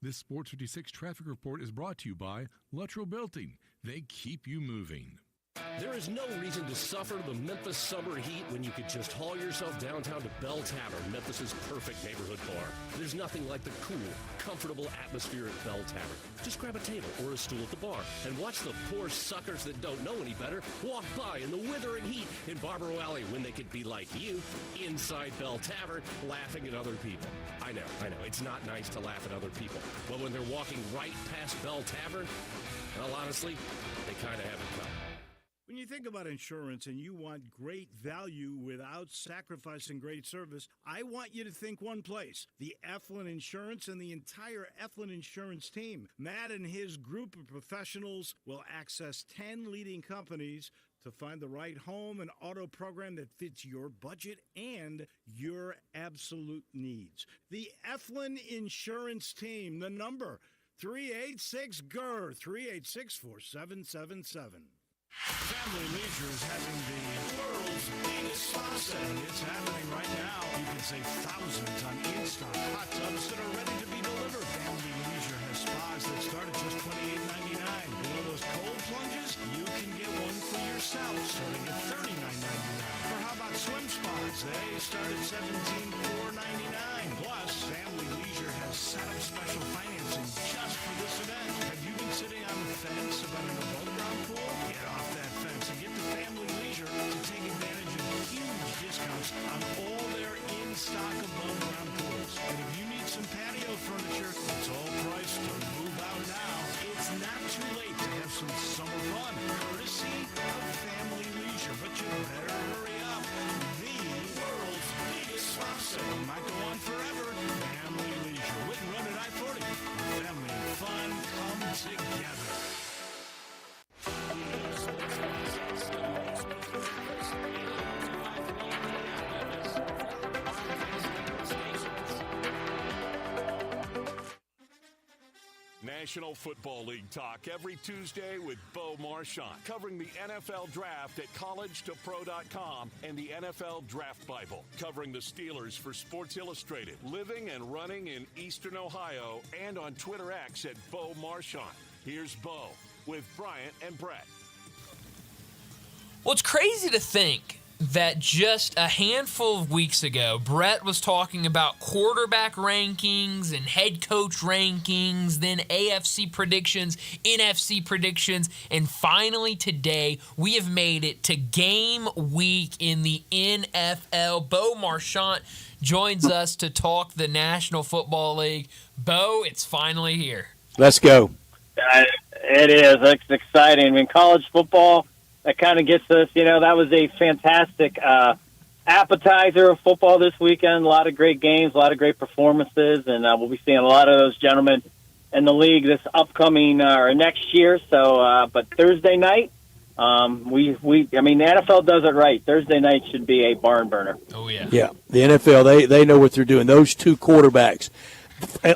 This Sports 56 traffic report is brought to you by Luttrell Belting. They keep you moving. There is no reason to suffer the Memphis summer heat when you could just haul yourself downtown to Bell Tavern, Memphis's perfect neighborhood bar. There's nothing like the cool, comfortable atmosphere at Bell Tavern. Just grab a table or a stool at the bar and watch the poor suckers that don't know any better walk by in the withering heat in Barbaro Alley when they could be like you, inside Bell Tavern, laughing at other people. I know, it's not nice to laugh at other people, but when they're walking right past Bell Tavern, well, honestly, they kind of have it coming. When you think about insurance and you want great value without sacrificing great service, I want you to think one place: the Eflin Insurance and the entire Eflin Insurance team. Matt and his group of professionals will access 10 leading companies to find the right home and auto program that fits your budget and your absolute needs. The Eflin Insurance team, the number 386-GER, 386-4777. Family Leisure is having the world's biggest spa setting. It's happening right now. You can save thousands on in-stock hot tubs that are ready to be delivered. Family Leisure has spas that start at just $28.99. You know those cold plunges? You can get one for yourself starting at $39.99. Or how about swim spas? They start at $17,499. Plus, Family Leisure has set up special financing just for this event. Have you been sitting on the fence about an above-ground pool? Get off that fence and get to Family Leisure to take advantage of huge discounts on all their in-stock above-ground pools. And if you need some patio furniture, it's all priced to move out now. It's not too late to have some summer fun, courtesy of Family Leisure. But you better hurry up. The world's biggest spa sale might go on forever. Family Leisure. Wit and Run at I-40. Family and fun come together. National Football League talk every Tuesday with Bo Marchant, covering the NFL Draft at collegetopro.com and the NFL Draft Bible, covering the Steelers for Sports Illustrated, living and running in Eastern Ohio, and on Twitter X at Bo Marchant. Here's Bo with Bryant and Brett. Well, it's crazy to think that just a handful of weeks ago, Brett was talking about quarterback rankings and head coach rankings, then AFC predictions, NFC predictions, and finally today we have made it to game week in the NFL. Bo Marchant joins us to talk the National Football League. Bo, it's finally here. Let's go. It is. It's exciting. I mean, college football, that kind of gets us, that was a fantastic appetizer of football this weekend. A lot of great games, a lot of great performances, and we'll be seeing a lot of those gentlemen in the league this upcoming or next year. So, but Thursday night, the NFL does it right. Thursday night should be a barn burner. Oh, yeah. Yeah, the NFL, they know what they're doing. Those two quarterbacks.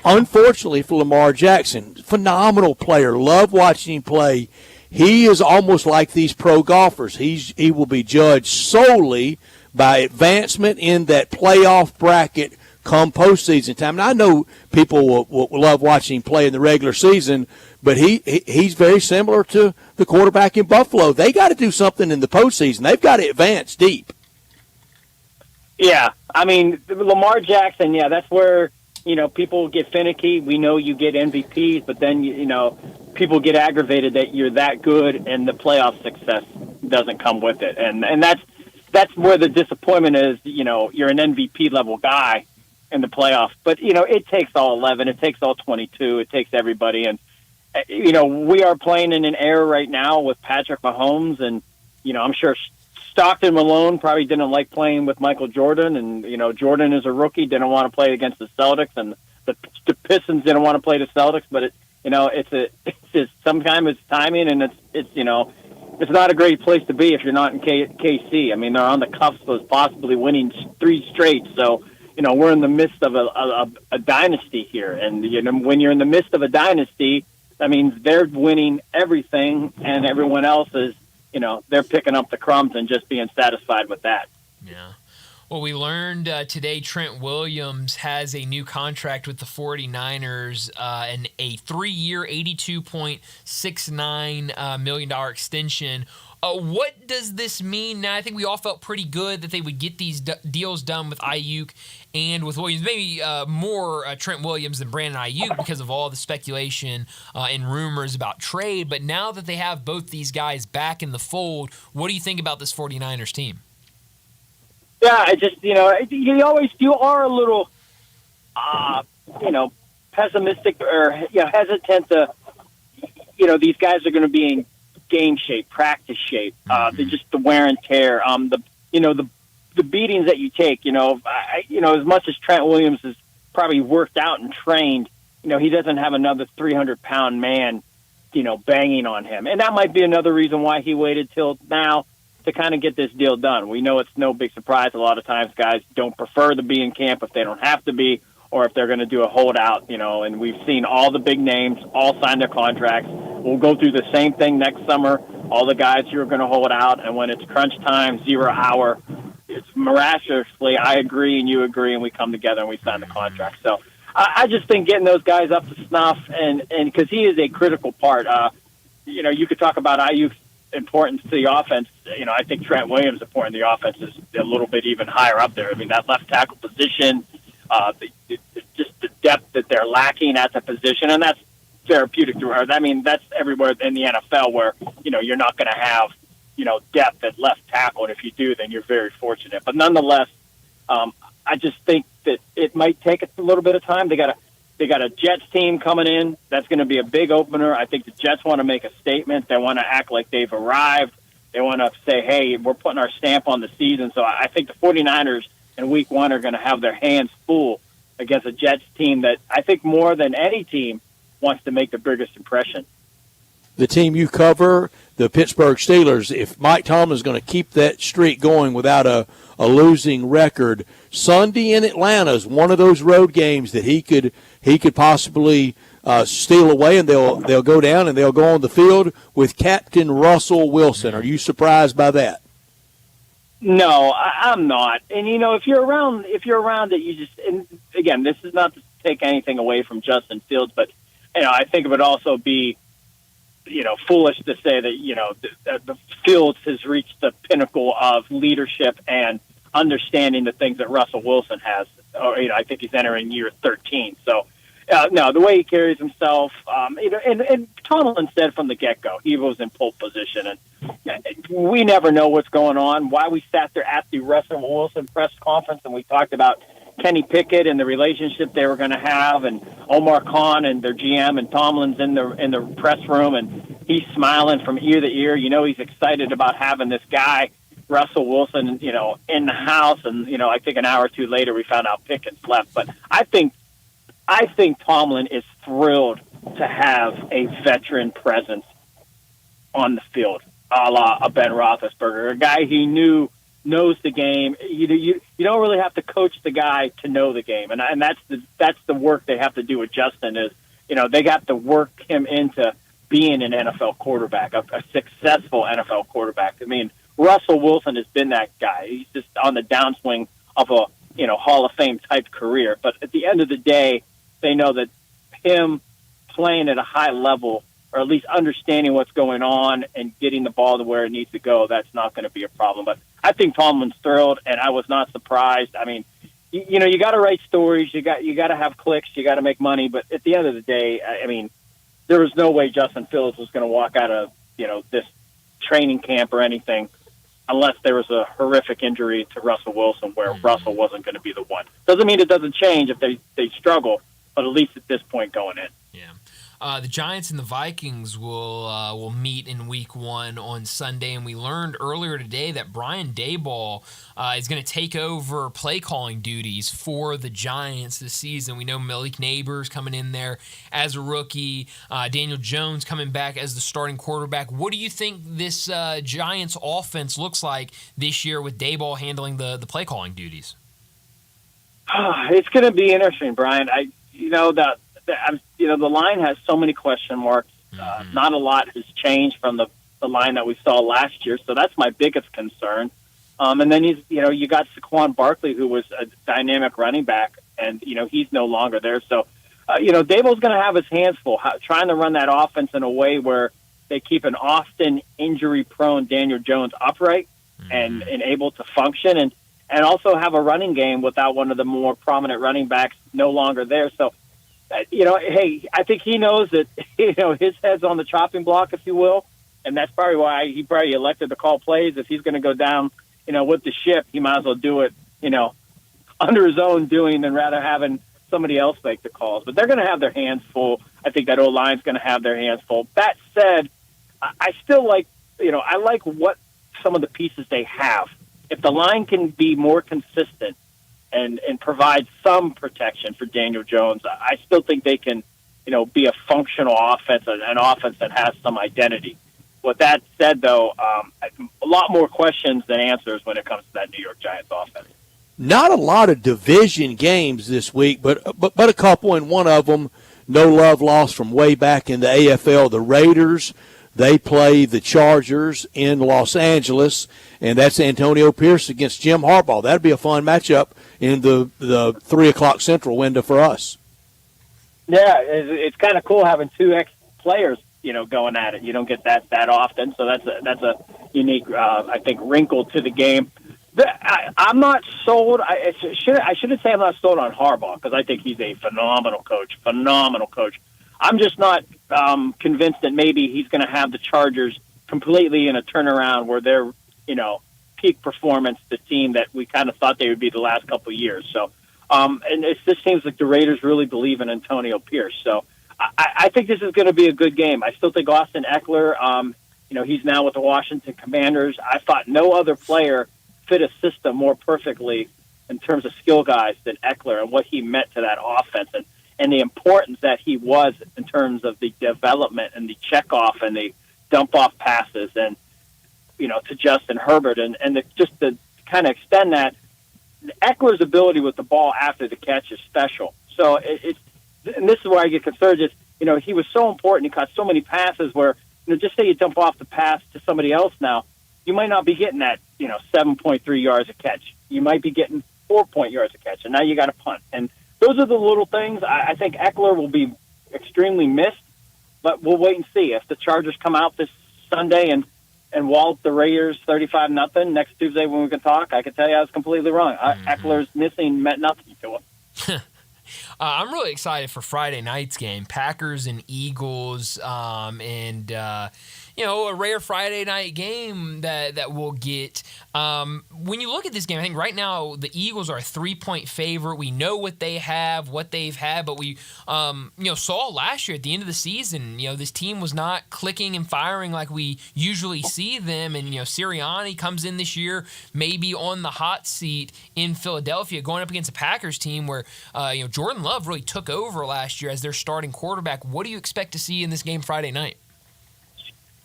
Unfortunately for Lamar Jackson, phenomenal player. Love watching him play. He is almost like these pro golfers. He will be judged solely by advancement in that playoff bracket come postseason time. And I know people will love watching him play in the regular season, but he's very similar to the quarterback in Buffalo. They got to do something in the postseason. They've got to advance deep. Yeah, I mean, Lamar Jackson, that's where people get finicky. We know you get MVPs, but then, people get aggravated that you're that good and the playoff success doesn't come with it. And that's where the disappointment is. You're an MVP level guy in the playoffs, but it takes all 11, it takes all 22, it takes everybody. And we are playing in an era right now with Patrick Mahomes, and I'm sure Stockton Malone probably didn't like playing with Michael Jordan, and Jordan is a rookie, didn't want to play against the Celtics, and the Pistons didn't want to play the Celtics, but sometimes it's timing, and it's not a great place to be if you're not in KC. I mean, they're on the cusp of possibly winning 3 straight, so we're in the midst of a dynasty here, and when you're in the midst of a dynasty, that means they're winning everything, and everyone else is they're picking up the crumbs and just being satisfied with that. Yeah. Well, we learned today Trent Williams has a new contract with the 49ers and a 3-year, $82.69 million extension. What does this mean now? I think we all felt pretty good that they would get these deals done with Ayuk and with Williams. Maybe more Trent Williams than Brandon Ayuk because of all the speculation and rumors about trade. But now that they have both these guys back in the fold, what do you think about this 49ers team? Yeah, I just, you are a little, pessimistic or hesitant to, these guys are going to be in game shape, practice shape. They're just the wear and tear. The beatings that you take. As much as Trent Williams is probably worked out and trained, he doesn't have another 300-pound man, banging on him, and that might be another reason why he waited till now to kind of get this deal done. We know it's no big surprise. A lot of times guys don't prefer to be in camp if they don't have to be, or if they're going to do a holdout, and we've seen all the big names all sign their contracts. We'll go through the same thing next summer. All the guys who are going to hold out, and when it's crunch time, 0 hour, it's miraculously, I agree and you agree, and we come together and we sign the contract. So I just think getting those guys up to snuff, and because he is a critical part. You could talk about Ayuk's importance to the offense. I think Trent Williams' importance to the offense is a little bit even higher up there. I mean, that left tackle position, just the depth that they're lacking at the position, and that's therapeutic. I mean, that's everywhere in the NFL where, you're not going to have, depth at left tackle, and if you do, then you're very fortunate. But nonetheless, I just think that it might take a little bit of time. They got a Jets team coming in. That's going to be a big opener. I think the Jets want to make a statement. They want to act like they've arrived. They want to say, hey, we're putting our stamp on the season. So I think the 49ers in week 1 are going to have their hands full against a Jets team that I think more than any team wants to make the biggest impression. The team you cover, the Pittsburgh Steelers, if Mike Tomlin's going to keep that streak going without a losing record, Sunday in Atlanta is one of those road games that he could possibly steal away, and they'll go down and they'll go on the field with Captain Russell Wilson. Are you surprised by that? No, I'm not. And if you're around it, you just. And again, this is not to take anything away from Justin Fields, but I think it would also be, foolish to say that the Fields has reached the pinnacle of leadership and understanding the things that Russell Wilson has. I think he's entering year 13. So, no, the way he carries himself, and Tomlin said from the get-go, he was in pole position, and we never know what's going on. Why we sat there at the Russell Wilson press conference and we talked about Kenny Pickett and the relationship they were going to have, and Omar Khan and their GM, and Tomlin's in the press room, and he's smiling from ear to ear. He's excited about having this guy, Russell Wilson, in the house. And I think an hour or two later we found out Pickett's left. But I think Tomlin is thrilled to have a veteran presence on the field, a la Ben Roethlisberger, a guy he knows the game. You don't really have to coach the guy to know the game, and that's the work they have to do with Justin. Is they got to work him into being an NFL quarterback, a successful NFL quarterback. I mean, Russell Wilson has been that guy. He's just on the downswing of a Hall of Fame type career. But at the end of the day, they know that him playing at a high level, or at least understanding what's going on and getting the ball to where it needs to go, that's not going to be a problem. But I think Tomlin's thrilled, and I was not surprised. I mean, you got to write stories, you got to have clicks, you got to make money. But at the end of the day, I mean, there was no way Justin Fields was going to walk out of this training camp or anything unless there was a horrific injury to Russell Wilson where Russell wasn't going to be the one. Doesn't mean it doesn't change if they struggle, but at least at this point going in. Yeah. The Giants and the Vikings will meet in Week 1 on Sunday, and we learned earlier today that Brian Daboll is going to take over play calling duties for the Giants this season. We know Malik Neighbors coming in there as a rookie, Daniel Jones coming back as the starting quarterback. What do you think this Giants offense looks like this year with Daboll handling the play calling duties? It's going to be interesting, Brian. The line has so many question marks. Not a lot has changed from the line that we saw last year, so that's my biggest concern. And then you got Saquon Barkley, who was a dynamic running back, and, he's no longer there. So, Dabo's going to have his hands full trying to run that offense in a way where they keep an often injury-prone Daniel Jones upright and able to function, and also have a running game without one of the more prominent running backs no longer there. So, hey, I think he knows that, his head's on the chopping block, if you will, and that's probably why he probably elected to call plays. If he's going to go down, with the ship, he might as well do it, under his own doing than rather having somebody else make the calls. But they're going to have their hands full. I think that O-line's going to have their hands full. That said, I still like, I like what some of the pieces they have. If the line can be more consistent and provide some protection for Daniel Jones, I still think they can, be a functional offense, an offense that has some identity. With that said, though, a lot more questions than answers when it comes to that New York Giants offense. Not a lot of division games this week, but a couple, and one of them, no love lost from way back in the AFL. The Raiders, they play the Chargers in Los Angeles, and that's Antonio Pierce against Jim Harbaugh. That'd be a fun matchup in the 3 o'clock Central window for us. Yeah, it's kind of cool having two ex-players, going at it. You don't get that often, so that's a unique, I think, wrinkle to the game. I'm not sold. I shouldn't say I'm not sold on Harbaugh, because I think he's a phenomenal coach. I'm just not convinced that maybe he's going to have the Chargers completely in a turnaround where they're, peak performance, the team that we kind of thought they would be the last couple of years. So, and it just seems like the Raiders really believe in Antonio Pierce. So I think this is going to be a good game. I still think Austin Eckler, he's now with the Washington Commanders. I thought no other player fit a system more perfectly in terms of skill guys than Eckler and what he meant to that offense and the importance that he was in terms of the development and the checkoff and the dump-off passes and, to Justin Herbert. And just to kind of extend that, Eckler's ability with the ball after the catch is special. So and this is where I get concerned, is, he was so important. He caught so many passes where, just say you dump off the pass to somebody else now, you might not be getting that, 7.3 yards a catch. You might be getting 4 yards a catch, and now you got to punt. And those are the little things. I think Eckler will be extremely missed, but we'll wait and see. If the Chargers come out this Sunday and wallop the Raiders 35-0 next Tuesday when we can talk, I can tell you I was completely wrong. Eckler's missing meant nothing to him. I'm really excited for Friday night's game, Packers and Eagles, a rare Friday night game that we'll get. When you look at this game, I think right now the Eagles are a 3-point favorite. We know what they have, what they've had, but we saw last year at the end of the season, this team was not clicking and firing like we usually see them. And, Sirianni comes in this year maybe on the hot seat in Philadelphia going up against a Packers team where, Jordan Love really took over last year as their starting quarterback. What do you expect to see in this game Friday night?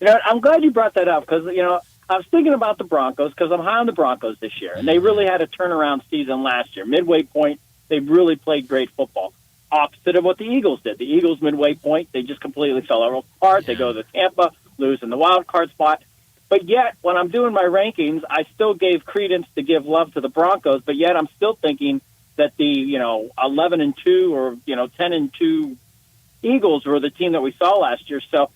I'm glad you brought that up because, I was thinking about the Broncos because I'm high on the Broncos this year, and they really had a turnaround season last year. Midway point, they really played great football, opposite of what the Eagles did. The Eagles, midway point, they just completely fell apart. Yeah. They go to Tampa, lose in the wild card spot. But yet, when I'm doing my rankings, I still gave credence to give love to the Broncos, but yet I'm still thinking that the, 11-2 or, 10-2 Eagles were the team that we saw last year. So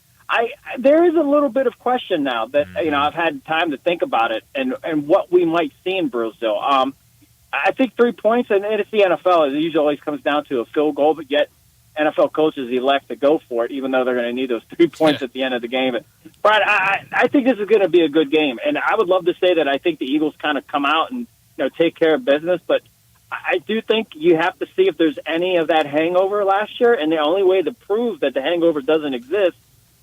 there is a little bit of question now that, I've had time to think about it and what we might see in Brazil. I think 3 points, and it's the NFL. It usually always comes down to a field goal, but yet NFL coaches elect to go for it, even though they're going to need those 3 points at the end of the game. But Brian, I think this is going to be a good game, and I would love to say that I think the Eagles kind of come out and take care of business, but I do think you have to see if there's any of that hangover last year, and the only way to prove that the hangover doesn't exist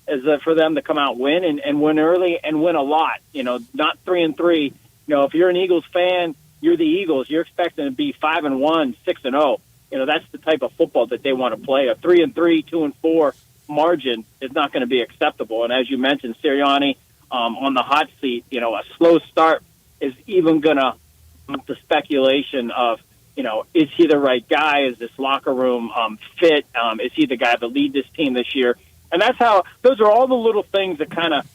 is for them to come out win and win early and win a lot. Not 3-3. If you're an Eagles fan, you're the Eagles. You're expecting to be 5-1, 6-0. That's the type of football that they want to play. A 3-3, 2-4 margin is not going to be acceptable. And as you mentioned, Sirianni on the hot seat. A slow start is even going to the speculation of, is he the right guy? Is this locker room fit? Is he the guy to lead this team this year? And those are all the little things that kind of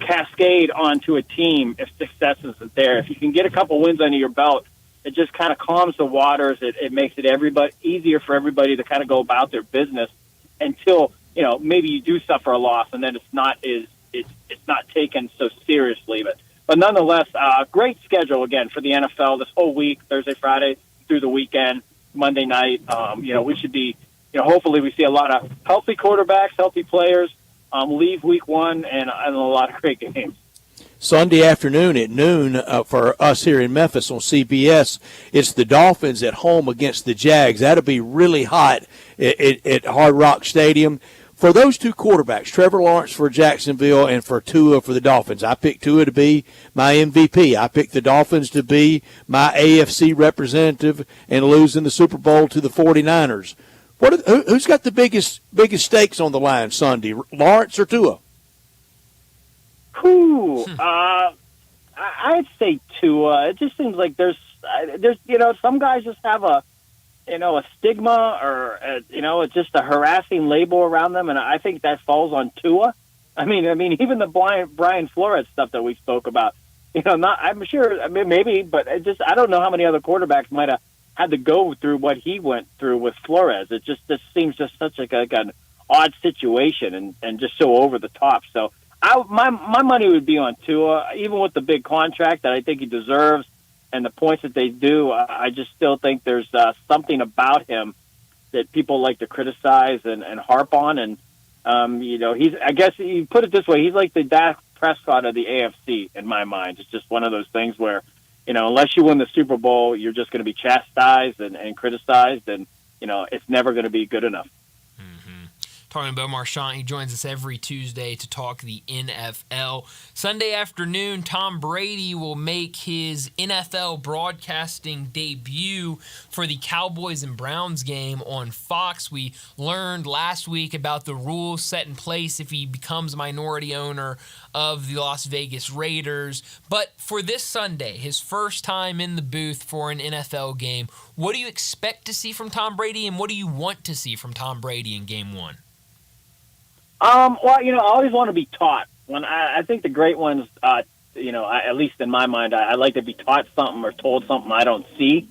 cascade onto a team if success isn't there. If you can get a couple wins under your belt, it just kind of calms the waters. It makes it easier for everybody to kind of go about their business until, maybe you do suffer a loss, and then it's not taken so seriously. But nonetheless, great schedule again for the NFL this whole week, Thursday, Friday through the weekend, Monday night. We should be, hopefully we see a lot of healthy quarterbacks, healthy players leave week one, and a lot of great games. Sunday afternoon at noon for us here in Memphis on CBS, it's the Dolphins at home against the Jags. That'll be really hot at Hard Rock Stadium. For those two quarterbacks, Trevor Lawrence for Jacksonville and for Tua for the Dolphins, I picked Tua to be my MVP. I picked the Dolphins to be my AFC representative and lose in the Super Bowl to the 49ers. Who's got the biggest stakes on the line Sunday, Lawrence or Tua? I'd say Tua. It just seems like there's some guys just have a stigma or just a harassing label around them, and I think that falls on Tua. I mean, even the Brian Flores stuff that we spoke about. I'm sure. Maybe, but I don't know how many other quarterbacks might have had to go through what he went through with Flores. It just seems just such like an odd situation and just so over the top. So my money would be on Tua, even with the big contract that I think he deserves and the points that they do. I just still think there's something about him that people like to criticize and harp on. And I guess you put it this way, he's like the Dak Prescott of the AFC in my mind. It's just one of those things where, unless you win the Super Bowl, you're just going to be chastised and criticized, and, it's never going to be good enough. Talking about Marchant, he joins us every Tuesday to talk the NFL. Sunday afternoon, Tom Brady will make his NFL broadcasting debut for the Cowboys and Browns game on Fox. We learned last week about the rules set in place if he becomes a minority owner of the Las Vegas Raiders. But for this Sunday, his first time in the booth for an NFL game, what do you expect to see from Tom Brady, and what do you want to see from Tom Brady in Game 1? Well, I always want to be taught. When I think the great ones, at least in my mind, I like to be taught something or told something I don't see,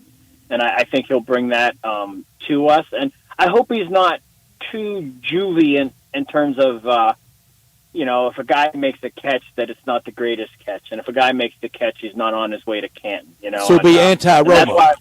and I think he'll bring that to us. And I hope he's not too juvie in terms of, if a guy makes a catch, that it's not the greatest catch, and if a guy makes the catch, he's not on his way to Canton. So be anti-Romo.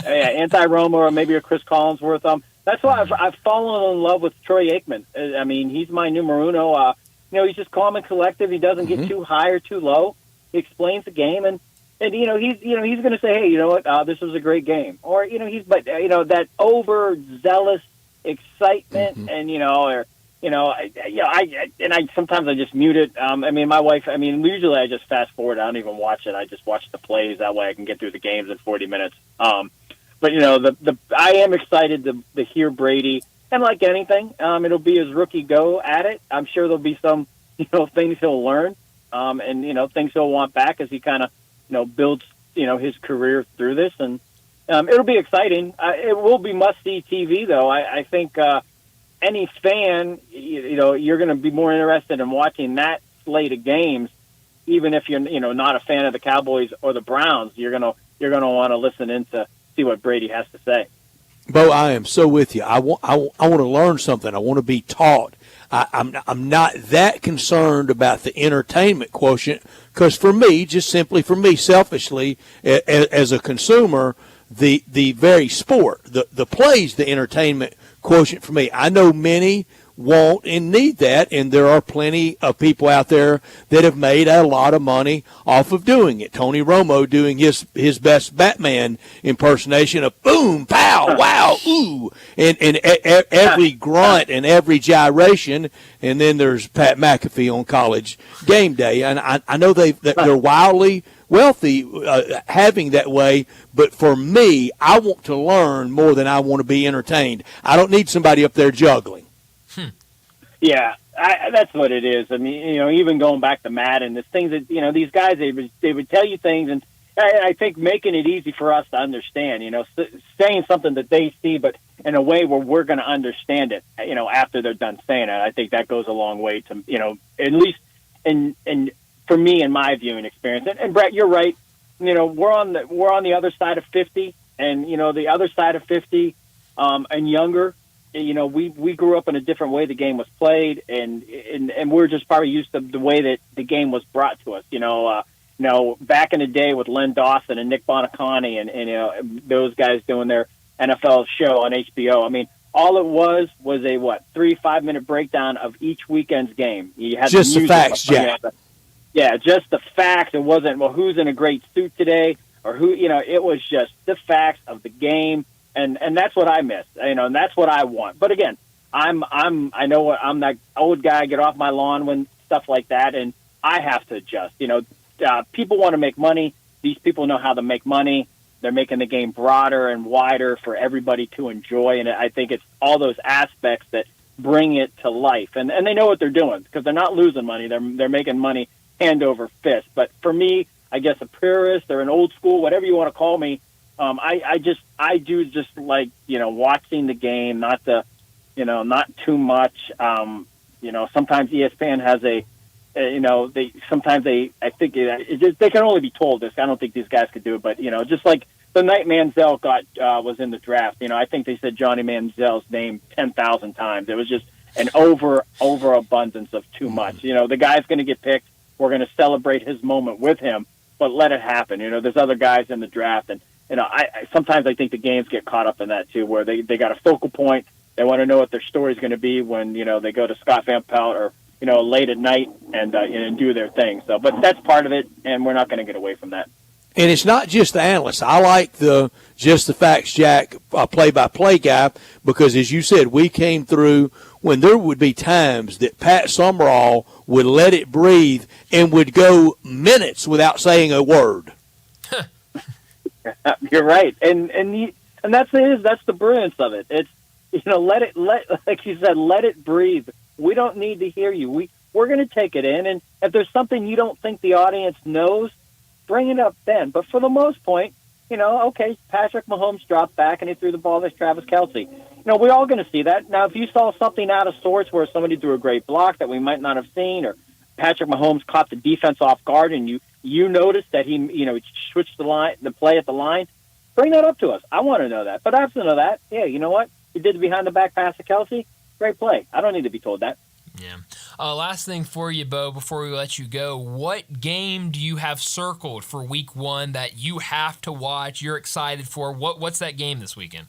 Anti-Romo, or maybe a Chris Collinsworth. That's why I've fallen in love with Troy Aikman. I mean, he's my numero uno. He's just calm and collective. He doesn't get too high or too low. He explains the game, and he's going to say, hey, you know what, this was a great game, or that overzealous excitement, and I sometimes I just mute it. My wife. Usually I just fast forward. I don't even watch it. I just watch the plays. That way I can get through the games in 40 minutes. But I am excited to hear Brady, and like anything, it'll be his rookie go at it. I'm sure there'll be some things he'll learn, and things he'll want back as he kind of builds his career through this, and it'll be exciting. It will be must see TV though. I think any fan, you're going to be more interested in watching that slate of games, even if you're not a fan of the Cowboys or the Browns. You're gonna want to listen into see what Brady has to say. Bo, I am so with you. I want to learn something. I want to be taught. I'm not that concerned about the entertainment quotient, because for me, just simply for me, selfishly, as a consumer, the very sport, the plays, the entertainment quotient for me. I know many want and need that, and there are plenty of people out there that have made a lot of money off of doing it. Tony Romo doing his best Batman impersonation of boom, pow, wow, ooh, and every grunt and every gyration, and then there's Pat McAfee on College Game Day, and I know they're wildly wealthy having that way, but for me, I want to learn more than I want to be entertained. I don't need somebody up there juggling. Yeah, that's what it is. I mean, even going back to Madden, the things that these guys they would tell you things, and I think making it easy for us to understand. Saying something that they see, but in a way where we're going to understand it. After they're done saying it, I think that goes a long way to at least and for me, in my viewing experience, and Brett, you're right. You know, we're on the other side of 50, and you know, the other side of 50 and younger. You know, we grew up in a different way the game was played, and we're just probably used to the way that the game was brought to us. You know, back in the day with Len Dawson and Nick Bonacani and you know, those guys doing their NFL show on HBO. I mean, all it was a 3-5 minute breakdown of each weekend's game. You had just the facts, Jack. Yeah, just the facts. It wasn't, well, who's in a great suit today or who, you know, it was just the facts of the game. And that's what I miss, you know, and that's what I want. But again, I know what I'm that old guy, get off my lawn when stuff like that. And I have to adjust, you know, people want to make money. These people know how to make money. They're making the game broader and wider for everybody to enjoy. And I think it's all those aspects that bring it to life. And they know what they're doing because they're not losing money. They're making money hand over fist. But for me, I guess a purist or an old school, whatever you want to call me, I do just like, you know, watching the game, not too much. You know, sometimes ESPN has I think they can only be told this. I don't think these guys could do it, but you know, just like the night Manziel was in the draft, you know, I think they said Johnny Manziel's name 10,000 times. It was just an overabundance of too much. You know, the guy's going to get picked. We're going to celebrate his moment with him, but let it happen. You know, there's other guys in the draft, and you know, I sometimes I think the games get caught up in that too, where they got a focal point. They want to know what their story's going to be when, you know, they go to Scott Van Pelt or, you know, late at night and do their thing. So, but that's part of it, and we're not going to get away from that. And it's not just the analysts. I like just the facts, Jack, play-by-play guy, because as you said, we came through when there would be times that Pat Summerall would let it breathe and would go minutes without saying a word. You're right, and that's the brilliance of it. It's, you know, let like you said, let it breathe. We don't need to hear you. We're going to take it in, and if there's something you don't think the audience knows, bring it up then. But for the most point, you know, okay, Patrick Mahomes dropped back and he threw the ball to Travis Kelce. You know, we're all going to see that. Now, if you saw something out of sorts where somebody threw a great block that we might not have seen, or Patrick Mahomes caught the defense off guard and you noticed that he switched the play at the line, bring that up to us. I want to know that. But after know that, yeah, you know what? He did the behind-the-back pass to Kelce. Great play. I don't need to be told that. Yeah. Last thing for you, Bo, before we let you go, what game do you have circled for Week 1 that you have to watch, you're excited for? What's that game this weekend?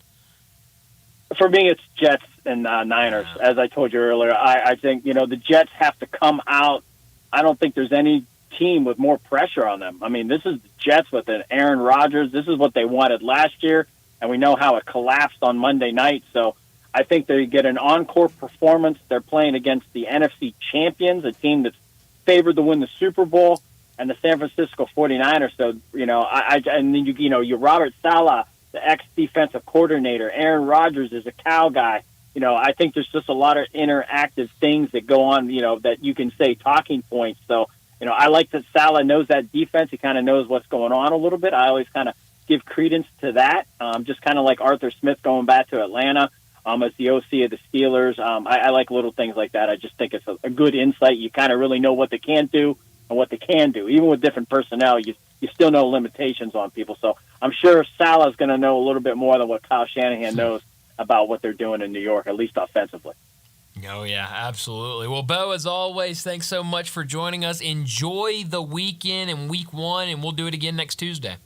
For me, it's Jets and Niners. As I told you earlier, I think, you know, the Jets have to come out. I don't think there's any team with more pressure on them. I mean, this is the Jets with an Aaron Rodgers. This is what they wanted last year, and we know how it collapsed on Monday night. So I think they get an encore performance. They're playing against the NFC champions, a team that's favored to win the Super Bowl, and the San Francisco 49ers. So, you know, and then you Robert Saleh, the ex-defensive coordinator. Aaron Rodgers is a Cal guy. You know, I think there's just a lot of interactive things that go on, you know, that you can say talking points. So, you know, I like that Saleh knows that defense. He kind of knows what's going on a little bit. I always kind of give credence to that, just kind of like Arthur Smith going back to Atlanta. As the OC of the Steelers. I like little things like that. I just think it's a good insight. You kind of really know what they can't do and what they can do. Even with different personnel, you still know limitations on people. So I'm sure Saleh's going to know a little bit more than what Kyle Shanahan knows about what they're doing in New York, at least offensively. Oh, yeah, absolutely. Well, Bo, as always, thanks so much for joining us. Enjoy the weekend and Week 1, and we'll do it again next Tuesday.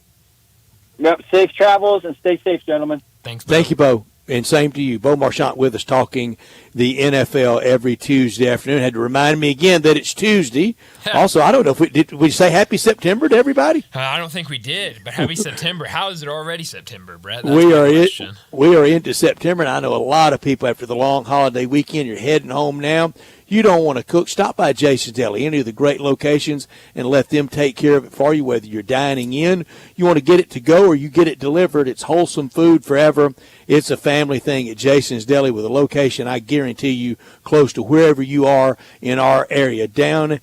Yep, safe travels and stay safe, gentlemen. Thanks, Bo. Thank you, Bo. And same to you. Bo Marchant with us talking the NFL every Tuesday afternoon. Had to remind me again that it's Tuesday. Also, I don't know if did we say Happy September to everybody? I don't think we did, but Happy September. How is it already September, Brett? We are into September, and I know a lot of people after the long holiday weekend, you're heading home now. You don't want to cook, stop by Jason's Deli, any of the great locations, and let them take care of it for you, whether you're dining in, you want to get it to go, or you get it delivered. It's wholesome food forever. It's a family thing at Jason's Deli with a location, I guarantee you, close to wherever you are in our area. Down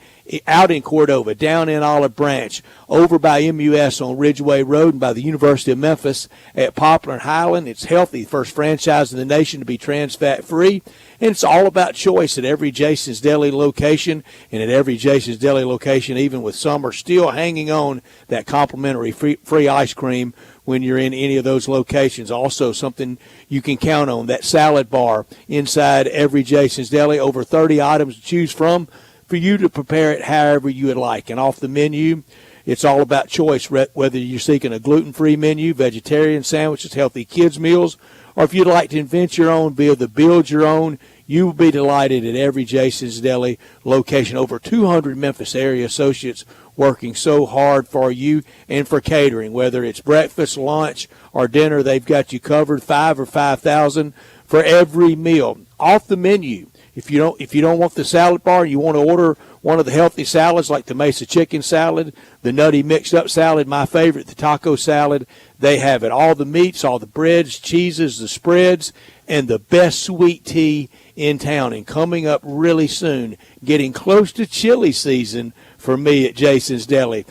out in Cordova, down in Olive Branch, over by MUS on Ridgeway Road, and by the University of Memphis at Poplar and Highland. It's healthy, first franchise in the nation to be trans fat free. And it's all about choice at every Jason's Deli location. And at every Jason's Deli location, even with summer still hanging on that complimentary free ice cream when you're in any of those locations. Also, something you can count on, that salad bar inside every Jason's Deli. Over 30 items to choose from for you to prepare it however you would like. And off the menu, it's all about choice, whether you're seeking a gluten-free menu, vegetarian sandwiches, healthy kids' meals, or if you'd like to invent your own, be able to build your own, you will be delighted at every Jason's Deli location. Over 200 Memphis area associates working so hard for you and for catering. Whether it's breakfast, lunch, or dinner, they've got you covered, $5,000 or $5,000 for every meal. Off the menu, if you don't want the salad bar, you want to order one of the healthy salads like the Mesa chicken salad, the nutty mixed up salad, my favorite, the taco salad, they have it. All the meats, all the breads, cheeses, the spreads, and the best sweet tea in town. And coming up really soon, getting close to chili season for me at Jason's Deli.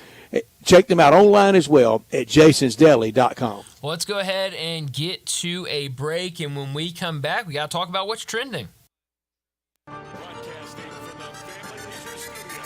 Check them out online as well at jasonsdeli.com. Well, let's go ahead and get to a break, and when we come back, we got to talk about what's trending. Broadcasting from the Family Leisure Studio,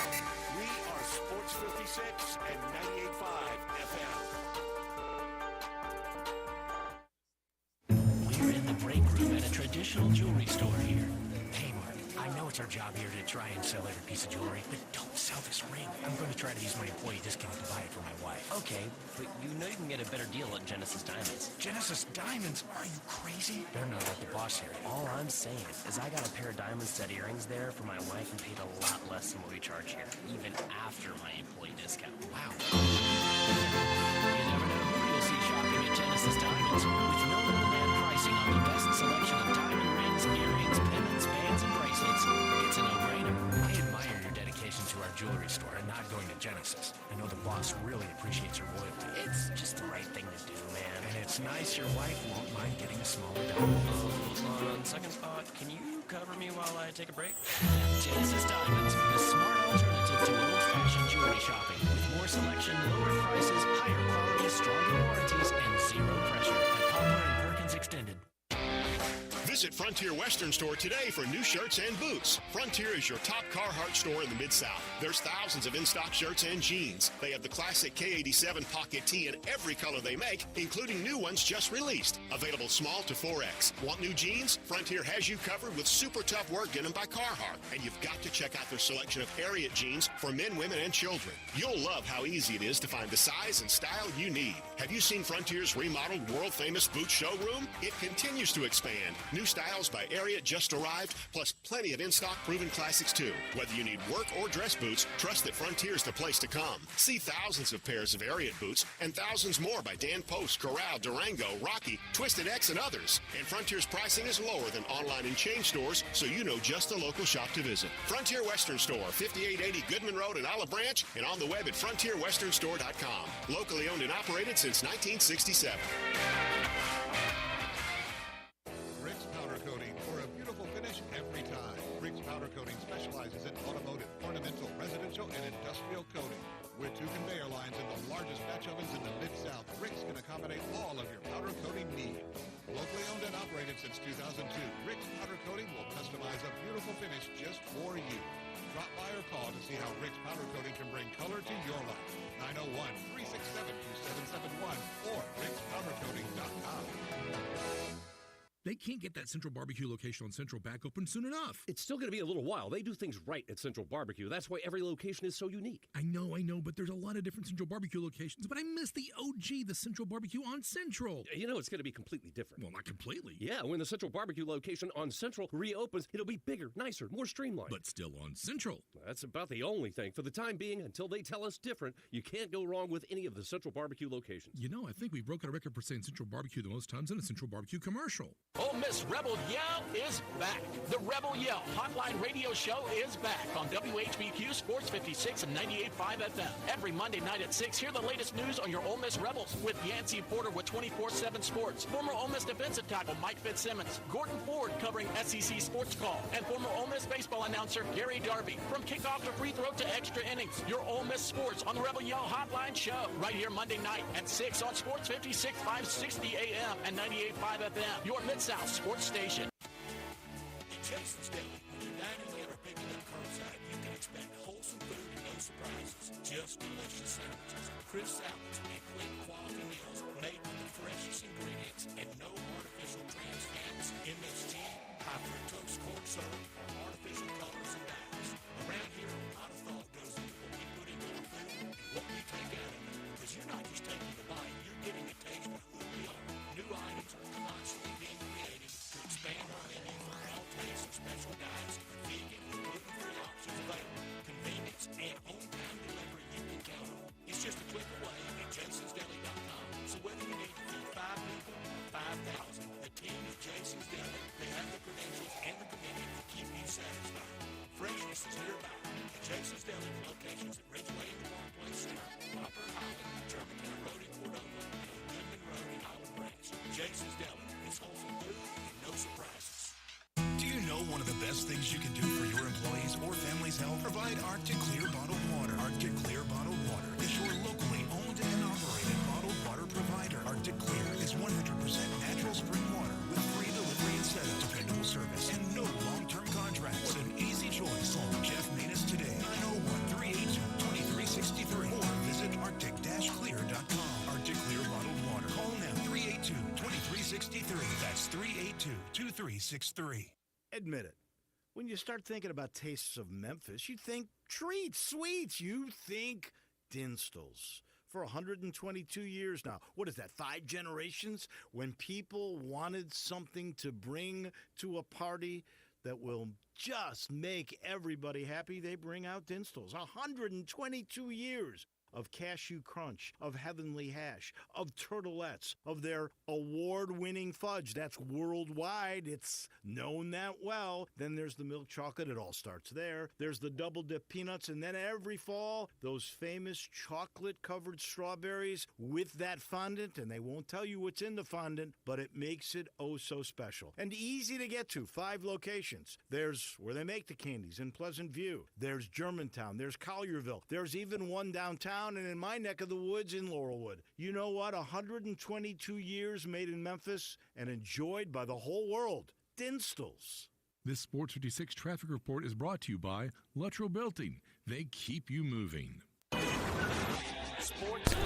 we are Sports 56 and 98.5 FM. We're in the break room at a traditional jewelry store here. Hey, Mark, I know it's our job here to try and sell every piece of jewelry, but don't sell this ring. I'm going to try to use my employee discount to buy it for my wife. Okay, but you know you can get a better deal at Genesis Diamonds. Genesis Diamonds? Are you crazy? They're not like the boss here. All I'm saying is I got a pair of diamond set earrings there for my wife and paid a lot less than what we charge here, even after my employee discount. Wow. You never know who you'll see shopping at Genesis Diamonds. With no middleman pricing on the best selection of diamond rings, earrings, pendants, bands, and bracelets, it's a no-brainer. I admire your dedication to our jewelry store and not going to Genesis. I know the boss really appreciates your loyalty. It's just the right thing to do, man. And it's nice your wife won't mind getting a smaller diamond. On second thought, can you cover me while I take a break? Genesis Diamonds, the smart alternative to old-fashioned jewelry shopping. With more selection, lower prices, higher quality, stronger warranties, and zero pressure. At Poplar and Perkins Extended. Visit Frontier Western Store today for new shirts and boots. Frontier is your top Carhartt store in the Mid-South. There's thousands of in-stock shirts and jeans. They have the classic K87 pocket tee in every color they make, including new ones just released. Available small to 4X. Want new jeans? Frontier has you covered with super tough work denim by Carhartt. And you've got to check out their selection of Ariat jeans for men, women, and children. You'll love how easy it is to find the size and style you need. Have you seen Frontier's remodeled world-famous boot showroom? It continues to expand. New styles by Ariat just arrived, plus plenty of in-stock proven classics too. Whether you need work or dress boots, trust that Frontier's the place to come. See thousands of pairs of Ariat boots and thousands more by Dan Post, Corral, Durango, Rocky, Twisted X, and others. And Frontier's pricing is lower than online and chain stores, so you know just the local shop to visit. Frontier Western Store, 5880 Goodman Road in Olive Branch, and on the web at frontierwesternstore.com. Locally owned and operated since 1967. Rick's Powder Coating for a beautiful finish every time. Rick's Powder Coating specializes in automotive, ornamental, residential, and industrial coating. With 2 conveyor lines and the largest batch ovens in the Mid-South, Rick's can accommodate all of your powder coating needs. Locally owned and operated since 2002, Rick's Powder Coating will customize a beautiful finish just for you. Drop by or call to see how Rick's Powder Coating can bring color to your life. 901-367-2771 or rickspowdercoating.com. They can't get that Central Barbecue location on Central back open soon enough. It's still going to be a little while. They do things right at Central Barbecue. That's why every location is so unique. I know, but there's a lot of different Central Barbecue locations, but I miss the OG, the Central Barbecue on Central. You know, it's going to be completely different. Well, not completely. Yeah, when the Central Barbecue location on Central reopens, it'll be bigger, nicer, more streamlined. But still on Central. That's about the only thing. For the time being, until they tell us different, you can't go wrong with any of the Central Barbecue locations. You know, I think we've broken a record for saying Central Barbecue the most times in a Central Barbecue commercial. Ole Miss Rebel Yell is back. The Rebel Yell Hotline Radio Show is back on WHBQ Sports 56 and 98.5 FM. Every Monday night at 6, hear the latest news on your Ole Miss Rebels with Yancey Porter with 24/7 Sports, former Ole Miss defensive tackle Mike Fitzsimmons, Gordon Ford covering SEC Sports Call, and former Ole Miss baseball announcer Gary Darby. From kickoff to free throw to extra innings, your Ole Miss Sports on the Rebel Yell Hotline Show right here Monday night at 6 on Sports 56, 560 AM and 98.5 FM, your Mid-South sports station. Jason's Deli. When you're dining in or picking up curbside, you can expect wholesome food and no surprises. Just delicious sandwiches, crisp salads, and great quality meals made with the freshest ingredients and no artificial trans fats, MSG, high fructose corn syrup, or artificial colors and dyes. Around here, a lot of thought goes into what we put into our food and what we take out of it. Because you're not just taking a bite, you're getting a taste of who we are. New items are constantly being created to expand our menu for all tastes and special diets, vegan and gluten-free options available, convenience, and on-time delivery you can count on. It's just a click away at jasonsdeli.com. So whether you need to feed 5 people or 5,000, the team at Jason's Deli, they have the credentials and the commitment to keep you satisfied. Freshness is nearby at Jason's Deli with locations at Ridgeway and the Park Place Center, Upper Highland, Germantown Road in Cordova, and Goodman Road in Highland Branch. Jason's Deli, it's wholesome food and no surprises. Do you know one of the best things you can do for your employees or family's health? Provide Arctic Clear bottled water. Arctic Clear bottled water is your locally owned and operated bottled water provider. Arctic Clear is 100% natural spring water with free delivery and setup, dependable service, and no long-term contracts. What an easy choice. Call Jeff Manus today, 901-382-2363, or visit arctic-clear.com. Arctic Clear bottled water. Call now, 382-2363. That's 382-2363. Admit it. When you start thinking about tastes of Memphis, you think treats, sweets. You think Dinstall's. For 122 years now. What is that, 5 generations? When people wanted something to bring to a party that will just make everybody happy, they bring out Dinstall's. 122 years of cashew crunch, of heavenly hash, of turtlettes, of their award-winning fudge. That's worldwide. It's known that well. Then there's the milk chocolate. It all starts there. There's the double-dip peanuts. And then every fall, those famous chocolate-covered strawberries with that fondant. And they won't tell you what's in the fondant, but it makes it oh so special. And easy to get to. 5 locations. There's where they make the candies in Pleasant View. There's Germantown. There's Collierville. There's even one downtown. And in my neck of the woods in Laurelwood. You know what? 122 years made in Memphis and enjoyed by the whole world. Dinstall's. This Sports 56 traffic report is brought to you by Luttrell Belting. They keep you moving.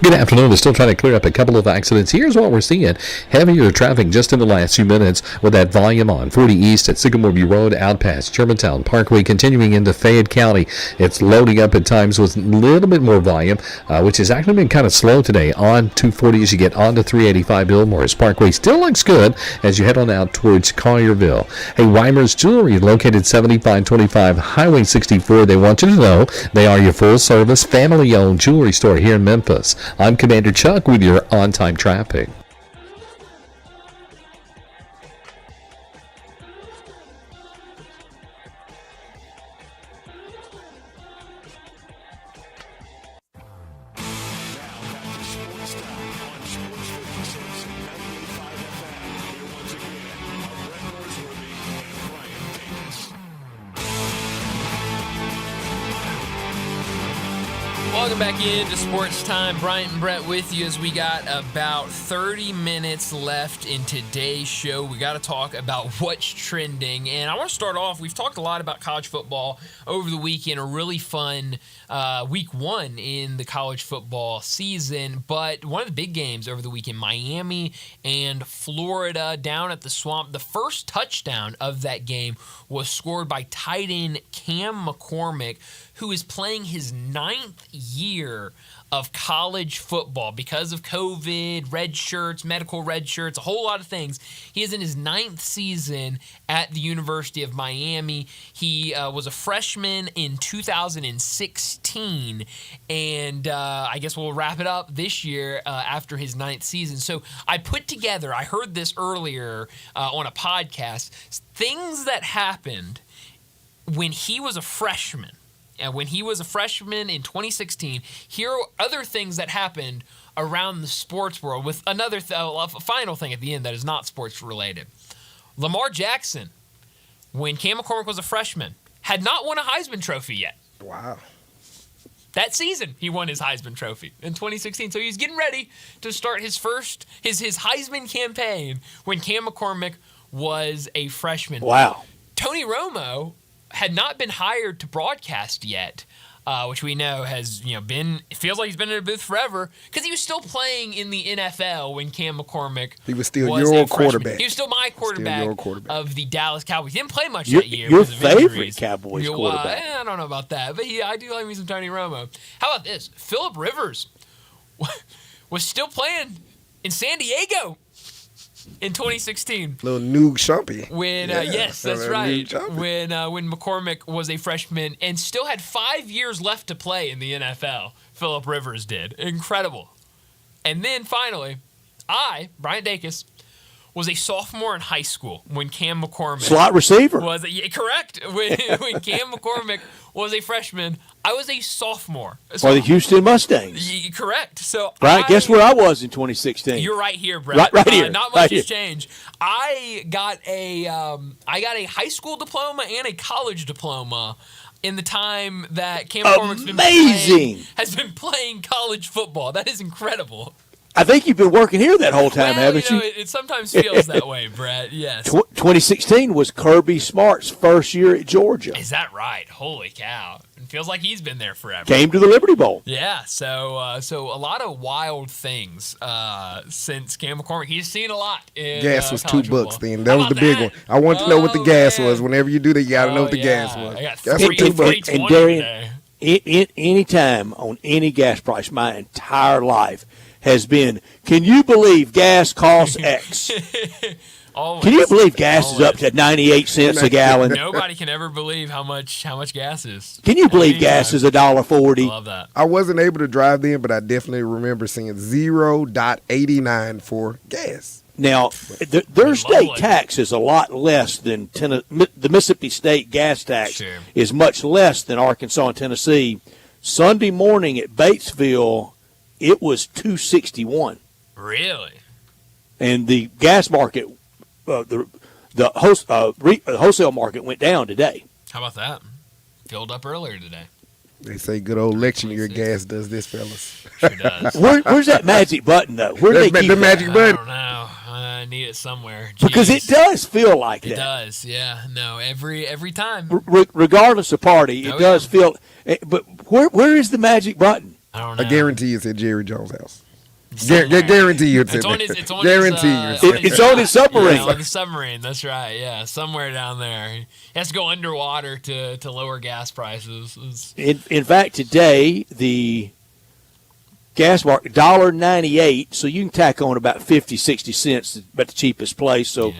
Good afternoon. We're still trying to clear up a couple of accidents. Here's what we're seeing. Heavier traffic just in the last few minutes with that volume on 40 East at Sycamore View Road out past Germantown Parkway, continuing into Fayette County. It's loading up at times with a little bit more volume, which has actually been kind of slow today on 240 as you get onto 385 Billmores Parkway. Still looks good as you head on out towards Collierville. Hey, Weimer's Jewelry, located 7525 Highway 64. They want you to know they are your full-service, family-owned jewelry store here in Memphis. I'm Commander Chuck with your on-time traffic. Welcome back into Sports Time. Bryant and Brett with you as we got about 30 minutes left in today's show. We got to talk about what's trending. And I want to start off, we've talked a lot about college football over the weekend, a really fun week 1 in the college football season. But one of the big games over the weekend, Miami and Florida down at the Swamp. The first touchdown of that game was scored by tight end Cam McCormick, who is playing his 9th year of college football because of COVID, red shirts, medical red shirts, a whole lot of things. He is in his 9th season at the University of Miami. He was a freshman in 2016, and I guess we'll wrap it up this year after his 9th season. So I heard this earlier on a podcast, things that happened when he was a freshman. And when he was a freshman in 2016, here are other things that happened around the sports world with another final thing at the end that is not sports related. Lamar Jackson, when Cam McCormick was a freshman, had not won a Heisman Trophy yet. Wow. That season, he won his Heisman Trophy in 2016. So he was getting ready to start his Heisman campaign when Cam McCormick was a freshman. Wow. Tony Romo had not been hired to broadcast yet, which we know has been. It feels like he's been in a booth forever because he was still playing in the NFL when Cam McCormick. He was still your quarterback. He was still my quarterback, of the Dallas Cowboys. He didn't play much your, that year. Your favorite Cowboys quarterback. I don't know about that, but I do like me some Tony Romo. How about this? Phillip Rivers was still playing in San Diego in 2016. Little Noog Shumpy. Yes, that's right. When McCormick was a freshman and still had 5 years left to play in the NFL, Phillip Rivers did. Incredible. And then finally, Bryant Dacus, was a sophomore in high school when Cam McCormick slot receiver was correct. When Cam McCormick was a freshman, I was a sophomore for the Houston Mustangs. Correct. So right, guess where I was in 2016? You're right here, Brett. Right here. Not much has changed. I got a high school diploma and a college diploma in the time that Cam McCormick's has been playing college football. That is incredible. I think you've been working here that whole time, haven't you? It sometimes feels that way, Brett. Yes. 2016 was Kirby Smart's first year at Georgia. Is that right? Holy cow. It feels like he's been there forever. Came to the Liberty Bowl. Yeah, so a lot of wild things since Cam McCormick. He's seen a lot. Gas was $2 then. That was the big one. I wanted to know what the gas was. Whenever you do that, you got to know what the gas was. I got That's $3.20 and Darian, any time on any gas price, my entire life has been, can you believe gas costs X? Always. Can you believe gas is up to 98 cents a gallon? Nobody can ever believe how much gas is. Can you believe gas is $1.40? I love that. I wasn't able to drive then, but I definitely remember seeing 0.89 for gas. Now, their state tax is a lot less than the Mississippi State gas tax is much less than Arkansas and Tennessee. Sunday morning at Batesville, it was $2.61. Really? And the gas market, the wholesale market went down today. How about that? Filled up earlier today. They say good old election year gas does this, fellas. Sure does. Where's that magic button, though? Where do they keep the magic button? I don't know. I need it somewhere. Jeez. Because it does feel like that. It does, yeah. No, every time. Regardless of party, it does feel. But where is the magic button? I don't know. I guarantee it's at Jerry Jones' house. Guarantee you it's on his, it's on it's on his submarine. Yeah, on the submarine, that's right. Yeah, somewhere down there. He has to go underwater to lower gas prices. In fact, today, the gas market, $1.98, so you can tack on about 50, 60 cents, about the cheapest place. So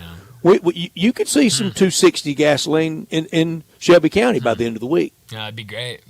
you could see some $2.60 gasoline in Shelby County by the end of the week. Yeah, that'd be great.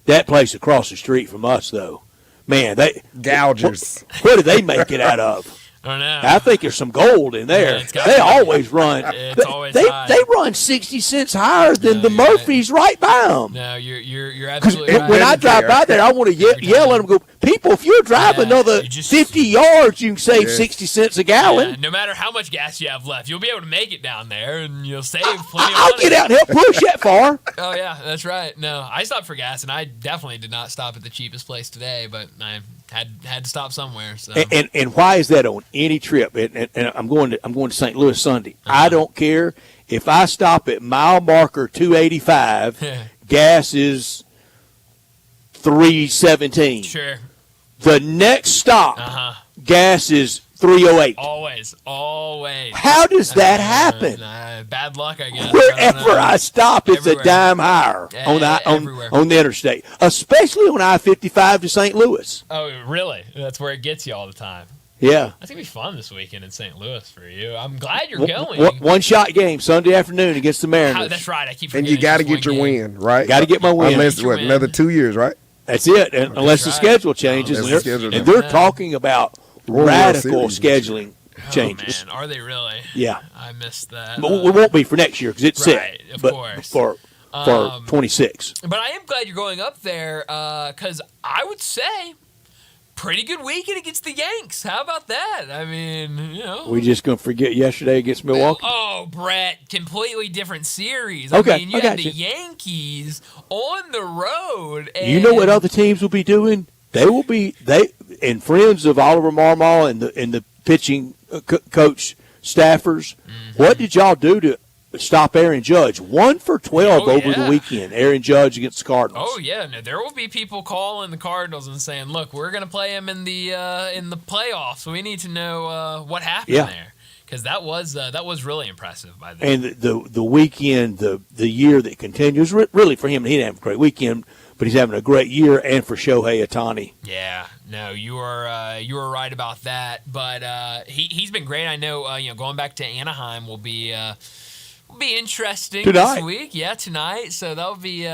That place across the street from us, though, man, they gougers. What do they make it out of? I don't know. I think there's some gold in there. They always run. They run 60 cents higher than the Murphys right by them. No, you're absolutely right. When I drive by there, I want to yell at them. Go, people! If you drive another 50 yards, you can save 60 cents a gallon. Yeah, no matter how much gas you have left, you'll be able to make it down there, and you'll save plenty of money. I'll get out and help push that far. Oh yeah, that's right. No, I stopped for gas, and I definitely did not stop at the cheapest place today, but I had to stop somewhere. So. And why is that on any trip? And I'm going to St. Louis Sunday. I don't care if I stop at mile marker 285. Gas is $3.17. Sure. The next stop, gas is 308. Always. How does that happen? Bad luck, I guess. Wherever I stop, it's a dime higher on the interstate, especially on I-55 to St. Louis. Oh, really? That's where it gets you all the time. Yeah. That's going to be fun this weekend in St. Louis for you. I'm glad you're going. One-shot game Sunday afternoon against the Mariners. That's right. I keep forgetting. And you got to get your win, right? Got to get my win. Unless, another 2 years, right? That's it, unless the schedule changes. And they're talking about radical scheduling changes. Man, are they really? Yeah. I missed that. But it won't be for next year because it's right, set. Of but course. For 26. But I am glad you're going up there because I would say pretty good weekend against the Yanks. How about that? I mean, We just going to forget yesterday against Milwaukee? Oh, Brett, completely different series. Okay, I mean, you had the Yankees on the road. And you know what other teams will be doing? And friends of Oliver Marmol and the pitching coach staffers, what did y'all do to stop Aaron Judge? 1 for 12 over the weekend. Aaron Judge against the Cardinals. Oh yeah, no, there will be people calling the Cardinals and saying, "Look, we're going to play him in the playoffs. We need to know what happened there." Because that was really impressive by them. And the weekend, the year that continues, really for him, he didn't have a great weekend, but he's having a great year, and for Shohei Ohtani. Yeah, no, you are right about that. But he's been great. I know going back to Anaheim will be interesting this week. Yeah, tonight. So that'll be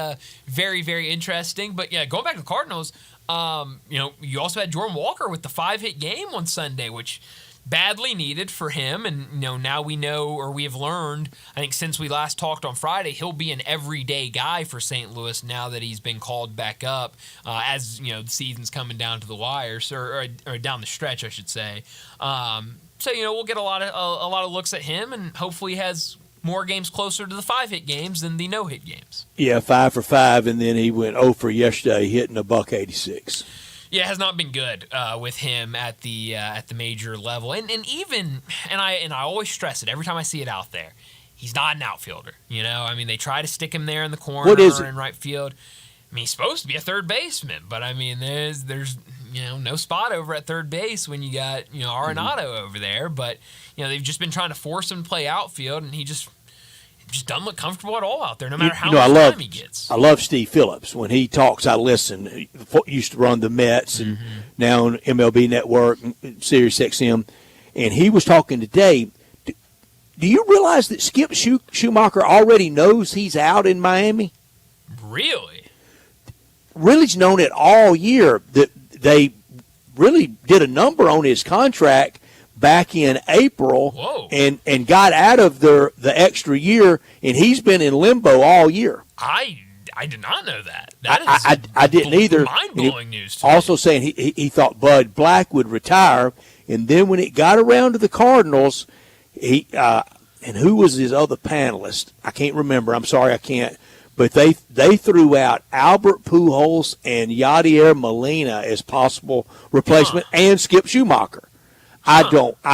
very, very interesting. But yeah, going back to the Cardinals, you also had Jordan Walker with the 5-hit game on Sunday, which badly needed for him. And now we know, or we have learned, I think since we last talked on Friday, he'll be an everyday guy for St. Louis now that he's been called back up as the season's coming down to the wires or down the stretch, I should say. So we'll get a lot of looks at him, and hopefully he has more games closer to the 5-hit games than the no-hit games. Yeah, 5 for 5, and then he went 0 for yesterday, hitting $186. Yeah, it has not been good with him at the major level, and I always stress it every time I see it out there. He's not an outfielder. I mean, they try to stick him there in the corner or in right field. I mean, he's supposed to be a third baseman, but I mean, there's no spot over at third base when you got Arenado over there. But they've just been trying to force him to play outfield, and he just doesn't look comfortable at all out there, no matter how much time he gets. I love Steve Phillips. When he talks, I listen. He used to run the Mets and now on MLB Network, Sirius XM, and he was talking today. Do you realize that Skip Schumacher already knows he's out in Miami? Really? Really's known it all year. That they really did a number on his contract back in April and got out of the extra year, and he's been in limbo all year. I did not know that. I didn't either. Mind-blowing news to also me. Saying he thought Bud Black would retire, and then when it got around to the Cardinals, he and who was his other panelist? I can't remember. I'm sorry, I can't. But they threw out Albert Pujols and Yadier Molina as possible replacement, and Skip Schumacher. I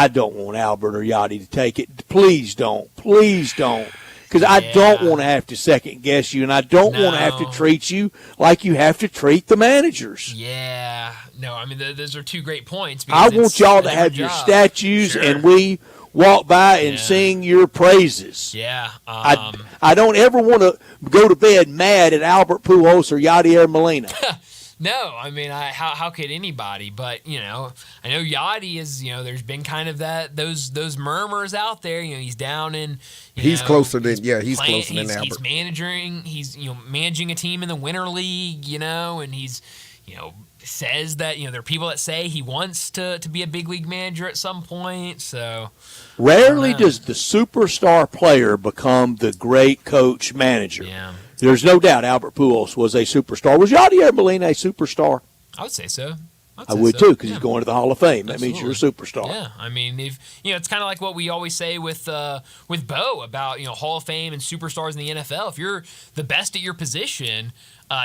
don't want Albert or Yachty to take it. Please don't. Because I don't want to have to second guess you, and I don't want to have to treat you like you have to treat the managers. Yeah. No, I mean, those are two great points. I want y'all to have your statues, and we walk by and sing your praises. Yeah. I don't ever want to go to bed mad at Albert Pujols or Yadier Molina. No, I mean, how could anybody? But I know Yachty is. There's been kind of those murmurs out there. He's down in. He's closer than he's closer than Albert. He's managing a team in the Winter League. And he's says that there are people that say he wants to be a big league manager at some point. So rarely does the superstar player become the great coach manager. Yeah. There's no doubt Albert Pujols was a superstar. Was Yadier Molina a superstar? I would say so. I would too, because he's going to the Hall of Fame. That means you're a superstar. Yeah, I mean, it's kind of like what we always say with Bo about Hall of Fame and superstars in the NFL. If you're the best at your position,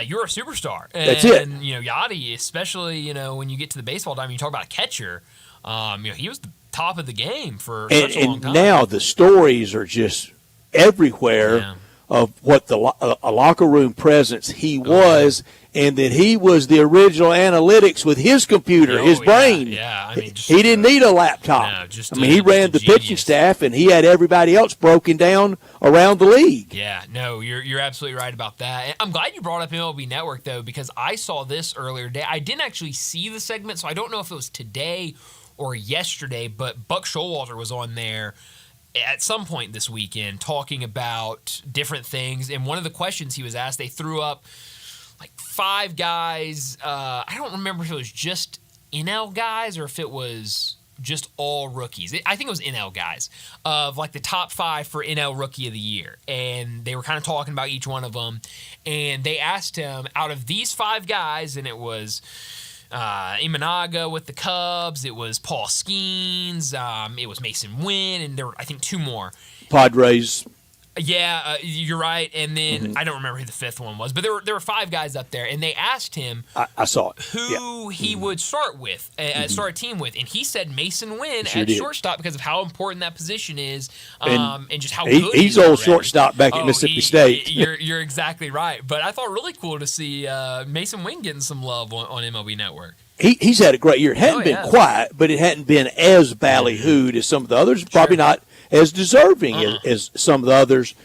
you're a superstar. And, that's it. And Yachty, especially when you get to the baseball time, you talk about a catcher. He was the top of the game for such a long time. And now the stories are just everywhere. Yeah. of what a locker room presence he was, and that he was the original analytics with his computer, his brain. Yeah, I mean, he didn't need a laptop. No, he ran the pitching staff, and he had everybody else broken down around the league. Yeah, no, you're absolutely right about that. And I'm glad you brought up MLB Network, though, because I saw this earlier today. I didn't actually see the segment, so I don't know if it was today or yesterday, but Buck Showalter was on there at some point this weekend talking about different things. And one of the questions he was asked, they threw up like 5 guys. I don't remember if it was just NL guys or if it was just all rookies. I think it was NL guys of like the top 5 for NL Rookie of the Year. And they were kind of talking about each one of them. And they asked him, out of these 5 guys, and it was Imanaga with the Cubs, it was Paul Skeens, it was Mason Wynn, and there were, I think, 2 more. Padres. Yeah, you're right. And then I don't remember who the 5th one was, but there were 5 guys up there, and they asked him I saw it. who he would start with, start a team with, and he said Mason Wynn at did. shortstop because of how important that position is, and just how good he's old shortstop back at Mississippi State. You're exactly right. But I thought really cool to see Mason Wynn getting some love on MLB Network. He's had a great year. It hadn't been quiet, but it hadn't been as ballyhooed as some of the others. Probably not as deserving as some of the others.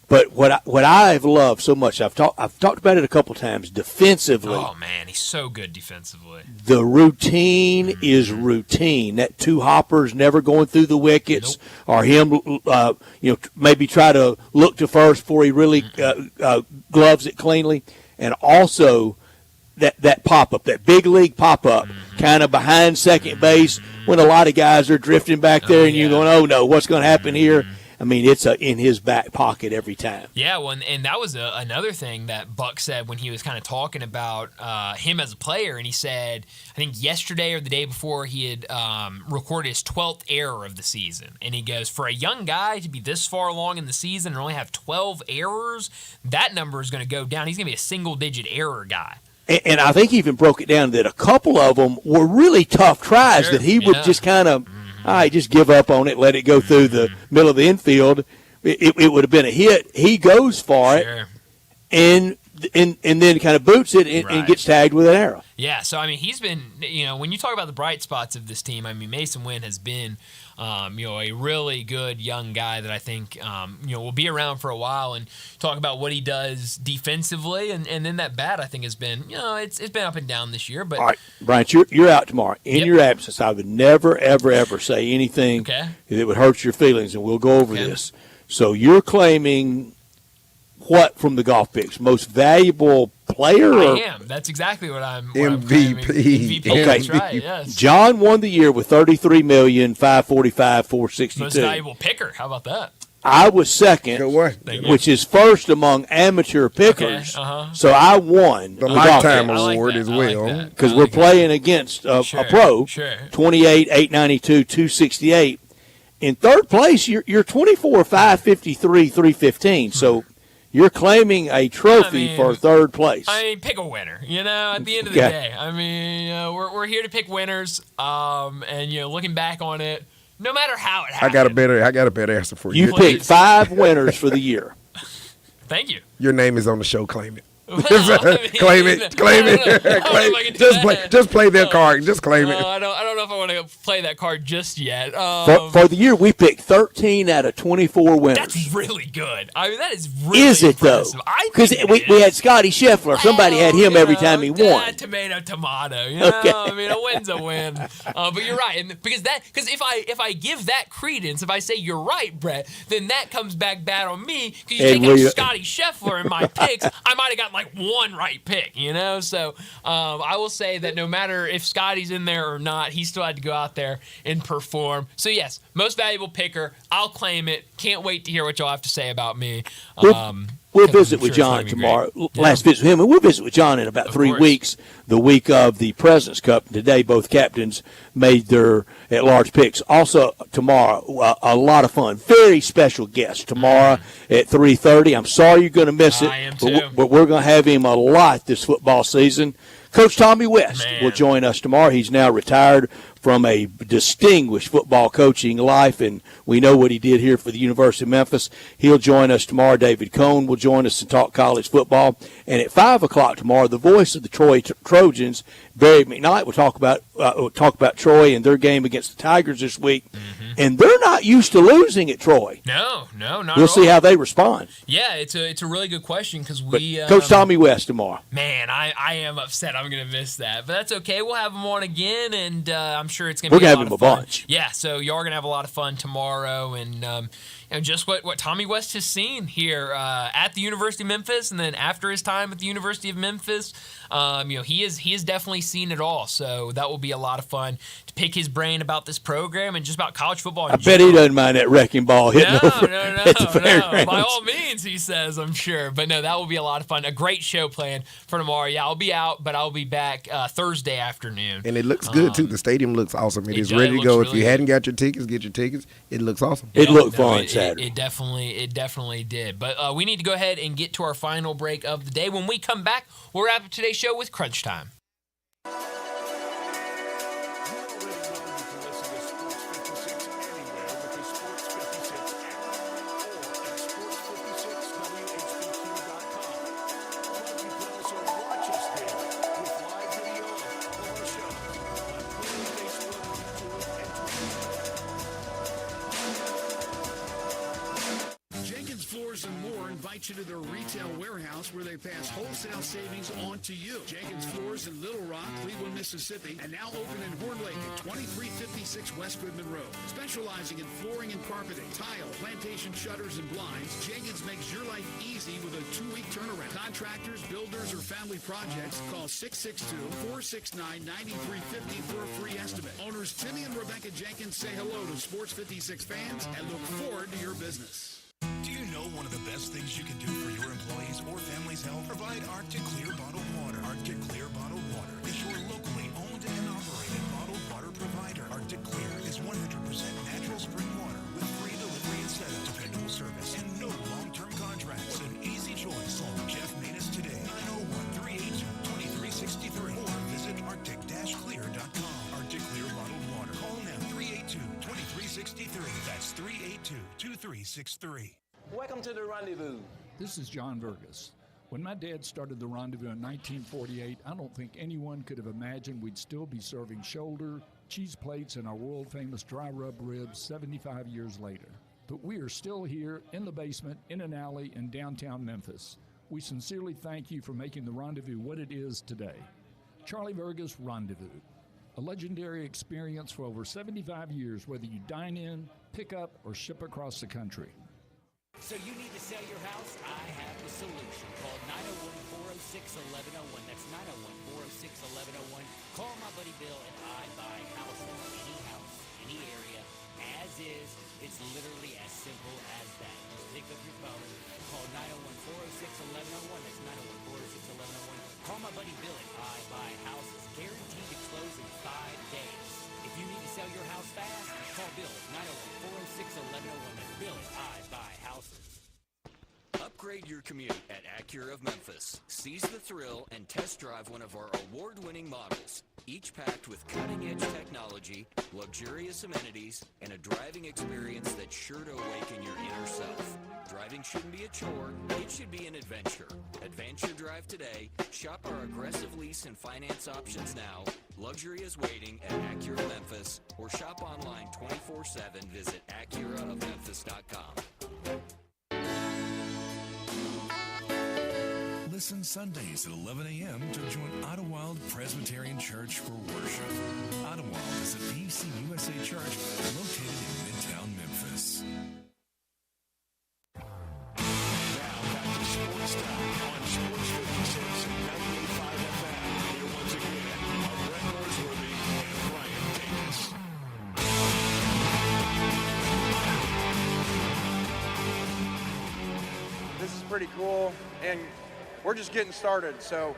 But what I've loved so much, I've talked about it a couple times, defensively. Oh man, he's so good defensively. The routine is routine. That 2 hoppers never going through the wickets, or him, maybe try to look to first before he really gloves it cleanly, and also that pop-up, that big league pop-up, kind of behind second base when a lot of guys are drifting back there, and you're going, oh, no, what's going to happen here? I mean, it's in his back pocket every time. Yeah, well, and that was another thing that Buck said when he was kind of talking about him as a player, and he said, I think yesterday or the day before, he had recorded his 12th error of the season. And he goes, for a young guy to be this far along in the season and only have 12 errors, that number is going to go down. He's going to be a single-digit error guy. And I think he even broke it down that a couple of them were really tough tries that he would just kind of, all right, just give up on it, let it go through the middle of the infield. It would have been a hit. He goes for it and then kind of boots it and gets tagged with an error. Yeah, so, I mean, he's been, when you talk about the bright spots of this team, I mean, Mason Wynn has been, a really good young guy that I think, will be around for a while, and talk about what he does defensively, and then that bat I think has been, it's been up and down this year. But all right, Bryant, you're out tomorrow. In your absence, I would never, ever, ever say anything that would hurt your feelings, and we'll go over this. So you're claiming what from the golf picks? Most valuable player? I am. That's exactly what I'm MVP. MVP. Okay. That's right, yes. John won the year with $33,545,462. Most valuable picker. How about that? I was second, which is first among amateur pickers. So I won the lifetime award as well. Because we're playing against a pro. 28, 892, 268. In third place, you're 24, 553, 315. So you're claiming a trophy for third place. I mean, pick a winner. At the end of the day, I mean, we're here to pick winners. And looking back on it, no matter how it happened, I got a better answer for you. You picked 5 winners for the year. Thank you. Your name is on the show. Claim it. Well, claim it. Just play their card. Just claim it. I don't know if I want to play that card just yet. For the year, we picked 13 out of 24 winners. That's really good. I mean, that is really Is it, impressive. though? Because we had Scotty Scheffler. Somebody had him every time he won. Tomato. Okay. I mean, a win's a win. But you're right. And because if I give that credence, if I say you're right, Brett, then that comes back bad on me because you take out Scotty Scheffler in my picks. I might have got like one right pick, So I will say that no matter if Scotty's in there or not, he still had to go out there and perform. So yes, most valuable picker. I'll claim it. Can't wait to hear what y'all have to say about me. We'll visit with John tomorrow. Last visit with him, and we'll visit with John in about 3 weeks, the week of the President's Cup. Today, both captains made their at-large picks. Also, tomorrow, a lot of fun. Very special guest tomorrow at 3:30. I'm sorry you're going to miss it, I am too. But we're going to have him a lot this football season. Coach Tommy West will join us tomorrow. He's now retired from a distinguished football coaching life, and we know what he did here for the University of Memphis. He'll join us tomorrow. David Cohn will join us to talk college football. And at 5 o'clock tomorrow, the voice of the Troy Trojans, Barry McKnight, will talk about Troy and their game against the Tigers this week. Mm-hmm. And they're not used to losing at Troy. No, not We'll at see all. how they respond. Yeah, it's a really good question because Coach Tommy West tomorrow. Man, I am upset I'm going to miss that. But that's okay. We'll have him on again, and I'm sure it's going to be a lot of fun. We're going to have him a bunch. Yeah, so you are going to have a lot of fun tomorrow. And just what Tommy West has seen here at the University of Memphis and then after his time at the University of Memphis, he has definitely seen it all. So that will be a lot of fun to pick his brain about this program and just about college football. I bet he doesn't mind that wrecking ball hitting over at the fairgrounds. By all means, he says, I'm sure. But no, that will be a lot of fun. A great show planned for tomorrow. Yeah, I'll be out, but I'll be back Thursday afternoon. And it looks good, too. The stadium looks awesome. It is ready to go. If you hadn't got your tickets, get your tickets. It looks awesome. It looked fun Saturday. It definitely did. But we need to go ahead and get to our final break of the day. When we come back, we'll wrap up today's show with Crunch Time. You to their retail warehouse where they pass wholesale savings on to you. Jenkins Floors in Little Rock, Cleveland, Mississippi, and now open in Horn Lake at 2356 West Goodman Road. Specializing in flooring and carpeting, tile, plantation shutters, and blinds, Jenkins makes your life easy with a 2-week turnaround. Contractors, builders, or family projects, call 662-469-9350 for a free estimate. Owners Timmy and Rebecca Jenkins say hello to Sports 56 fans and look forward to your business. Do you know one of the best things you can do for your employees or family's health? Provide Arctic Clear bottled water. Arctic Clear bottled water is your locally owned and operated bottled water provider. Arctic Clear is 100% natural spring water with free delivery instead of dependable service and no long-term contracts. An easy choice. Call Jeff Manus today, 901-382-2363, or visit arctic-clear.com. Arctic Clear bottled water. Call now, 382-2363. That's 382-2363. Welcome to the Rendezvous. This is John Vergas. When my dad started the Rendezvous in 1948, I don't think anyone could have imagined we'd still be serving shoulder, cheese plates, and our world-famous dry rub ribs 75 years later. But we are still here in the basement, in an alley in downtown Memphis. We sincerely thank you for making the Rendezvous what it is today. Charlie Vergas Rendezvous. A legendary experience for over 75 years, whether you dine in, pick up, or ship across the country. So you need to sell your house? I have the solution. Call 901-406-1101. That's 901-406-1101. Call my buddy Bill and I buy houses. Any house, any area, as is. It's literally as simple as that. Just pick up your phone. Call 901-406-1101. That's 901-406-1101. Call my buddy Bill and I buy houses. Guaranteed to close in 5 days. If you need to sell your house fast, call Bill at 901-406-1101. That's Bill and I buy houses. Upgrade your commute at Acura of Memphis. Seize the thrill and test drive one of our award-winning models, each packed with cutting-edge technology, luxurious amenities, and a driving experience that's sure to awaken your inner self. Driving shouldn't be a chore, it should be an adventure. Advance your drive today. Shop our aggressive lease and finance options now. Luxury is waiting at Acura Memphis, or shop online 24/7. Visit AcuraofMemphis.com. Listen Sundays at 11 a.m. to join Idlewild Presbyterian Church for worship. Idlewild is a PUC USA church located in Midtown Memphis. Now back to Sportstime on Sports 56 and 98.5 FM. Here once again are Brett Norsworthy and Brian Davis. This is pretty cool, and we're just getting started, so.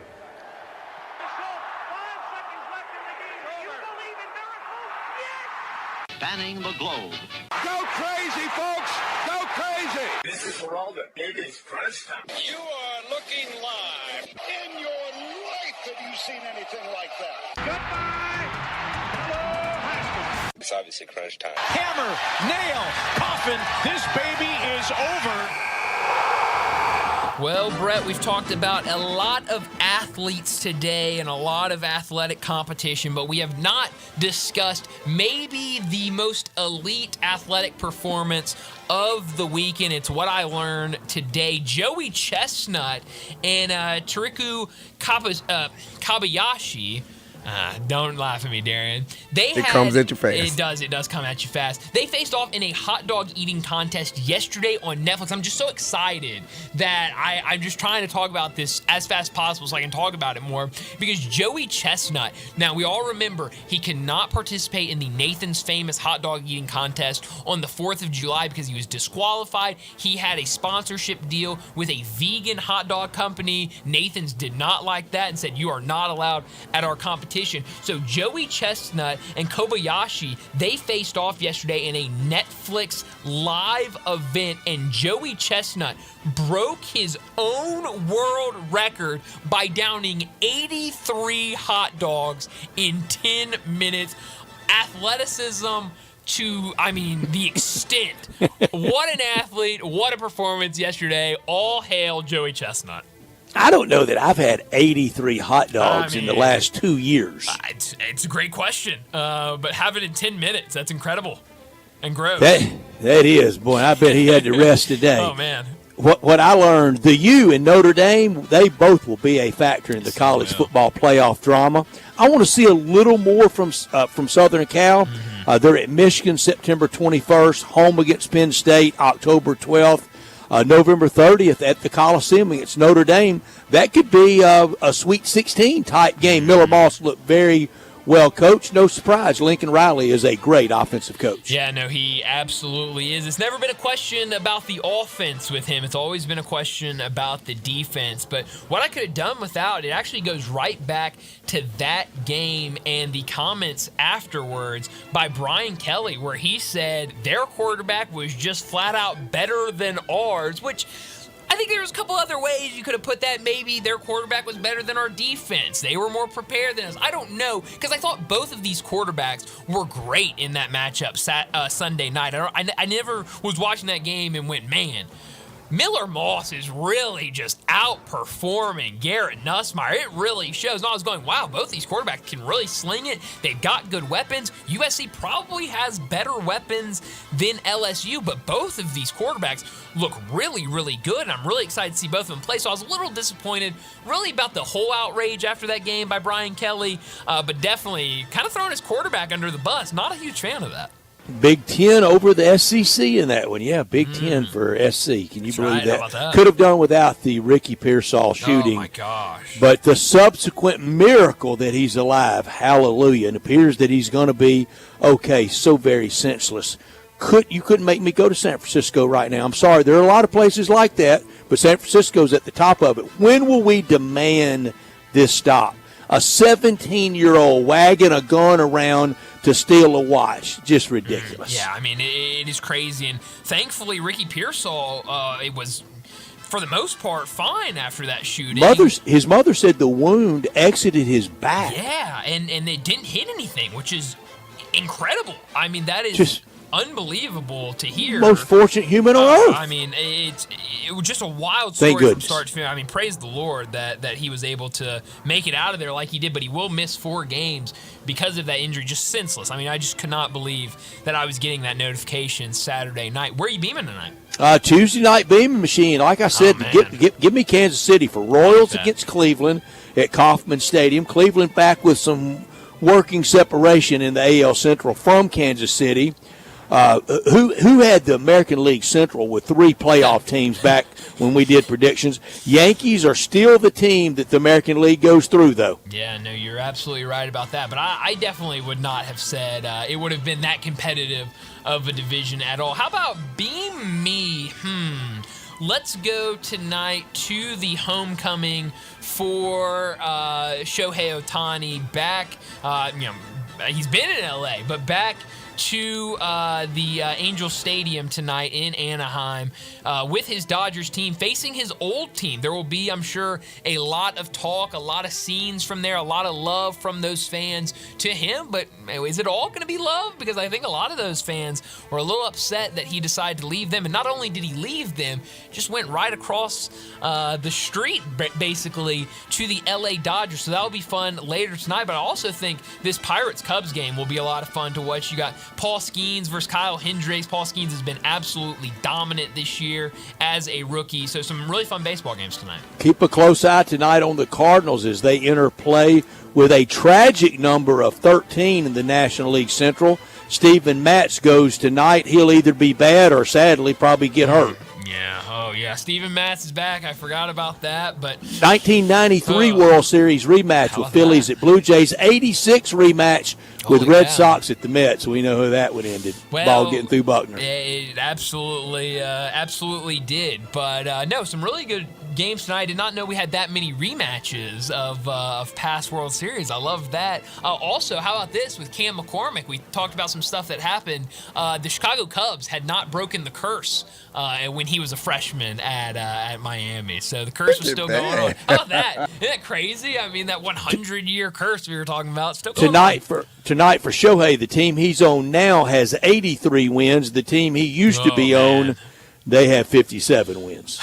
Spanning the globe. Go crazy, folks! Go crazy! This is for all the biggest crunch time. You are looking live. In your life have you seen anything like that? Goodbye! Hello, It's obviously crunch time. Hammer, nail, coffin. This baby is over. Well, Brett, we've talked about a lot of athletes today and a lot of athletic competition, but we have not discussed maybe the most elite athletic performance of the weekend. It's what I learned today. Joey Chestnut and Tariku Kabayashi. Don't laugh at me, Darian. It comes at you fast. It does come at you fast. They faced off in a hot dog eating contest yesterday on Netflix. I'm just so excited that I'm just trying to talk about this as fast as possible so I can talk about it more, because Joey Chestnut, now we all remember he cannot participate in the Nathan's Famous hot dog eating contest on the 4th of July because he was disqualified. He had a sponsorship deal with a vegan hot dog company. Nathan's did not like that and said, you are not allowed at our competition. So Joey Chestnut and Kobayashi, they faced off yesterday in a Netflix live event, and Joey Chestnut broke his own world record by downing 83 hot dogs in 10 minutes. Athleticism to, the extent. What an athlete, what a performance yesterday. All hail Joey Chestnut. I don't know that I've had 83 hot dogs in the last 2 years. It's a great question, but have it in 10 minutes. That's incredible and gross. That is. Boy, I bet he had to rest today. Oh, man. What I learned, the U and Notre Dame, they both will be a factor in the college football playoff drama. I want to see a little more from Southern Cal. They're at Michigan September 21st, home against Penn State October 12th. November 30th at the Coliseum against Notre Dame. That could be a Sweet 16 type game. Miller Moss looked very well coached. No surprise, Lincoln Riley is a great offensive coach. Yeah, no, he absolutely is. It's never been a question about the offense with him. It's always been a question about the defense. But what I could have done without, it actually goes right back to that game and the comments afterwards by Brian Kelly, where he said their quarterback was just flat out better than ours, which I think there was a couple other ways you could have put that. Maybe their quarterback was better than our defense. They were more prepared than us. I don't know, because I thought both of these quarterbacks were great in that matchup Sunday night. I never was watching that game and went, man, Miller Moss is really just outperforming Garrett Nussmeier. It really shows. And I was going, wow, both these quarterbacks can really sling it. They've got good weapons. USC probably has better weapons than LSU, but both of these quarterbacks look really, really good, and I'm really excited to see both of them play. So I was a little disappointed really about the whole outrage after that game by Brian Kelly, but definitely kind of throwing his quarterback under the bus. Not a huge fan of that. Big Ten over the SEC in that one. Yeah, Big Ten for SC. Can you believe that? How about that? Could have done without the Ricky Pearsall shooting. Oh, my gosh. But the subsequent miracle that he's alive, hallelujah, and appears that he's going to be okay, so very senseless. You couldn't make me go to San Francisco right now. I'm sorry. There are a lot of places like that, but San Francisco's at the top of it. When will we demand this stop? A 17-year-old wagging a gun around to steal a watch. Just ridiculous. Yeah, it is crazy. And thankfully, Ricky Pearsall, it was, for the most part, fine after that shooting. His mother said the wound exited his back. Yeah, and it didn't hit anything, which is incredible. That is just unbelievable to hear. Most fortunate human on earth. It was just a wild story from start to finish. Praise the Lord that he was able to make it out of there like he did, but he will miss 4 games because of that injury. Just senseless. I just could not believe that I was getting that notification Saturday night. Where are you beaming tonight? Tuesday night beaming machine. Like I said, give me Kansas City for Royals against Cleveland at Kauffman Stadium. Cleveland back with some working separation in the AL Central from Kansas City. Who had the American League Central with 3 playoff teams back when we did predictions? Yankees are still the team that the American League goes through, though. Yeah, no, you're absolutely right about that. But I definitely would not have said it would have been that competitive of a division at all. How about Beam Me? Let's go tonight to the homecoming for Shohei Ohtani back. He's been in LA, but back to the Angel Stadium tonight in Anaheim with his Dodgers team facing his old team. There will be, I'm sure, a lot of talk, a lot of scenes from there, a lot of love from those fans to him. But is it all going to be love? Because I think a lot of those fans were a little upset that he decided to leave them. And not only did he leave them, just went right across the street, basically, to the LA Dodgers. So that'll be fun later tonight. But I also think this Pirates-Cubs game will be a lot of fun to watch. You got Paul Skeens versus Kyle Hendricks. Paul Skeens has been absolutely dominant this year as a rookie. So some really fun baseball games tonight. Keep a close eye tonight on the Cardinals as they enter play with a tragic number of 13 in the National League Central. Steven Matz goes tonight. He'll either be bad or, sadly, probably get hurt. Yeah, oh yeah. Steven Matz is back. I forgot about that. But 1993 World Series rematch with Phillies at Blue Jays. 86 rematch with Red Sox at the Mets. We know how that one ended. Ball getting through Buckner. It absolutely did. But no, some really good games tonight. I did not know we had that many rematches of past World Series. I love that. Also, how about this with Cam McCormick? We talked about some stuff that happened. The Chicago Cubs had not broken the curse when he was a freshman at Miami. So the curse was still going on. How about that? Isn't that crazy? I mean, that 100-year curse we were talking about still going on. Tonight for Shohei, the team he's on now has 83 wins. The team he used to be on, they have 57 wins.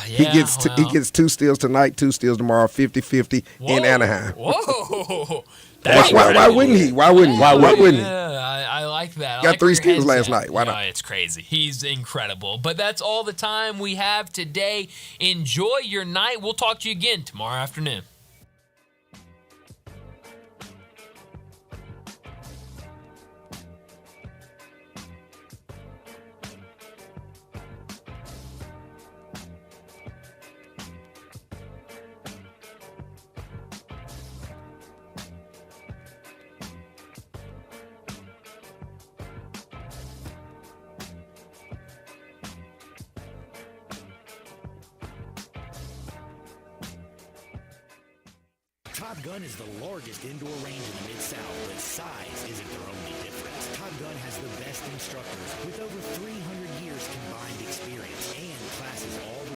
He gets 2 steals tonight, 2 steals tomorrow, 50-50 in Anaheim. Whoa. Why wouldn't he? Why wouldn't he? Yeah, I like that. Got 3 steals last night. Why not? It's crazy. He's incredible. But that's all the time we have today. Enjoy your night. We'll talk to you again tomorrow afternoon. Top Gun is the largest indoor range in the Mid-South, but size isn't their only difference. Top Gun has the best instructors with over 300 years combined experience.